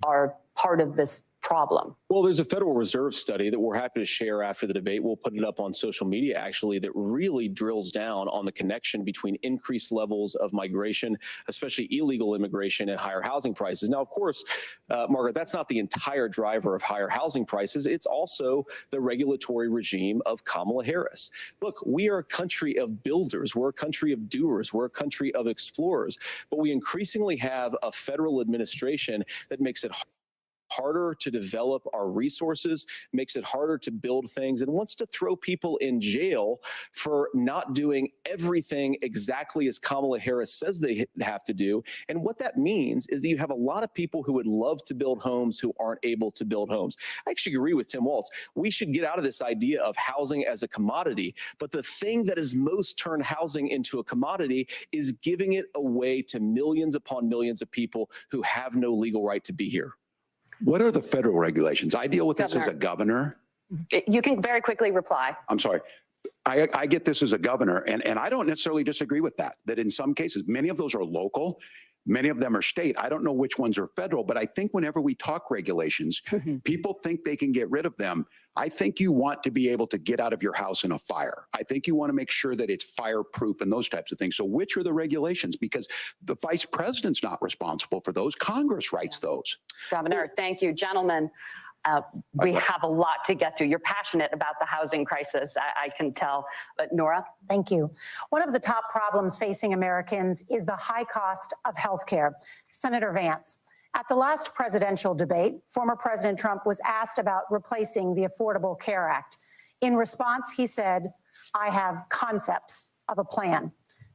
are part of this problem? Well, there's a Federal Reserve study that we're happy to share after the debate. We'll put it up on social media, actually, that really drills down on the connection between increased levels of migration, especially illegal immigration, and higher housing prices. Now, of course, Margaret, that's not the entire driver of higher housing prices. It's also the regulatory regime of Kamala Harris. Look, we are a country of builders. We're a country of doers. We're a country of explorers. But we increasingly have a federal administration that makes it harder to develop our resources, makes it harder to build things, and wants to throw people in jail for not doing everything exactly as Kamala Harris says they have to do. And what that means is that you have a lot of people who would love to build homes who aren't able to build homes. I actually agree with Tim Walz. We should get out of this idea of housing as a commodity. But the thing that has most turned housing into a commodity is giving it away to millions upon millions of people who have no legal right to be here. What are the federal regulations? I deal with this as a governor. You can very quickly reply. I'm sorry. I get this as a governor, and I don't necessarily disagree with that in some cases, many of those are local, many of them are state. I don't know which ones are federal, but I think whenever we talk regulations, people think they can get rid of them. I think you want to be able to get out of your house in a fire. I think you want to make sure that it's fireproof and those types of things. So which are the regulations? Because the vice president's not responsible for those. Congress writes those. Governor, thank you. Gentlemen, we have a lot to get through. You're passionate about the housing crisis, I can tell. But Nora? Thank you. One of the top problems facing Americans is the high cost of health care. Senator Vance, At the last presidential debate, former President Trump was asked about replacing the Affordable Care Act. In response, he said, "I have concepts of a plan."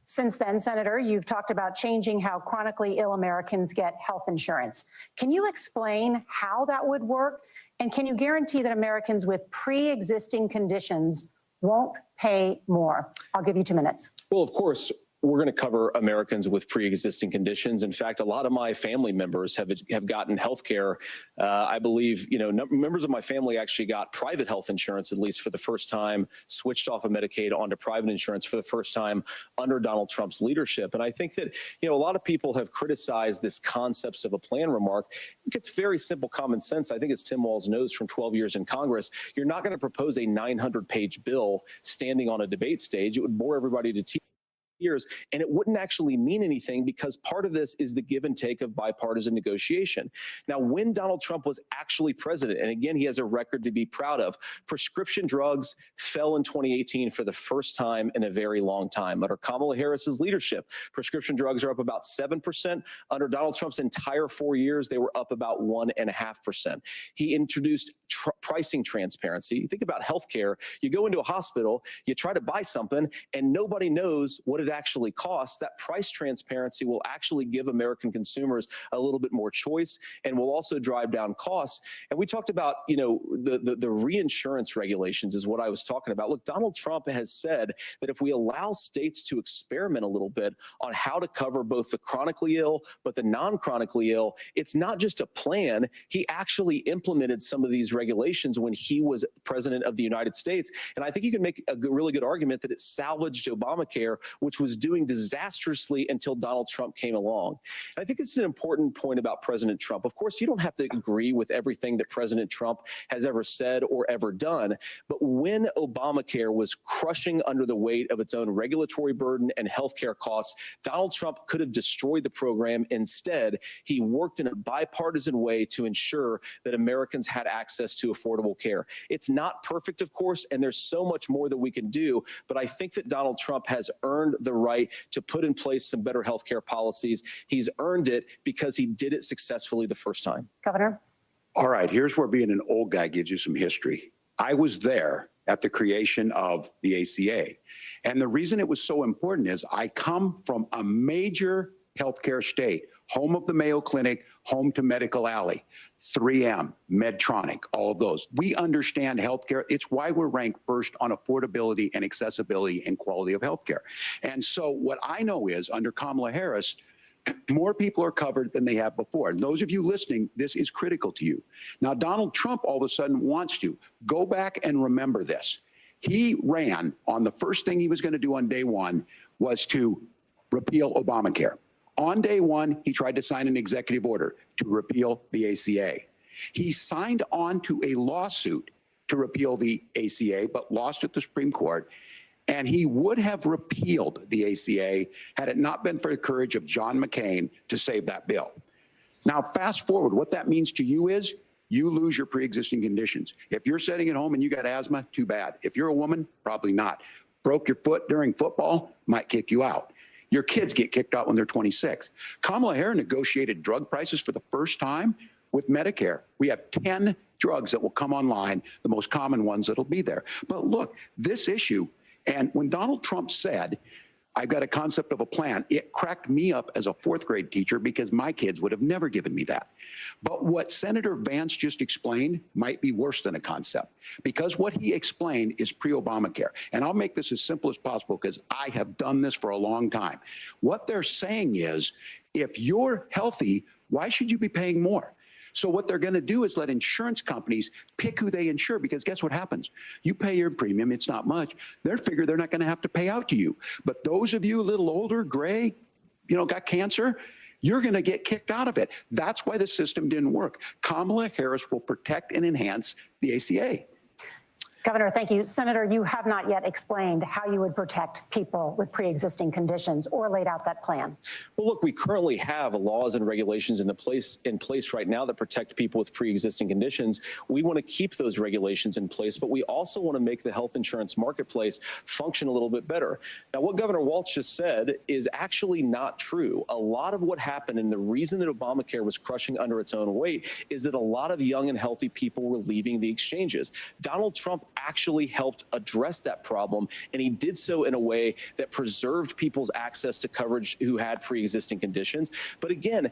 Since then, Senator, you've talked about changing how chronically ill Americans get health insurance. Can you explain how that would work? And can you guarantee that Americans with pre-existing conditions won't pay more? I'll give you 2 minutes. Well, of course, we're going to cover Americans with pre-existing conditions. In fact, a lot of my family members have gotten health care. I believe, members of my family actually got private health insurance, at least for the first time, switched off of Medicaid onto private insurance for the first time under Donald Trump's leadership. And I think that, a lot of people have criticized this concepts of a plan remark. I think it's very simple common sense. I think as Tim Walz knows from 12 years in Congress, you're not going to propose a 900-page bill standing on a debate stage. It would bore everybody to tears. And it wouldn't actually mean anything because part of this is the give and take of bipartisan negotiation. Now, when Donald Trump was actually president, and again, he has a record to be proud of, prescription drugs fell in 2018 for the first time in a very long time. Under Kamala Harris's leadership, prescription drugs are up about 7%. Under Donald Trump's entire 4 years, they were up about 1.5%. He introduced pricing transparency. You think about healthcare, you go into a hospital, you try to buy something, and nobody knows what it actually costs. That price transparency will actually give American consumers a little bit more choice and will also drive down costs. And we talked about, the reinsurance regulations is what I was talking about. Look, Donald Trump has said that if we allow states to experiment a little bit on how to cover both the chronically ill, but the non-chronically ill, it's not just a plan. He actually implemented some of these regulations when he was president of the United States. And I think you can make a really good argument that it salvaged Obamacare, which was doing disastrously until Donald Trump came along. And I think it's an important point about President Trump. Of course, you don't have to agree with everything that President Trump has ever said or ever done. But when Obamacare was crushing under the weight of its own regulatory burden and healthcare costs, Donald Trump could have destroyed the program. Instead, he worked in a bipartisan way to ensure that Americans had access to affordable care. It's not perfect, of course, and there's so much more that we can do. But I think that Donald Trump has earned the right to put in place some better healthcare policies. He's earned it because he did it successfully the first time. Governor? All right, here's where being an old guy gives you some history. I was there at the creation of the ACA. And the reason it was so important is I come from a major healthcare state, home of the Mayo Clinic, home to Medical Alley, 3M, Medtronic, all of those. We understand healthcare. It's why we're ranked first on affordability and accessibility and quality of healthcare. And so what I know is under Kamala Harris, more people are covered than they have before. And those of you listening, this is critical to you. Now, Donald Trump all of a sudden wants to go back and remember this. He ran on the first thing he was going to do on day one was to repeal Obamacare. On day one, he tried to sign an executive order to repeal the ACA. He signed on to a lawsuit to repeal the ACA, but lost at the Supreme Court. And he would have repealed the ACA had it not been for the courage of John McCain to save that bill. Now, fast forward, what that means to you is you lose your pre-existing conditions. If you're sitting at home and you got asthma, too bad. If you're a woman, probably not. Broke your foot during football, might kick you out. Your kids get kicked out when they're 26. Kamala Harris negotiated drug prices for the first time with Medicare. We have 10 drugs that will come online, the most common ones that'll be there. But look, this issue, and when Donald Trump said, I've got a concept of a plan, it cracked me up as a fourth grade teacher because my kids would have never given me that. But what Senator Vance just explained might be worse than a concept because what he explained is pre-Obamacare. And I'll make this as simple as possible because I have done this for a long time. What they're saying is, if you're healthy, why should you be paying more? So what they're going to do is let insurance companies pick who they insure because guess what happens? You pay your premium, it's not much. They figure they're not going to have to pay out to you. But those of you a little older, gray, got cancer, you're going to get kicked out of it. That's why the system didn't work. Kamala Harris will protect and enhance the ACA. Governor, thank you. Senator, you have not yet explained how you would protect people with pre-existing conditions or laid out that plan. Well, look, we currently have laws and regulations in place right now that protect people with pre-existing conditions. We want to keep those regulations in place, but we also want to make the health insurance marketplace function a little bit better. Now, what Governor Walz just said is actually not true. A lot of what happened and the reason that Obamacare was crushing under its own weight is that a lot of young and healthy people were leaving the exchanges. Donald Trump actually helped address that problem, and he did so in a way that preserved people's access to coverage who had pre-existing conditions. But again,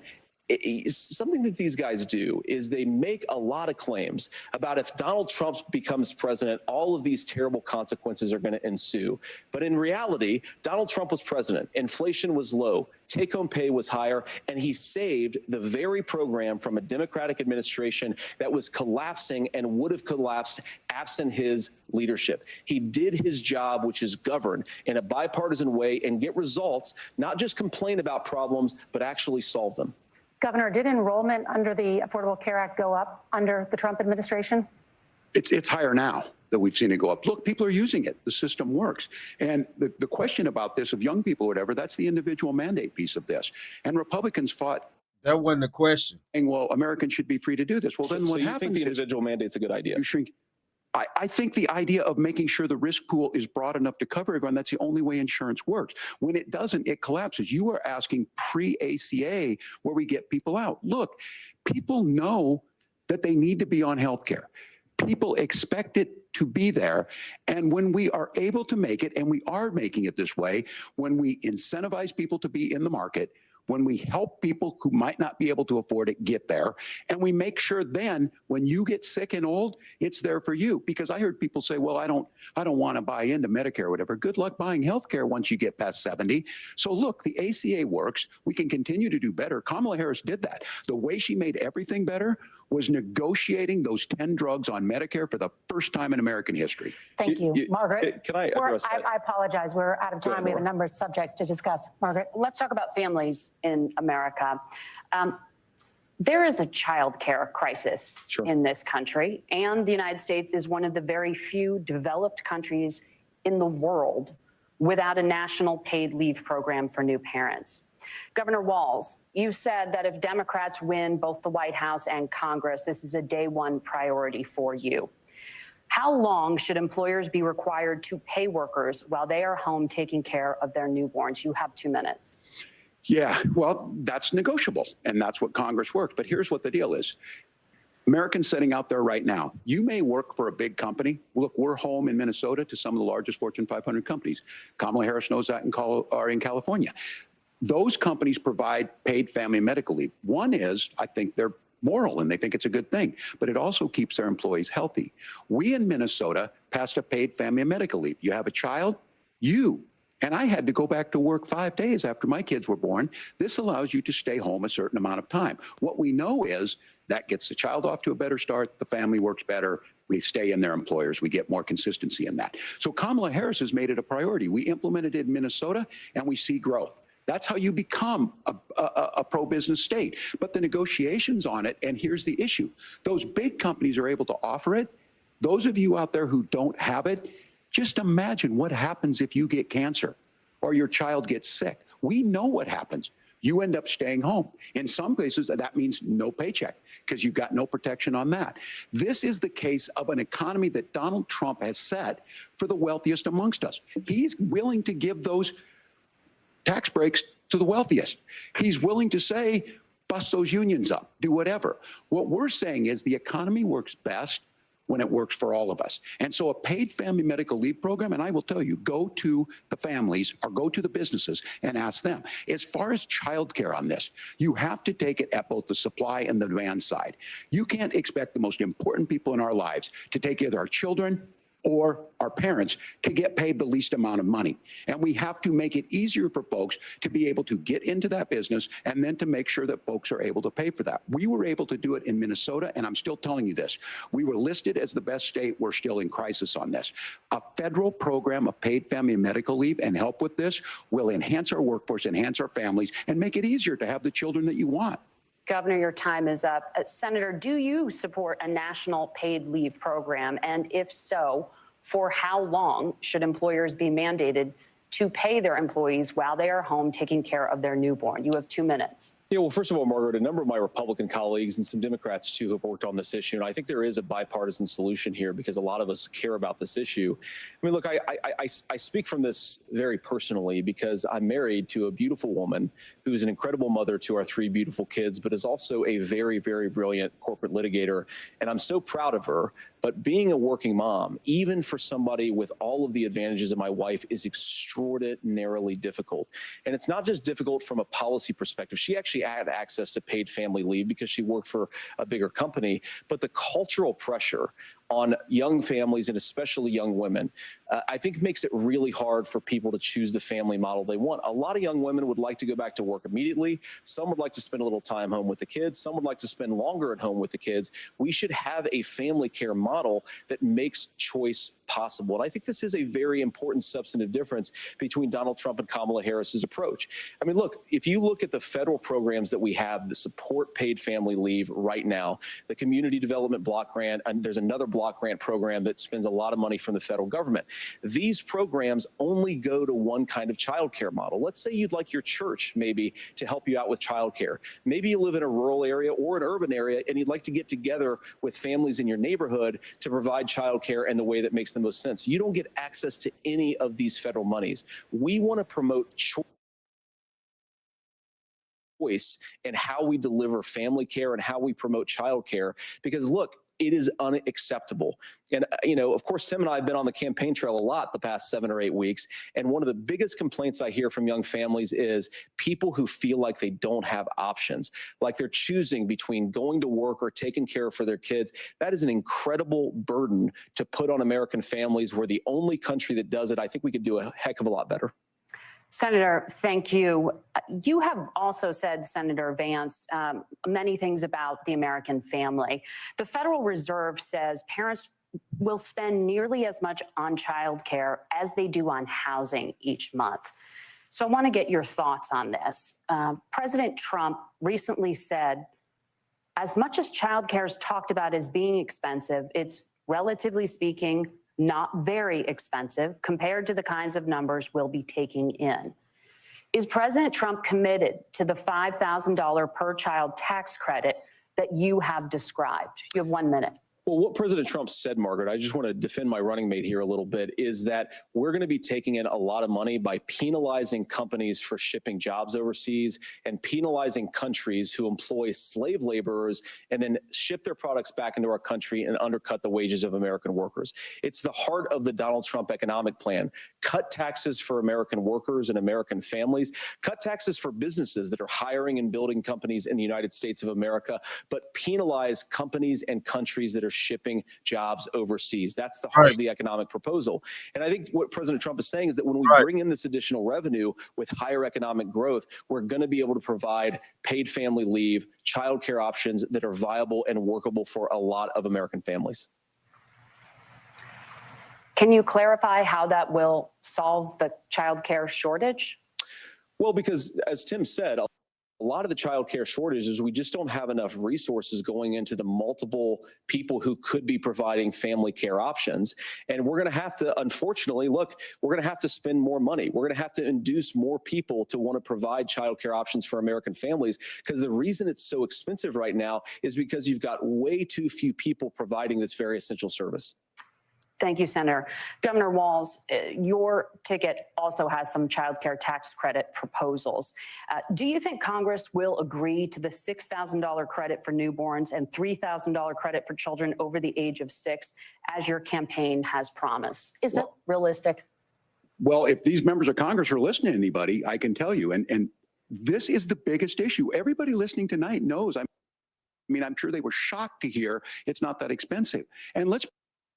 something that these guys do is they make a lot of claims about if Donald Trump becomes president, all of these terrible consequences are going to ensue. But in reality, Donald Trump was president. Inflation was low. Take-home pay was higher, and he saved the very program from a Democratic administration that was collapsing and would have collapsed absent his leadership. He did his job, which is govern in a bipartisan way and get results, not just complain about problems, but actually solve them. Governor, did enrollment under the Affordable Care Act go up under the Trump administration? It's higher now that we've seen it go up. Look, people are using it. The system works. And the question about this of young people or whatever, that's the individual mandate piece of this. And Republicans fought. That wasn't the question. Saying, well, Americans should be free to do this. Well, then so what you happens think the individual mandate's a good idea? You shrink. I think the idea of making sure the risk pool is broad enough to cover everyone, that's the only way insurance works. When it doesn't, it collapses. You are asking pre-ACA where we get people out. Look, people know that they need to be on health care. People expect it to be there. And when we are able to make it, and we are making it this way, when we incentivize people to be in the market, when we help people who might not be able to afford it get there, and we make sure then when you get sick and old, it's there for you. Because I heard people say, well, I don't want to buy into Medicare or whatever. Good luck buying health care once you get past 70. So look, the ACA works. We can continue to do better. Kamala Harris did that. The way she made everything better was negotiating those 10 drugs on Medicare for the first time in American history. Thank you. Margaret? Can I address that? I apologize. We're out of time. We have a number of subjects to discuss. Margaret? Let's talk about families in America. There is a child care crisis in this country, and the United States is one of the very few developed countries in the world without a national paid leave program for new parents. Governor Walz, you said that if Democrats win both the White House and Congress, this is a day one priority for you. How long should employers be required to pay workers while they are home taking care of their newborns? You have 2 minutes. Yeah, well, that's negotiable, and that's what Congress worked. But here's what the deal is. Americans sitting out there right now, you may work for a big company. Look, we're home in Minnesota to some of the largest Fortune 500 companies. Kamala Harris knows that in California. Those companies provide paid family and medical leave. One is, I think they're moral and they think it's a good thing, but it also keeps their employees healthy. We in Minnesota passed a paid family and medical leave. You have a child, and I had to go back to work 5 days after my kids were born. This allows you to stay home a certain amount of time. What we know is that gets the child off to a better start. The family works better. We stay in their employers. We get more consistency in that. So Kamala Harris has made it a priority. We implemented it in Minnesota, and we see growth. That's how you become a pro-business state. But the negotiations on it, and here's the issue. Those big companies are able to offer it. Those of you out there who don't have it, just imagine what happens if you get cancer or your child gets sick. We know what happens. You end up staying home. In some cases, that means no paycheck because you've got no protection on that. This is the case of an economy that Donald Trump has set for the wealthiest amongst us. He's willing to give those tax breaks to the wealthiest. He's willing to say, bust those unions up, do whatever. What we're saying is the economy works best when it works for all of us. And so a paid family medical leave program, and I will tell you, go to the families or go to the businesses and ask them. As far as childcare on this, you have to take it at both the supply and the demand side. You can't expect the most important people in our lives to take either our children or our parents to get paid the least amount of money. And we have to make it easier for folks to be able to get into that business and then to make sure that folks are able to pay for that. We were able to do it in Minnesota, and I'm still telling you this. We were listed as the best state. We're still in crisis on this. A federal program of paid family and medical leave and help with this will enhance our workforce, enhance our families, and make it easier to have the children that you want. Governor, your time is up. Senator, do you support a national paid leave program? And if so, for how long should employers be mandated to pay their employees while they are home taking care of their newborn? You have 2 minutes. Yeah, well, first of all, Margaret, a number of my Republican colleagues and some Democrats, too, have worked on this issue. And I think there is a bipartisan solution here because a lot of us care about this issue. I mean, look, I speak from this very personally because I'm married to a beautiful woman who is an incredible mother to our 3 beautiful kids, but is also a very, very brilliant corporate litigator. And I'm so proud of her. But being a working mom, even for somebody with all of the advantages of my wife, is extraordinarily difficult. And it's not just difficult from a policy perspective. She actually had access to paid family leave because she worked for a bigger company. But the cultural pressure on young families and especially young women, I think makes it really hard for people to choose the family model they want. A lot of young women would like to go back to work immediately. Some would like to spend a little time home with the kids. Some would like to spend longer at home with the kids. We should have a family care model that makes choice possible. And I think this is a very important substantive difference between Donald Trump and Kamala Harris's approach. I mean, look, if you look at the federal programs that we have that support paid family leave right now, the Community Development Block Grant, and there's another block grant program that spends a lot of money from the federal government. These programs only go to one kind of childcare model. Let's say you'd like your church maybe to help you out with childcare. Maybe you live in a rural area or an urban area and you'd like to get together with families in your neighborhood to provide childcare in the way that makes the most sense. You don't get access to any of these federal monies. We want to promote choice in how we deliver family care and how we promote childcare, because look, it is unacceptable. And, you know, of course, Tim and I have been on the campaign trail a lot the past 7 or 8 weeks. And one of the biggest complaints I hear from young families is people who feel like they don't have options, like they're choosing between going to work or taking care for their kids. That is an incredible burden to put on American families. We're the only country that does it. I think we could do a heck of a lot better. Senator, thank you. You have also said, Senator Vance, many things about the American family. The Federal Reserve says parents will spend nearly as much on childcare as they do on housing each month. So I want to get your thoughts on this. President Trump recently said, as much as childcare is talked about as being expensive, it's relatively speaking not very expensive compared to the kinds of numbers we'll be taking in. Is President Trump committed to the $5,000 per child tax credit that you have described? You have 1 minute. Well, what President Trump said, Margaret, I just want to defend my running mate here a little bit, is that we're going to be taking in a lot of money by penalizing companies for shipping jobs overseas and penalizing countries who employ slave laborers and then ship their products back into our country and undercut the wages of American workers. It's the heart of the Donald Trump economic plan. Cut taxes for American workers and American families. Cut taxes for businesses that are hiring and building companies in the United States of America, but penalize companies and countries that are shipping jobs overseas. That's the heart of the economic proposal. And I think what President Trump is saying is that when we bring in this additional revenue with higher economic growth, we're going to be able to provide paid family leave, childcare options that are viable and workable for a lot of American families. Can you clarify how that will solve the childcare shortage? Well, because as Tim said, a lot of the child care shortages, we just don't have enough resources going into the multiple people who could be providing family care options. And we're going to have to, unfortunately, look, we're going to have to spend more money. We're going to have to induce more people to want to provide child care options for American families, because the reason it's so expensive right now is because you've got way too few people providing this very essential service. Thank you, Senator. Governor Walz, your ticket also has some child care tax credit proposals. Do you think Congress will agree to the $6,000 credit for newborns and $3,000 credit for children over the age of 6, as your campaign has promised? Is that realistic? Well, if these members of Congress are listening to anybody, I can tell you, and this is the biggest issue. Everybody listening tonight knows. I mean, I'm sure they were shocked to hear it's not that expensive. And let's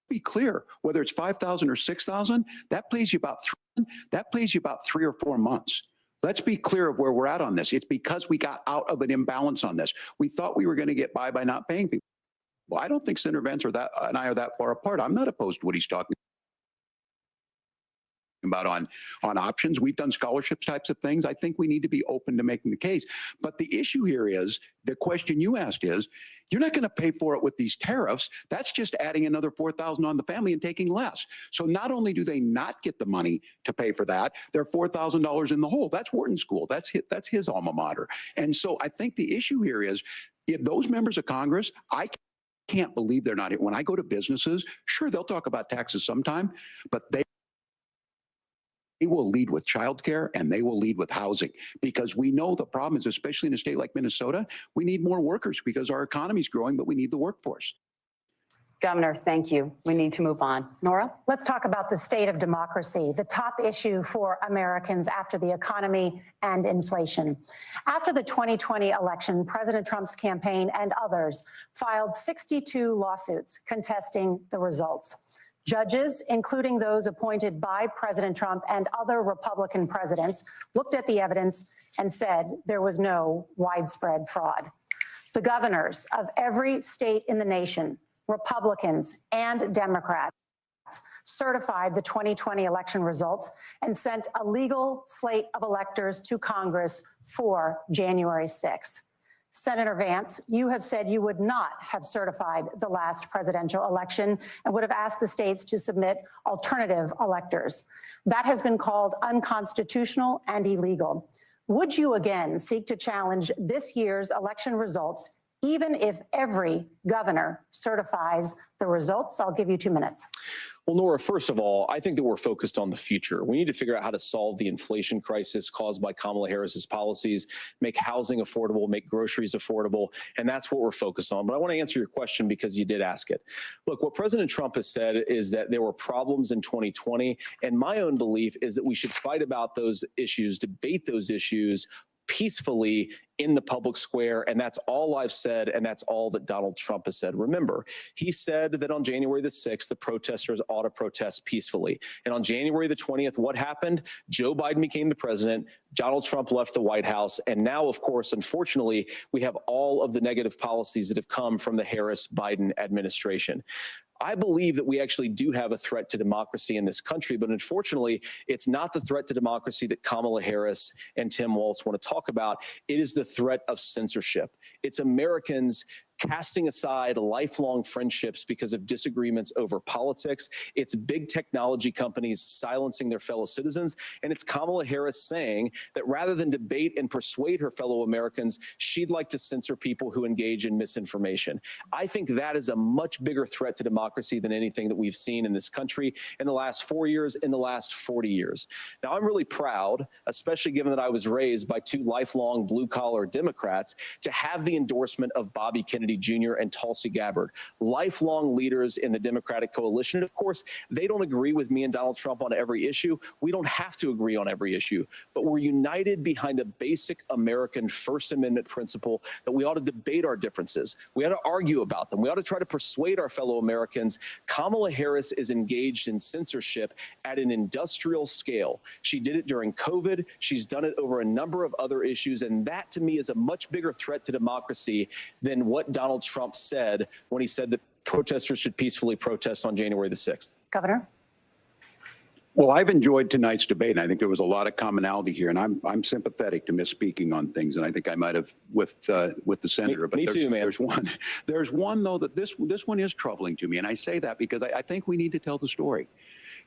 be clear, whether it's 5,000 or 6,000, that plays you about 3 or 4 months. Let's be clear of where we're at on this. It's because we got out of an imbalance on this. We thought we were going to get by not paying people. Well, I don't think Senator Vance and I are that far apart. I'm not opposed to what he's talking about on options. We've done scholarships types of things. I think we need to be open to making the case. But the issue here is, the question you asked is, you're not going to pay for it with these tariffs. That's just adding another $4,000 on the family and taking less. So not only do they not get the money to pay for that, they're $4,000 in the hole. That's Wharton School. That's his alma mater. And so I think the issue here is, if those members of Congress, I can't believe they're not here. When I go to businesses, sure, they'll talk about taxes sometime, but they will lead with childcare and they will lead with housing, because we know the problem is, especially in a state like Minnesota, we need more workers because our economy is growing, but we need the workforce. Governor, thank you. We need to move on. Nora? Let's talk about the state of democracy, the top issue for Americans after the economy and inflation. After the 2020 election, President Trump's campaign and others filed 62 lawsuits contesting the results. Judges, including those appointed by President Trump and other Republican presidents, looked at the evidence and said there was no widespread fraud. The governors of every state in the nation, Republicans and Democrats, certified the 2020 election results and sent a legal slate of electors to Congress for January 6th. Senator Vance, you have said you would not have certified the last presidential election and would have asked the states to submit alternative electors. That has been called unconstitutional and illegal. Would you again seek to challenge this year's election results, even if every governor certifies the results? I'll give you 2 minutes. Well, Nora, first of all, I think that we're focused on the future. We need to figure out how to solve the inflation crisis caused by Kamala Harris's policies, make housing affordable, make groceries affordable, and that's what we're focused on. But I want to answer your question because you did ask it. Look, what President Trump has said is that there were problems in 2020, and my own belief is that we should fight about those issues, debate those issues peacefully in the public square, and that's all I've said, and that's all that Donald Trump has said. Remember, he said that on January the 6th, the protesters ought to protest peacefully. And on January the 20th, what happened? Joe Biden became the president, Donald Trump left the White House, and now, of course, unfortunately, we have all of the negative policies that have come from the Harris-Biden administration. I believe that we actually do have a threat to democracy in this country, but unfortunately, it's not the threat to democracy that Kamala Harris and Tim Walz want to talk about. It is the threat of censorship. It's Americans casting aside lifelong friendships because of disagreements over politics. It's big technology companies silencing their fellow citizens. And it's Kamala Harris saying that rather than debate and persuade her fellow Americans, she'd like to censor people who engage in misinformation. I think that is a much bigger threat to democracy than anything that we've seen in this country in the last 4 years, in the last 40 years. Now, I'm really proud, especially given that I was raised by two lifelong blue-collar Democrats, to have the endorsement of Bobby Kennedy Jr. and Tulsi Gabbard, lifelong leaders in the Democratic coalition. And of course, they don't agree with me and Donald Trump on every issue. We don't have to agree on every issue, but we're united behind a basic American First Amendment principle that we ought to debate our differences. We ought to argue about them. We ought to try to persuade our fellow Americans. Kamala Harris is engaged in censorship at an industrial scale. She did it during COVID. She's done it over a number of other issues. And that, to me, is a much bigger threat to democracy than what Donald Trump said when he said that protesters should peacefully protest on January the 6th. Governor? Well, I've enjoyed tonight's debate, and I think there was a lot of commonality here, and I'm sympathetic to misspeaking on things, and I think I might have with the senator. But me too, man. There's one though that this one is troubling to me, and I say that because I think we need to tell the story.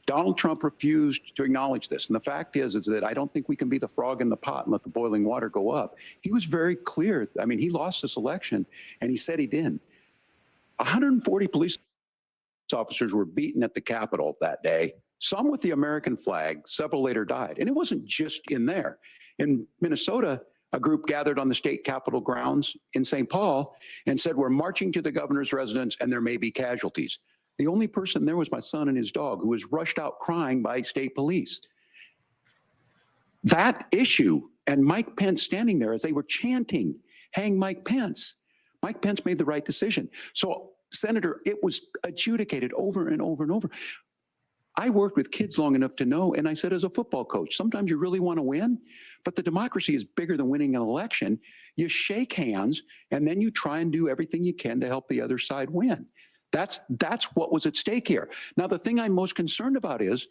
Donald Trump refused to acknowledge this, and the fact is that I don't think we can be the frog in the pot and let the boiling water go up. He was very clear. I mean, he lost this election, and he said he didn't. 140 police officers were beaten at the Capitol that day. Some with the American flag, several later died. And it wasn't just in there. In Minnesota, a group gathered on the state capitol grounds in St. Paul and said, we're marching to the governor's residence and there may be casualties. The only person there was my son and his dog, who was rushed out crying by state police. That issue, and Mike Pence standing there as they were chanting, hang Mike Pence. Mike Pence made the right decision. So, Senator, it was adjudicated over and over and over. I worked with kids long enough to know, and I said as a football coach, sometimes you really want to win, but the democracy is bigger than winning an election. You shake hands, and then you try and do everything you can to help the other side win. That's what was at stake here. Now, the thing I'm most concerned about is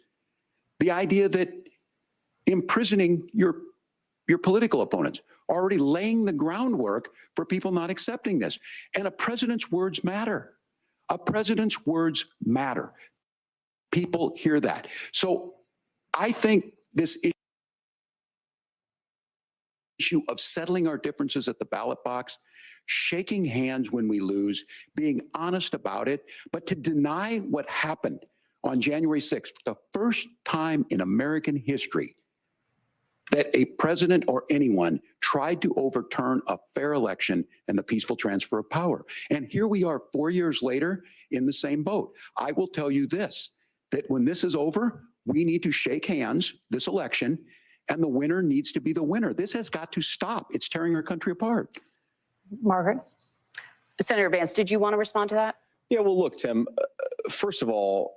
The idea that imprisoning your political opponents, already laying the groundwork for people not accepting this. And a president's words matter. A president's words matter. People hear that. So I think this issue of settling our differences at the ballot box, shaking hands when we lose, being honest about it, but to deny what happened on January 6th, the first time in American history that a president or anyone tried to overturn a fair election and the peaceful transfer of power. And here we are 4 years later in the same boat. I will tell you this, that when this is over, we need to shake hands this election, and the winner needs to be the winner. This has got to stop. It's tearing our country apart. Margaret? Senator Vance, did you want to respond to that? Yeah, well, look, Tim, first of all,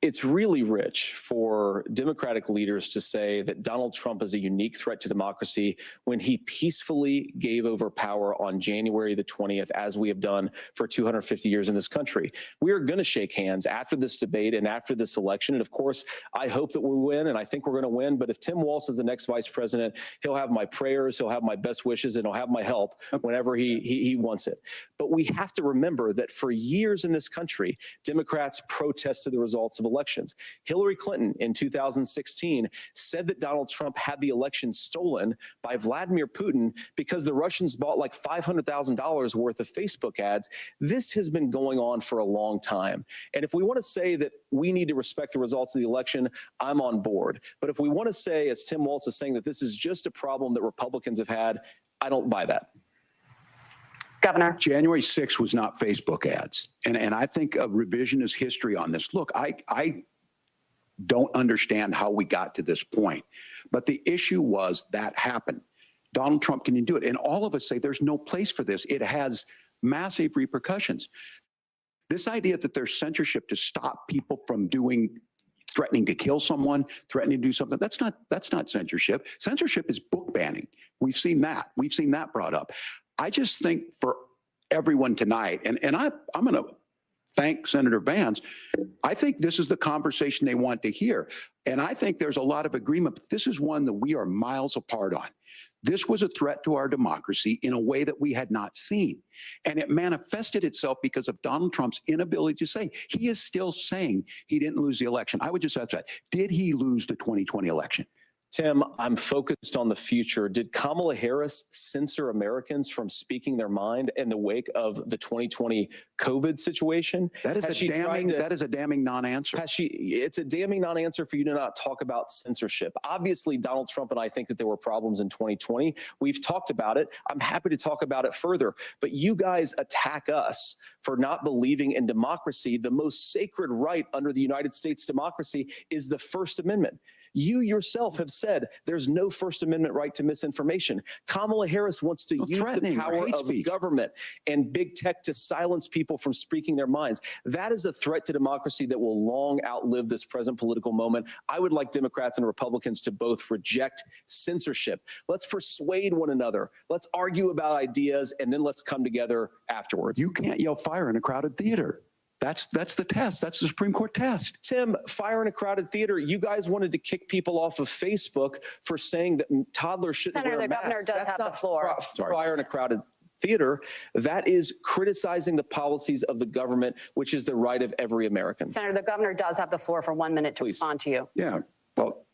it's really rich for Democratic leaders to say that Donald Trump is a unique threat to democracy when he peacefully gave over power on January the 20th, as we have done for 250 years in this country. We are going to shake hands after this debate and after this election. And of course, I hope that we win, and I think we're going to win. But if Tim Walz is the next vice president, he'll have my prayers, he'll have my best wishes, and he'll have my help whenever he wants it. But we have to remember that for years in this country, Democrats protested the results of elections. Hillary Clinton in 2016 said that Donald Trump had the election stolen by Vladimir Putin because the Russians bought like $500,000 worth of Facebook ads. This has been going on for a long time. And if we want to say that we need to respect the results of the election, I'm on board. But if we want to say, as Tim Walz is saying, that this is just a problem that Republicans have had, I don't buy that. Governor. January 6th was not Facebook ads. And I think a revisionist history on this. Look, I don't understand how we got to this point. But the issue was that happened. Donald Trump can do it. And all of us say there's no place for this. It has massive repercussions. This idea that there's censorship to stop people from threatening to kill someone, threatening to do something, that's not censorship. Censorship is book banning. We've seen that. We've seen that brought up. I just think for everyone tonight, and I'm going to thank Senator Vance, I think this is the conversation they want to hear. And I think there's a lot of agreement, but this is one that we are miles apart on. This was a threat to our democracy in a way that we had not seen. And it manifested itself because of Donald Trump's inability to say. He is still saying he didn't lose the election. I would just ask that. Did he lose the 2020 election? Tim, I'm focused on the future. Did Kamala Harris censor Americans from speaking their mind in the wake of the 2020 COVID situation? That is a damning non-answer. It's a damning non-answer for you to not talk about censorship. Obviously, Donald Trump and I think that there were problems in 2020. We've talked about it. I'm happy to talk about it further. But you guys attack us for not believing in democracy. The most sacred right under the United States democracy is the First Amendment. You yourself have said there's no First Amendment right to misinformation. Kamala Harris wants to use the power of government and big tech to silence people from speaking their minds. That is a threat to democracy that will long outlive this present political moment. I would like Democrats and Republicans to both reject censorship. Let's persuade one another. Let's argue about ideas, and then let's come together afterwards. You can't yell fire in a crowded theater. That's the test. That's the Supreme Court test. Tim, fire in a crowded theater. You guys wanted to kick people off of Facebook for saying that toddlers shouldn't wear a mask. Senator, the governor does have the floor. Fire in a crowded theater. That is criticizing the policies of the government, which is the right of every American. Senator, the governor does have the floor for 1 minute to respond to you. Yeah. Well,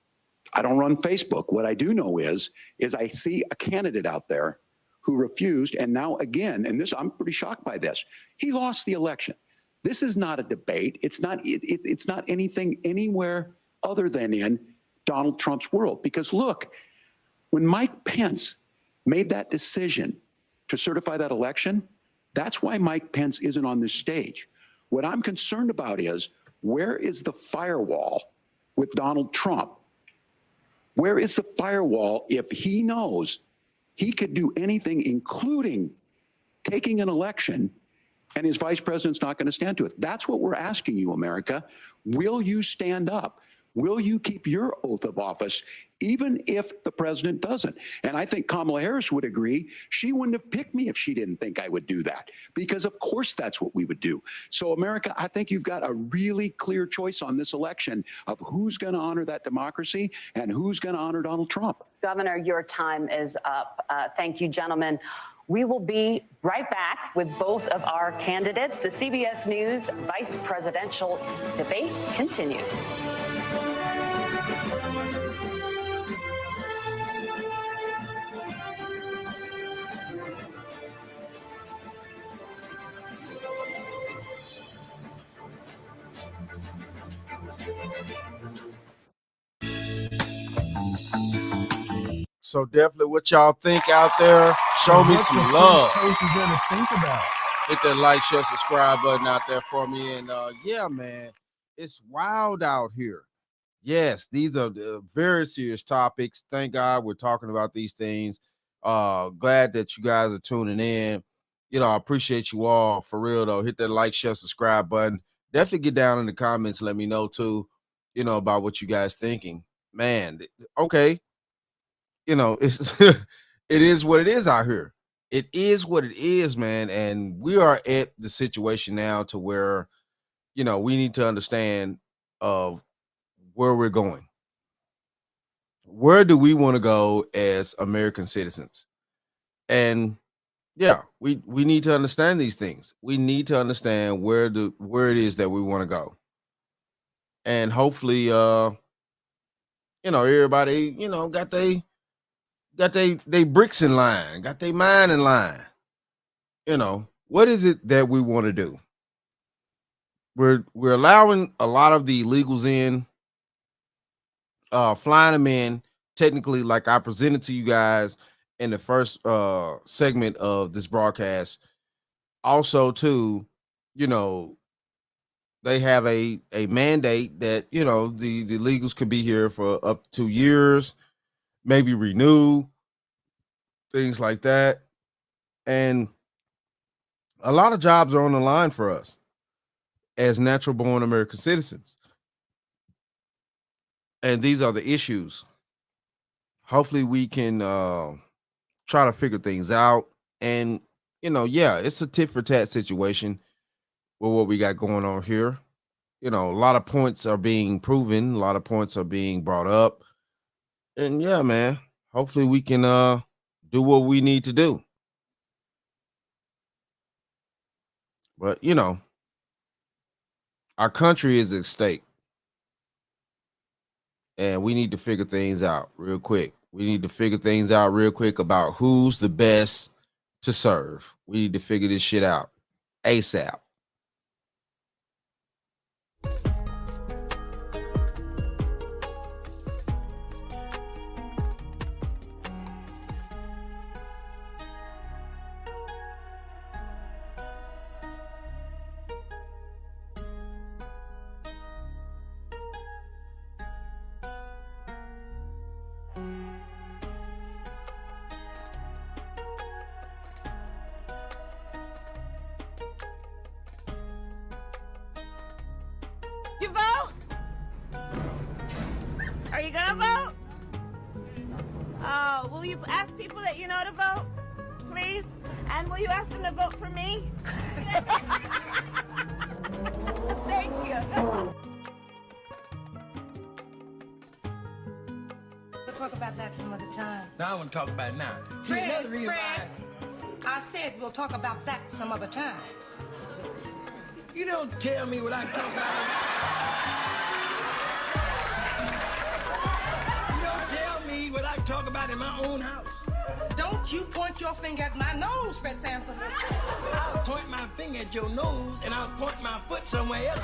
I don't run Facebook. What I do know is I see a candidate out there who refused, and now again, and this, I'm pretty shocked by this. He lost the election. This is not a debate. It's not anything anywhere other than in Donald Trump's world. Because look, when Mike Pence made that decision to certify that election, that's why Mike Pence isn't on this stage. What I'm concerned about is, where is the firewall with Donald Trump? Where is the firewall if he knows he could do anything, including taking an election, and his vice president's not going to stand to it? That's what we're asking you, America. Will you stand up? Will you keep your oath of office, even if the president doesn't? And I think Kamala Harris would agree. She wouldn't have picked me if she didn't think I would do that, because of course that's what we would do. So America, I think you've got a really clear choice on this election of who's going to honor that democracy and who's going to honor Donald Trump. Governor, your time is up. Thank you, gentlemen. We will be right back with both of our candidates. The CBS News vice presidential debate continues. So definitely what y'all think out there. Show me some love. Hit that like, share, subscribe button out there for me. And yeah, man, it's wild out here. Yes, these are very serious topics. Thank God we're talking about these things. Glad that you guys are tuning in. You know, I appreciate you all for real though. Hit that like, share, subscribe button. Definitely get down in the comments. Let me know too, you know, about what you guys thinking. Man, okay. You know, it's it is what it is out here. It is what it is, man. And we are at the situation now to where, you know, we need to understand of where we're going. Where do we want to go as American citizens? And yeah, we need to understand these things. We need to understand where it is that we want to go. And hopefully you know, everybody, you know, got they bricks in line, got their mind in line. You know, what is it that we want to do? We're allowing a lot of the illegals in, flying them in. Technically, like I presented to you guys in the first segment of this broadcast. Also, too, you know, they have a mandate that, you know, the illegals can be here for up to 2 years, maybe renew, things like that. And a lot of jobs are on the line for us as natural born American citizens. And these are the issues. Hopefully we can try to figure things out. And, you know, yeah, it's a tit for tat situation with what we got going on here. You know, a lot of points are being proven, a lot of points are being brought up. And yeah, man, hopefully we can do what we need to do. But, you know, our country is at stake. And we need to figure things out real quick. We need to figure things out real quick about who's the best to serve. We need to figure this shit out ASAP. You vote? Are you gonna vote? Will you ask people that you know to vote, please? And will you ask them to vote for me? Thank you. We'll talk about that some other time. No, I want to talk about it now. See, Fred, another reason Fred, I said we'll talk about that some other time. You don't tell me what I talk about. You don't tell me what I talk about in my own house. Don't you point your finger at my nose, Fred Sanford. I'll point my finger at your nose and I'll point my foot somewhere else.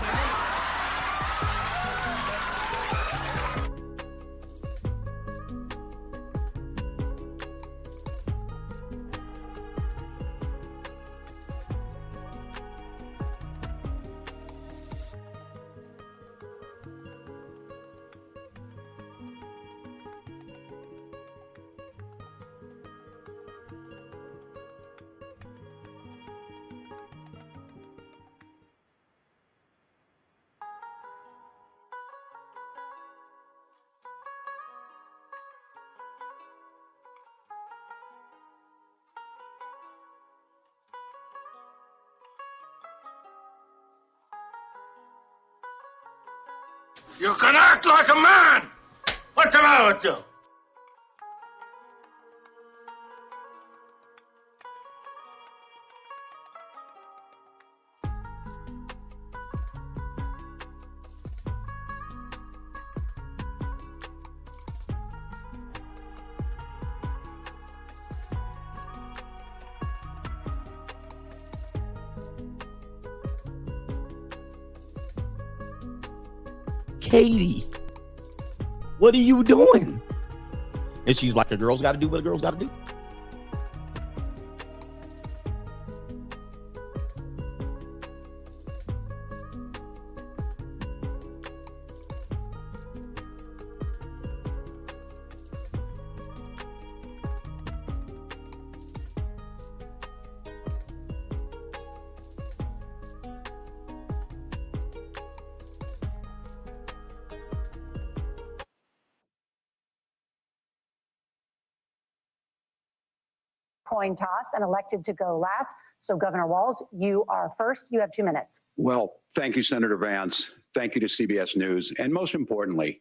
You can act like a man! What's the matter with you? Katie, what are you doing? And she's like, a girl's got to do what a girl's got to do. Coin toss and elected to go last. So Governor Walz, you are first. You have 2 minutes. Well, thank you, Senator Vance. Thank you to CBS News. And most importantly,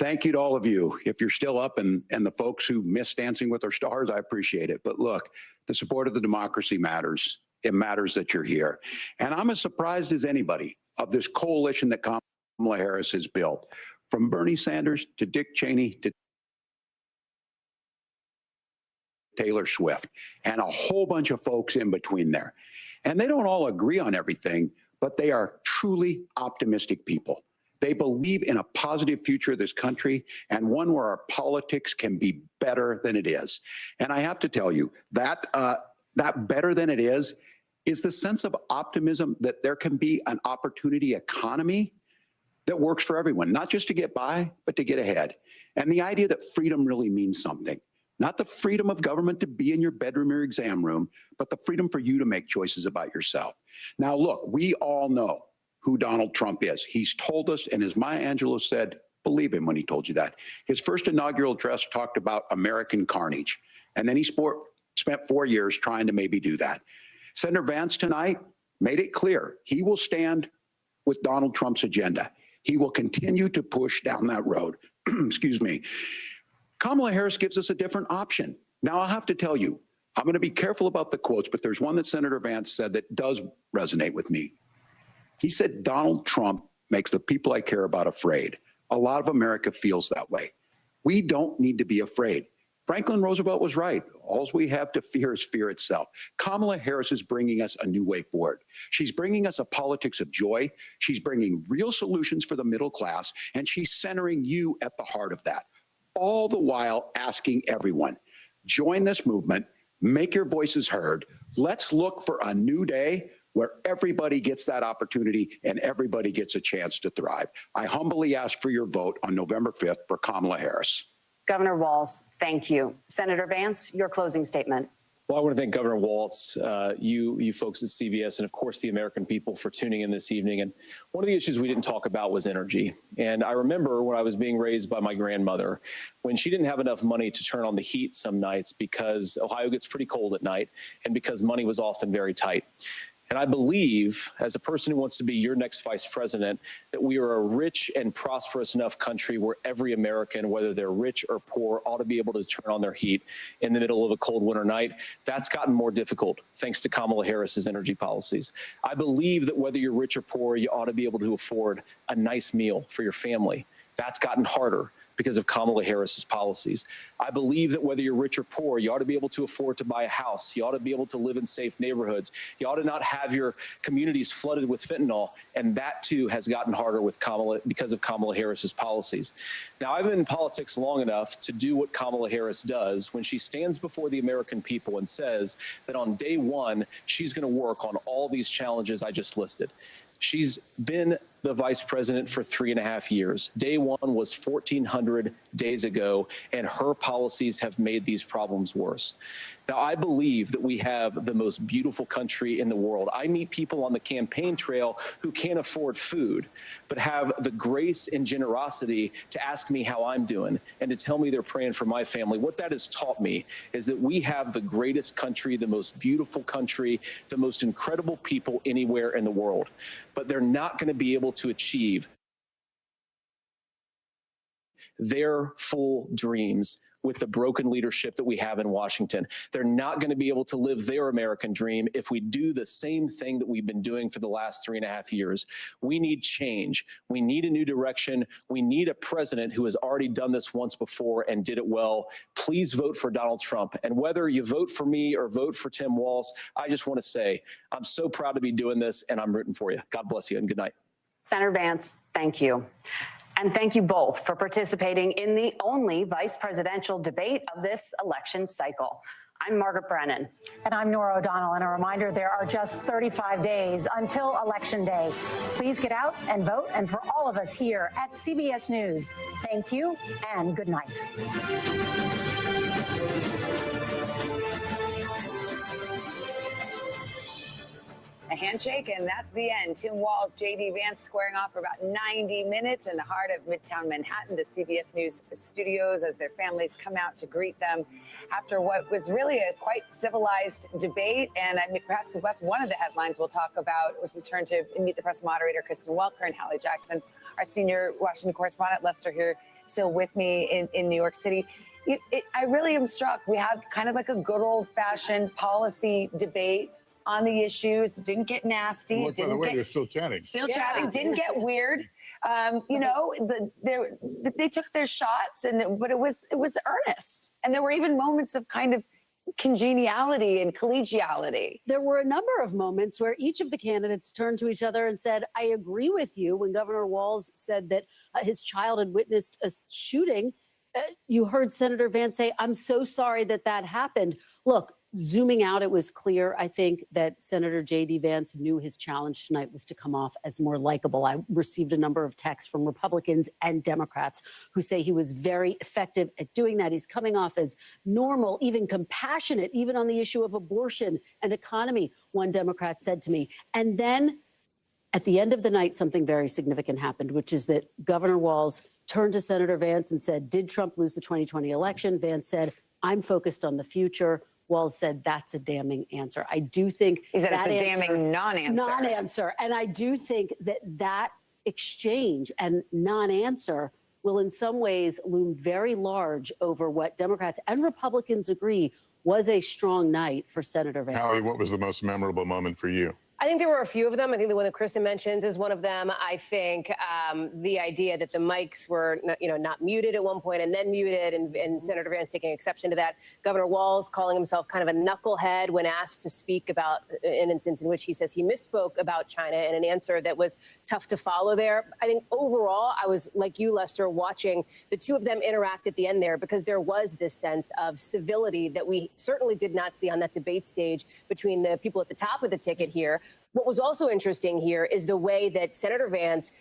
thank you to all of you. If you're still up and the folks who miss Dancing with Our Stars, I appreciate it. But look, the support of the democracy matters. It matters that you're here. And I'm as surprised as anybody of this coalition that Kamala Harris has built, from Bernie Sanders to Dick Cheney to Taylor Swift, and a whole bunch of folks in between there. And they don't all agree on everything, but they are truly optimistic people. They believe in a positive future of this country and one where our politics can be better than it is. And I have to tell you, that better than it is the sense of optimism that there can be an opportunity economy that works for everyone, not just to get by, but to get ahead. And the idea that freedom really means something. Not the freedom of government to be in your bedroom or exam room, but the freedom for you to make choices about yourself. Now, look, we all know who Donald Trump is. He's told us, and as Maya Angelou said, believe him when he told you that. His first inaugural address talked about American carnage, and then he spent 4 years trying to maybe do that. Senator Vance tonight made it clear he will stand with Donald Trump's agenda. He will continue to push down that road. Excuse me. Kamala Harris gives us a different option. Now, I'll have to tell you, I'm going to be careful about the quotes, but there's one that Senator Vance said that does resonate with me. He said, Donald Trump makes the people I care about afraid. A lot of America feels that way. We don't need to be afraid. Franklin Roosevelt was right. All we have to fear is fear itself. Kamala Harris is bringing us a new way forward. She's bringing us a politics of joy. She's bringing real solutions for the middle class, and she's centering you at the heart of that. All the while asking everyone, join this movement, make your voices heard. Let's look for a new day where everybody gets that opportunity and everybody gets a chance to thrive. I humbly ask for your vote on November 5th for Kamala Harris. Governor Walz, thank you. Senator Vance, your closing statement. Well, I want to thank Governor Walz, you folks at CBS, and of course the American people for tuning in this evening. And one of the issues we didn't talk about was energy. And I remember when I was being raised by my grandmother, when she didn't have enough money to turn on the heat some nights because Ohio gets pretty cold at night and because money was often very tight. And I believe, as a person who wants to be your next vice president, that we are a rich and prosperous enough country where every American, whether they're rich or poor, ought to be able to turn on their heat in the middle of a cold winter night. That's gotten more difficult thanks to Kamala Harris's energy policies. I believe that whether you're rich or poor, you ought to be able to afford a nice meal for your family. That's gotten harder because of Kamala Harris's policies. I believe that whether you're rich or poor, you ought to be able to afford to buy a house. You ought to be able to live in safe neighborhoods. You ought to not have your communities flooded with fentanyl. And that too has gotten harder with because of Kamala Harris's policies. Now, I've been in politics long enough to do what Kamala Harris does when she stands before the American people and says that on day one, she's going to work on all these challenges I just listed. She's been the vice president for 3.5 years. Day one was 1,400 days ago, and her policies have made these problems worse. Now, I believe that we have the most beautiful country in the world. I meet people on the campaign trail who can't afford food, but have the grace and generosity to ask me how I'm doing and to tell me they're praying for my family. What that has taught me is that we have the greatest country, the most beautiful country, the most incredible people anywhere in the world. But they're not going to be able to achieve their full dreams with the broken leadership that we have in Washington. They're not going to be able to live their American dream if we do the same thing that we've been doing for the last 3.5 years. We need change. We need a new direction. We need a president who has already done this once before and did it well. Please vote for Donald Trump. And whether you vote for me or vote for Tim Walz, I just want to say I'm so proud to be doing this, and I'm rooting for you. God bless you and good night. Senator Vance, thank you. And thank you both for participating in the only vice presidential debate of this election cycle. I'm Margaret Brennan. And I'm Nora O'Donnell. And a reminder, there are just 35 days until Election Day. Please get out and vote. And for all of us here at CBS News, thank you and good night. A handshake, and that's the end. Tim Walz, J.D. Vance squaring off for about 90 minutes in the heart of Midtown Manhattan, the CBS News studios, as their families come out to greet them after what was really a quite civilized debate. And I mean, perhaps that's one of the headlines we'll talk about as we turn to meet the press moderator, Kristen Welker, and Hallie Jackson, our senior Washington correspondent. Lester here still with me in New York City. I really am struck. We had kind of like a good old-fashioned policy debate on the issues. It didn't get nasty. Well, by the way, they're still chatting. Still chatting. Didn't get weird. You know, they took their shots, but it was earnest. And there were even moments of kind of congeniality and collegiality. There were a number of moments where each of the candidates turned to each other and said, I agree with you. When Governor Walz said that his child had witnessed a shooting, you heard Senator Vance say, I'm so sorry that that happened. Look, zooming out, it was clear, I think, that Senator J.D. Vance knew his challenge tonight was to come off as more likable. I received a number of texts from Republicans and Democrats who say he was very effective at doing that. He's coming off as normal, even compassionate, even on the issue of abortion and economy, one Democrat said to me. And then at the end of the night, something very significant happened, which is that Governor Walz turned to Senator Vance and said, did Trump lose the 2020 election? Vance said, I'm focused on the future. Walz said, that's a damning answer. I do think he said that it's a damning non-answer. Non-answer. And I do think that exchange and non-answer will in some ways loom very large over what Democrats and Republicans agree was a strong night for Senator Vance. Hallie, what was the most memorable moment for you? I think there were a few of them. I think the one that Kristen mentions is one of them. I think the idea that the mics were, not muted at one point and then muted, and Senator Vance taking exception to that. Governor Walz calling himself kind of a knucklehead when asked to speak about an instance in which he says he misspoke about China in an answer that was tough to follow there. I think overall, I was like you, Lester, watching the two of them interact at the end there because there was this sense of civility that we certainly did not see on that debate stage between the people at the top of the ticket here. What was also interesting here is the way that Senator Vance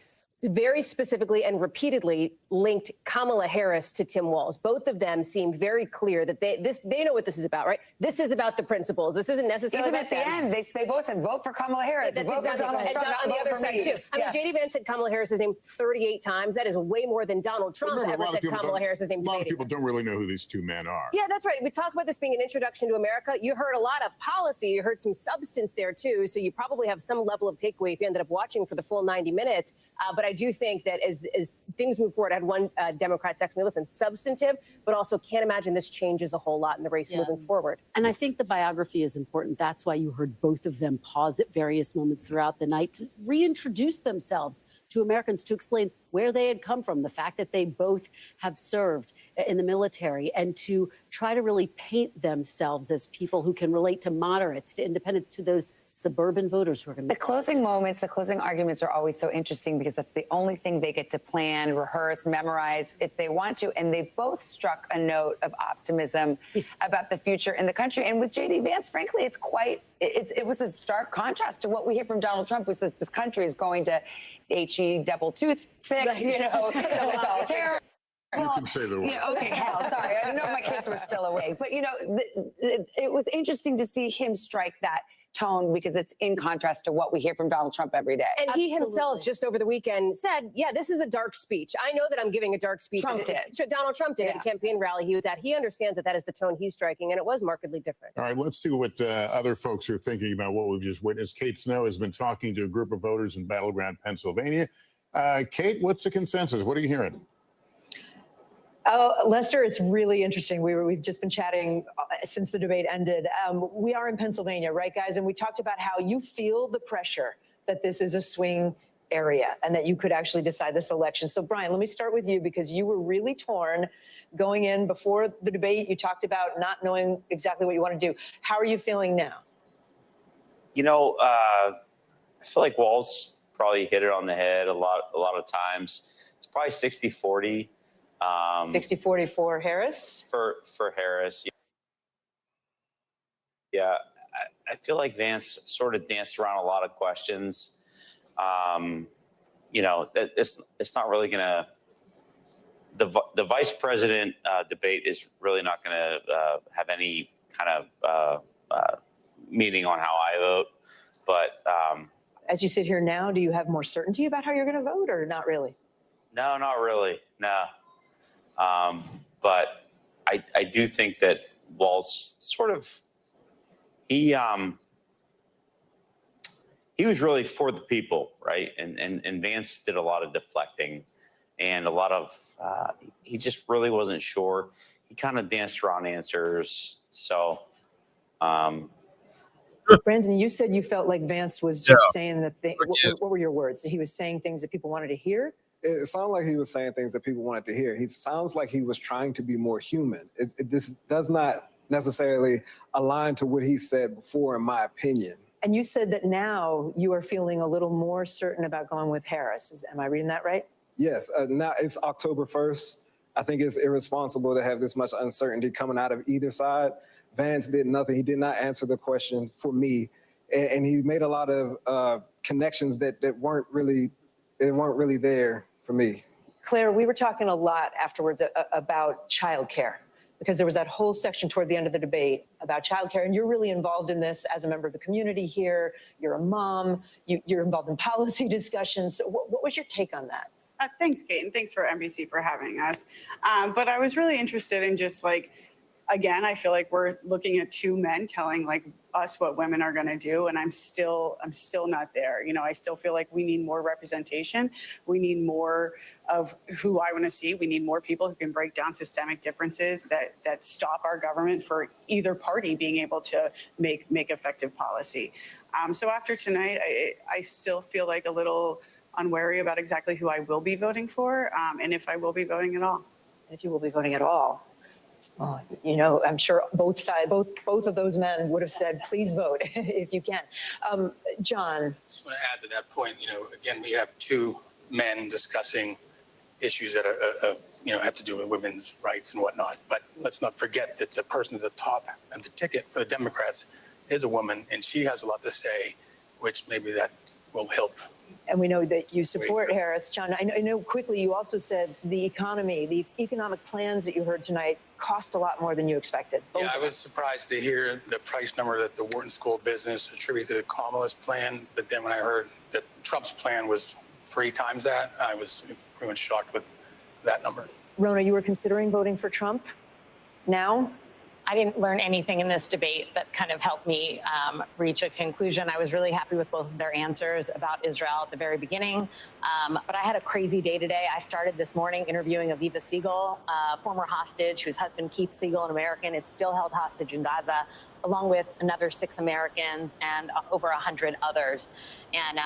very specifically and repeatedly linked Kamala Harris to Tim Walz. Both of them seemed very clear that they know what this is about, right? This is about the principles. This isn't necessarily Even about at the end, they both said, vote for Kamala Harris. That's vote exactly for Donald right. Trump, And on the other side, too. I mean, J.D. Vance said Kamala Harris's name 38 times. That is way more than Donald Trump ever said Kamala Harris's name. A lot of people don't really know who these two men are. Yeah, that's right. We talk about this being an introduction to America. You heard a lot of policy. You heard some substance there, too. So you probably have some level of takeaway if you ended up watching for the full 90 minutes. But I do think that as things move forward, I had one Democrat text me, listen, substantive, but also can't imagine this changes a whole lot in the race moving forward. And I think the biography is important. That's why you heard both of them pause at various moments throughout the night to reintroduce themselves to Americans, to explain where they had come from, the fact that they both have served in the military, and to try to really paint themselves as people who can relate to moderates, to independents, to those suburban voters who are going to. The closing moments, the closing arguments are always so interesting because that's the only thing they get to plan, rehearse, memorize if they want to. And they both struck a note of optimism about the future in the country. And with J.D. Vance, frankly, it was a stark contrast to what we hear from Donald Trump, who says this country is going to HE double tooth fix, it's all terrible. You can say the word. Yeah, okay, hell, sorry. I didn't know if my kids were still awake. But, it was interesting to see him strike that tone because it's in contrast to what we hear from Donald Trump every day. And he himself just over the weekend said, yeah, this is a dark speech. I know that I'm giving a dark speech. Donald Trump did at a campaign rally he was at. He understands that is the tone he's striking, and it was markedly different. All right, let's see what other folks are thinking about what we've just witnessed. Kate Snow has been talking to a group of voters in battleground Pennsylvania. Kate, what's the consensus? What are you hearing? Lester, it's really interesting. We've just been chatting since the debate ended. We are in Pennsylvania, right, guys? And we talked about how you feel the pressure that this is a swing area and that you could actually decide this election. So, Brian, let me start with you because you were really torn going in before the debate. You talked about not knowing exactly what you want to do. How are you feeling now? You know, I feel like Walz probably hit it on the head a lot of times. It's probably 60-40. 60-40 for Harris? For Harris. Yeah, I feel like Vance sort of danced around a lot of questions. You know, it's not really going to, the vice president debate is really not going to have any kind of meaning on how I vote. But as you sit here now, do you have more certainty about how you're going to vote or not really? No, not really. No. But I do think that Walz sort of, he was really for the people, right? And Vance did a lot of deflecting and a lot of, he just really wasn't sure. He kind of danced around answers. So, Brandon, you said you felt like Vance was just saying the thing. What were your words? He was saying things that people wanted to hear? It sounded like he was saying things that people wanted to hear. He sounds like he was trying to be more human. This does not necessarily align to what he said before, in my opinion. And you said that now you are feeling a little more certain about going with Harris. Am I reading that right? Yes. Now it's October 1st. I think it's irresponsible to have this much uncertainty coming out of either side. Vance did nothing. He did not answer the question for me. And he made a lot of connections that weren't really there for me. Claire, we were talking a lot afterwards about childcare because there was that whole section toward the end of the debate about childcare, and you're really involved in this as a member of the community here. You're a mom. You're involved in policy discussions. So what was your take on that? Thanks, Kate, and thanks for NBC for having us. But I was really interested in just like, again, I feel like we're looking at two men telling like us what women are going to do, and I'm still not there. You know, I still feel like we need more representation. We need more of who I want to see. We need more people who can break down systemic differences that stop our government for either party being able to make effective policy. So after tonight, I still feel like a little unwary about exactly who I will be voting for, and if I will be voting at all. If you will be voting at all. Oh, you know, I'm sure both sides, both of those men would have said, please vote if you can. John. Just want to add to that point, you know, again, we have two men discussing issues that are, you know, have to do with women's rights and whatnot. But let's not forget that the person at the top of the ticket for the Democrats is a woman, and she has a lot to say, which maybe that will help. And we know that you support Harris. John, I know quickly you also said the economy, the economic plans that you heard tonight cost a lot more than you expected. Yeah, I was surprised to hear the price number that the Wharton School of Business attributed to Kamala's plan. But then when I heard that Trump's plan was 3 times that, I was pretty much shocked with that number. Rona, you were considering voting for Trump now? I didn't learn anything in this debate that kind of helped me reach a conclusion. I was really happy with both of their answers about Israel at the very beginning. But I had a crazy day today. I started this morning interviewing Aviva Siegel, a former hostage whose husband, Keith Siegel, an American, is still held hostage in Gaza, along with another 6 Americans and over 100 others. And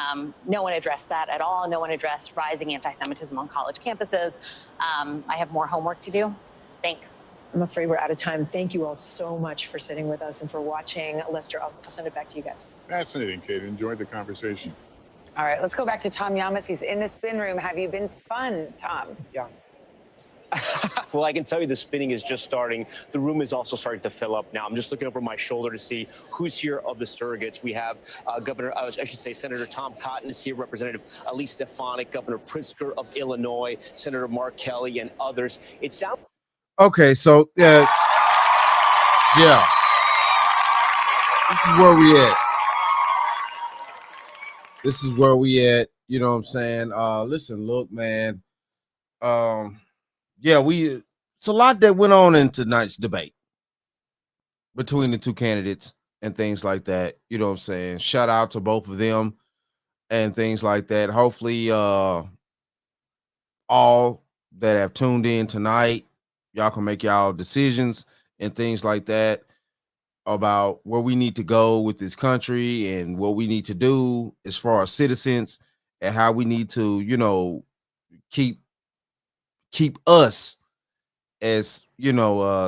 no one addressed that at all. No one addressed rising anti-Semitism on college campuses. I have more homework to do. Thanks. I'm afraid we're out of time. Thank you all so much for sitting with us and for watching. Lester, I'll send it back to you guys. Fascinating, Kate. Enjoyed the conversation. All right, let's go back to Tom Yamas. He's in the spin room. Have you been spun, Tom? Yeah. Well, I can tell you the spinning is just starting. The room is also starting to fill up now. I'm just looking over my shoulder to see who's here of the surrogates. We have Senator Tom Cotton is here, Representative Elise Stefanik, Governor Pritzker of Illinois, Senator Mark Kelly, and others. It sounds. Okay, so yeah, this is where we at. This is where we at. You know what I'm saying? Listen, look, man. Yeah, it's a lot that went on in tonight's debate between the two candidates and things like that. You know what I'm saying? Shout out to both of them and things like that. Hopefully, all that have tuned in tonight Y'all can make y'all decisions and things like that about where we need to go with this country and what we need to do as far as citizens and how we need to, keep us as,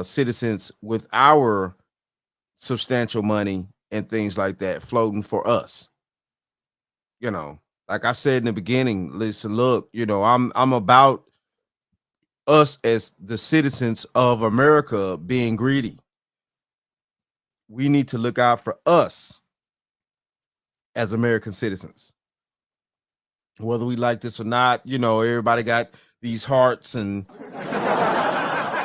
citizens with our substantial money and things like that floating for us. Like I said in the beginning, listen, look, I'm about us as the citizens of America being greedy. We need to look out for us as American citizens. Whether we like this or not, everybody got these hearts and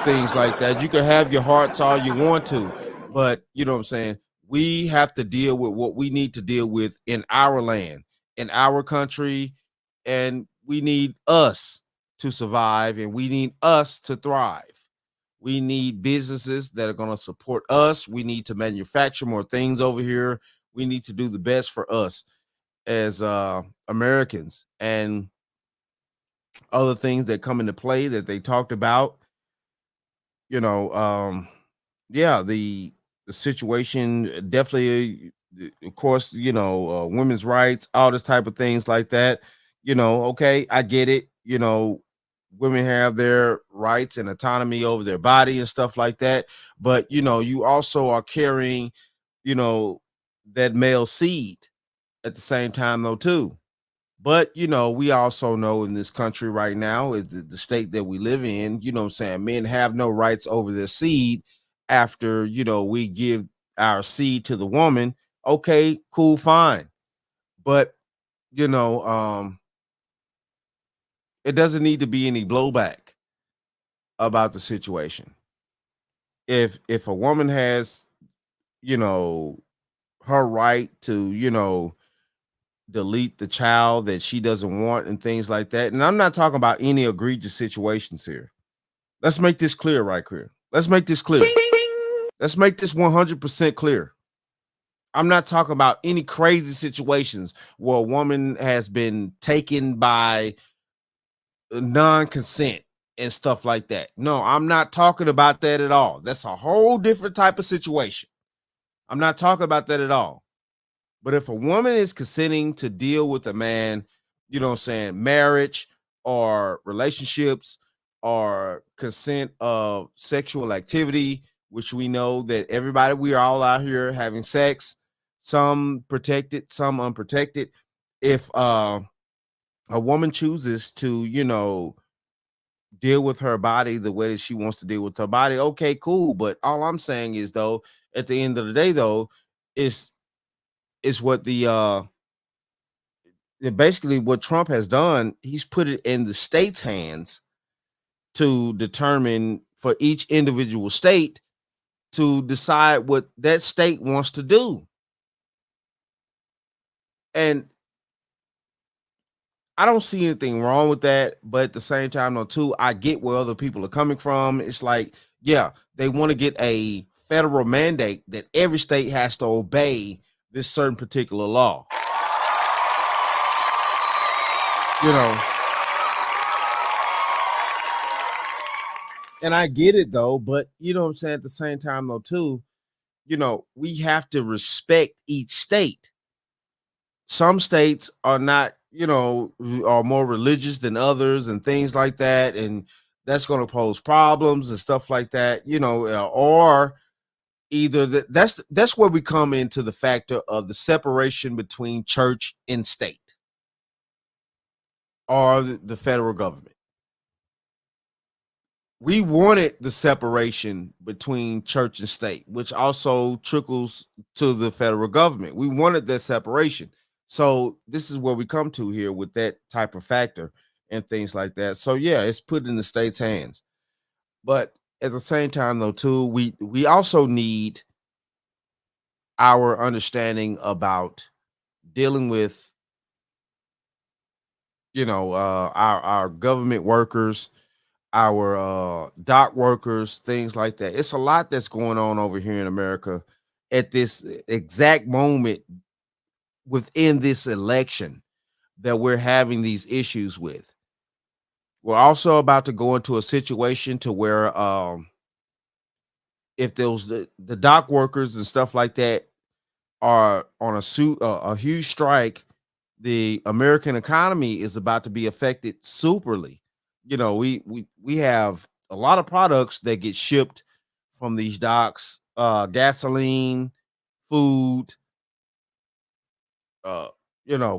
things like that. You can have your hearts all you want to, but you know what I'm saying? We have to deal with what we need to deal with in our land, in our country, and we need us to survive and we need us to thrive. We need businesses that are going to support us. We need to manufacture more things over here. We need to do the best for us as Americans. And other things that come into play that they talked about, yeah, the situation definitely, of course, women's rights, all this type of things like that. Okay, I get it. Women have their rights and autonomy over their body and stuff like that. But you also are carrying, that male seed at the same time, though, too. But we also know in this country right now, is the state that we live in, what I'm saying, men have no rights over their seed after, we give our seed to the woman. Okay, cool, fine. But, it doesn't need to be any blowback about the situation. If a woman has, her right to, delete the child that she doesn't want and things like that. And I'm not talking about any egregious situations here. Let's make this clear right here. Let's make this clear. Let's make this 100% clear. I'm not talking about any crazy situations where a woman has been taken by non-consent and stuff like that. No, I'm not talking about that at all. That's a whole different type of situation. I'm not talking about that at all. But if a woman is consenting to deal with a man, marriage or relationships or consent of sexual activity, which we know that we are all out here having sex, some protected, some unprotected. If a woman chooses to, deal with her body the way that she wants to deal with her body, okay, cool. But all I'm saying is, though, at the end of the day, though, is what basically what Trump has done. He's put it in the state's hands to determine for each individual state to decide what that state wants to do. And I don't see anything wrong with that, but at the same time, though, too, I get where other people are coming from. It's like, yeah, they want to get a federal mandate that every state has to obey this certain particular law. And I get it, though, but you know what I'm saying, at the same time, though, too, we have to respect each state. Some states are not, are more religious than others and things like that, and that's going to pose problems and stuff like that, or either that's where we come into the factor of the separation between church and state or the federal government. We wanted the separation between church and state, which also trickles to the federal government. We wanted that separation. So this is where we come to here with that type of factor and things like that. So yeah, it's put in the state's hands. But at the same time, though, too, we also need our understanding about dealing with, our government workers, our dock workers, things like that. It's a lot that's going on over here in America at this exact moment within this election that we're having these issues with. We're also about to go into a situation to where if those the dock workers and stuff like that are on a huge strike, the American economy is about to be affected superly. You know, we have a lot of products that get shipped from these docks, gasoline, food, uh,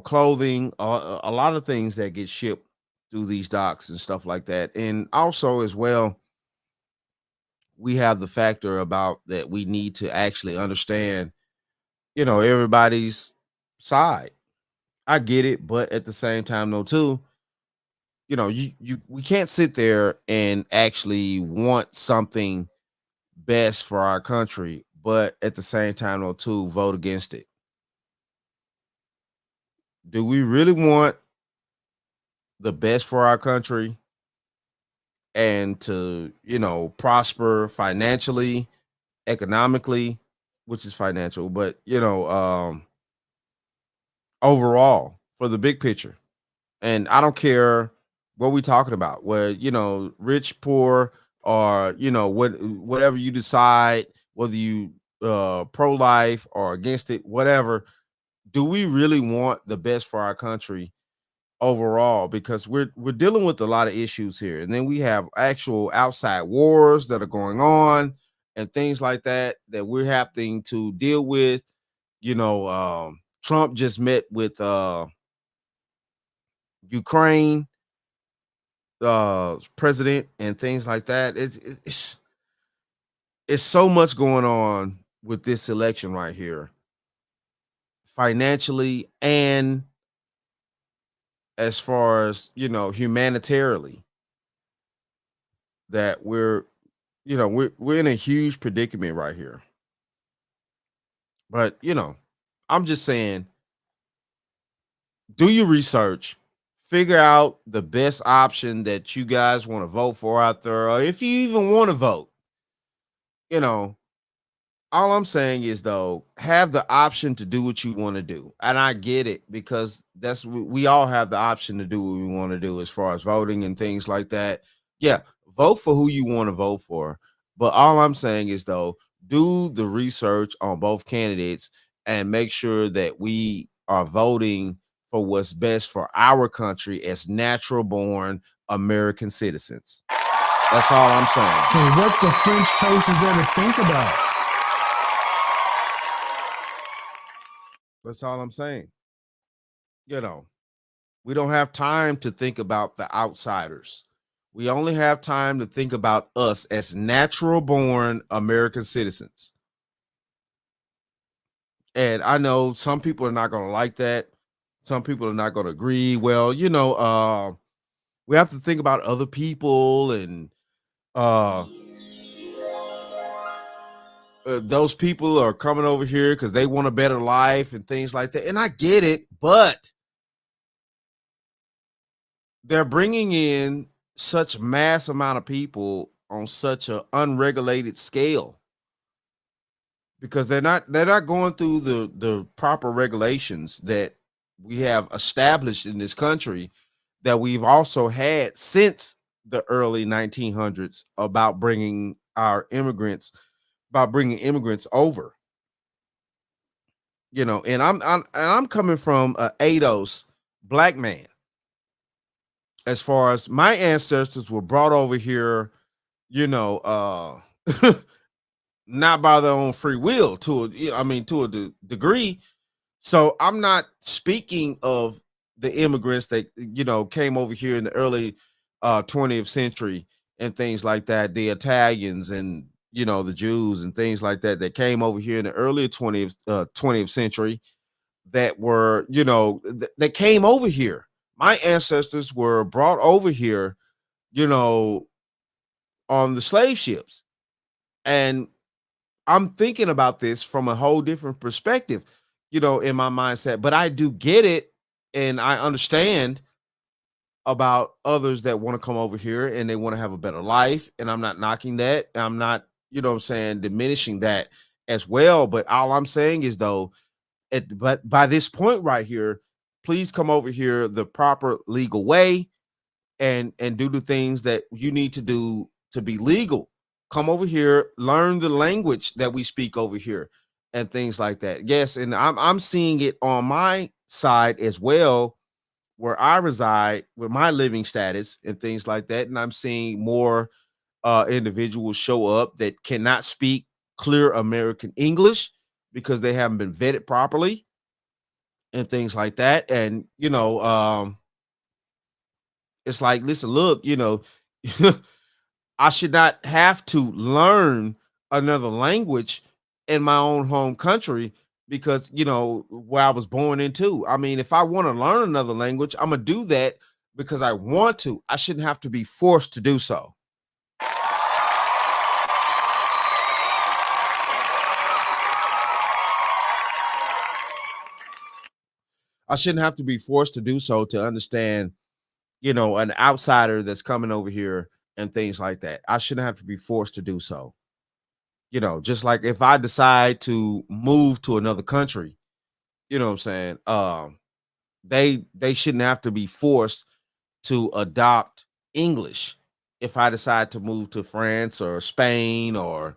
clothing, a lot of things that get shipped through these docks and stuff like that. And also as well, we have the factor about that we need to actually understand, everybody's side. I get it, but at the same time though too, we can't sit there and actually want something best for our country, but at the same time though too, vote against it. Do we really want the best for our country and to, prosper financially, economically, which is financial, but overall for the big picture? And I don't care what we talking about, where rich, poor, or whatever you decide, whether you pro-life or against it, whatever. Do we really want the best for our country overall? Because we're dealing with a lot of issues here, and then we have actual outside wars that are going on and things like that we're having to deal with. Trump just met with Ukraine president and things like that. It's so much going on with this election right here, financially and as far as humanitarily, that we're in a huge predicament right here. But I'm just saying, do your research, figure out the best option that you guys want to vote for out there, or if you even want to vote. All I'm saying is though, have the option to do what you want to do. And I get it, because we all have the option to do what we want to do as far as voting and things like that. Yeah, vote for who you want to vote for. But all I'm saying is though, do the research on both candidates and make sure that we are voting for what's best for our country as natural born American citizens. That's all I'm saying. So what the French toast is there to think about? That's all I'm saying. We don't have time to think about the outsiders. We only have time to think about us as natural born American citizens. And I know some people are not going to like that. Some people are not going to agree. Well, we have to think about other people and those people are coming over here because they want a better life and things like that. And I get it, but they're bringing in such mass amount of people on such an unregulated scale, because they're not going through the proper regulations that we have established in this country, that we've also had since the early 1900s about bringing immigrants over. And I'm coming from a ADOS black man. As far as my ancestors were brought over here, not by their own free will, to a degree. So I'm not speaking of the immigrants that came over here in the early 20th century and things like that, the Italians and the Jews and things like that came over here in the early 20th century, that were that came over here. My ancestors were brought over here, on the slave ships. And I'm thinking about this from a whole different perspective, in my mindset. But I do get it, and I understand about others that want to come over here and they want to have a better life. And I'm not knocking that. I'm not, diminishing that as well. But all I'm saying is though, but by this point right here, please come over here the proper legal way. and do the things that you need to do to be legal. Come over here, learn the language that we speak over here and things like that. Yes, and I'm seeing it on my side as well, where I reside with my living status and things like that. And I'm seeing more individuals show up that cannot speak clear American English because they haven't been vetted properly and things like that. And, it's like, listen, look, I should not have to learn another language in my own home country because, where I was born into. I mean, if I want to learn another language, I'm going to do that because I want to. I shouldn't have to be forced to do so. I shouldn't have to be forced to do so to understand, an outsider that's coming over here and things like that. I shouldn't have to be forced to do so. Just like if I decide to move to another country, you know what I'm saying? They shouldn't have to be forced to adopt English. If I decide to move to France or Spain or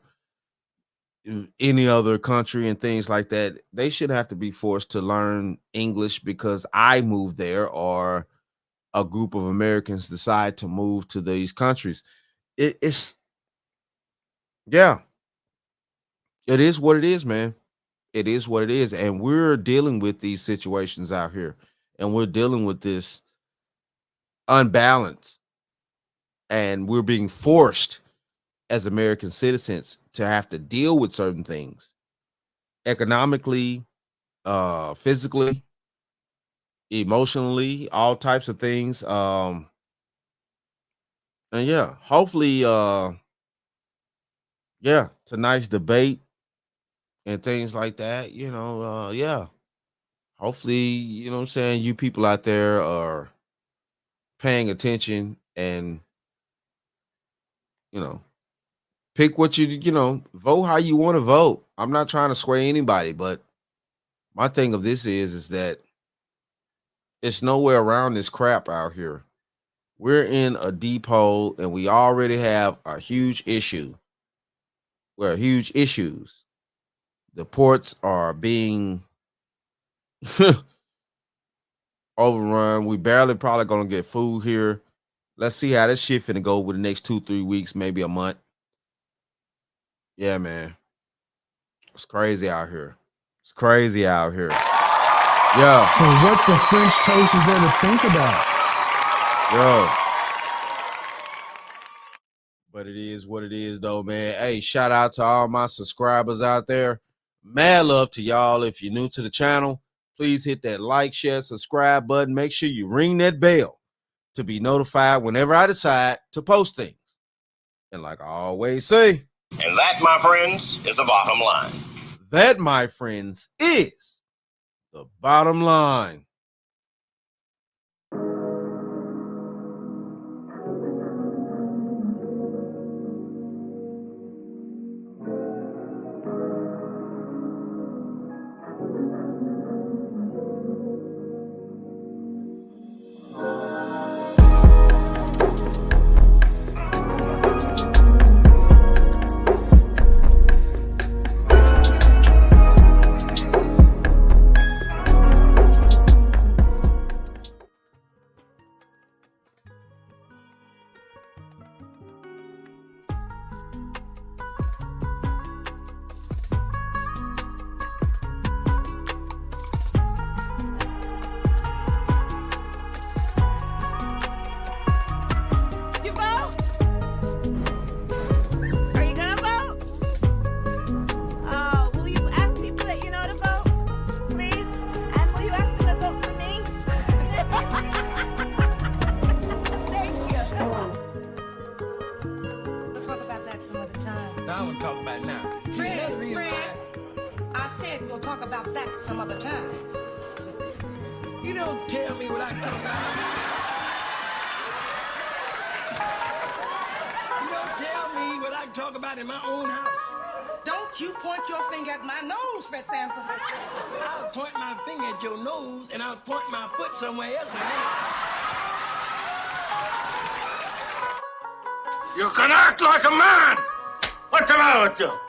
any other country and things like that, they should have to be forced to learn English because I moved there or a group of Americans decide to move to these countries. It's yeah, it is what it is, man. It is what it is. And we're dealing with these situations out here and we're dealing with this unbalance and we're being forced as American citizens to have to deal with certain things economically, physically, emotionally, all types of things. And yeah, hopefully, tonight's debate and things like that, yeah. Hopefully, you know what I'm saying, you people out there are paying attention and, pick what vote how you want to vote. I'm not trying to sway anybody, but my thing of this is that it's nowhere around this crap out here. We're in a deep hole and we already have a huge issue. Well, huge issues. The ports are being overrun. We barely probably gonna get food here. Let's see how this shit finna go over the next 2-3 weeks, maybe a month. Yeah, man. It's crazy out here. It's crazy out here. Yeah. So what the French toast is there to think about? Yo. But it is what it is, though, man. Hey, shout out to all my subscribers out there. Mad love to y'all. If you're new to the channel, please hit that like, share, subscribe button. Make sure you ring that bell to be notified whenever I decide to post things. And like I always say, and that, my friends, is the bottom line. That, my friends, is the bottom line. I want to talk about it now. Fred, I said we'll talk about that some other time. You don't tell me what I can talk about. You don't tell me what I can talk about in my own house. Don't you point your finger at my nose, Fred Sanford. I'll point my finger at your nose and I'll point my foot somewhere else. You can act like a man. What's the matter with you?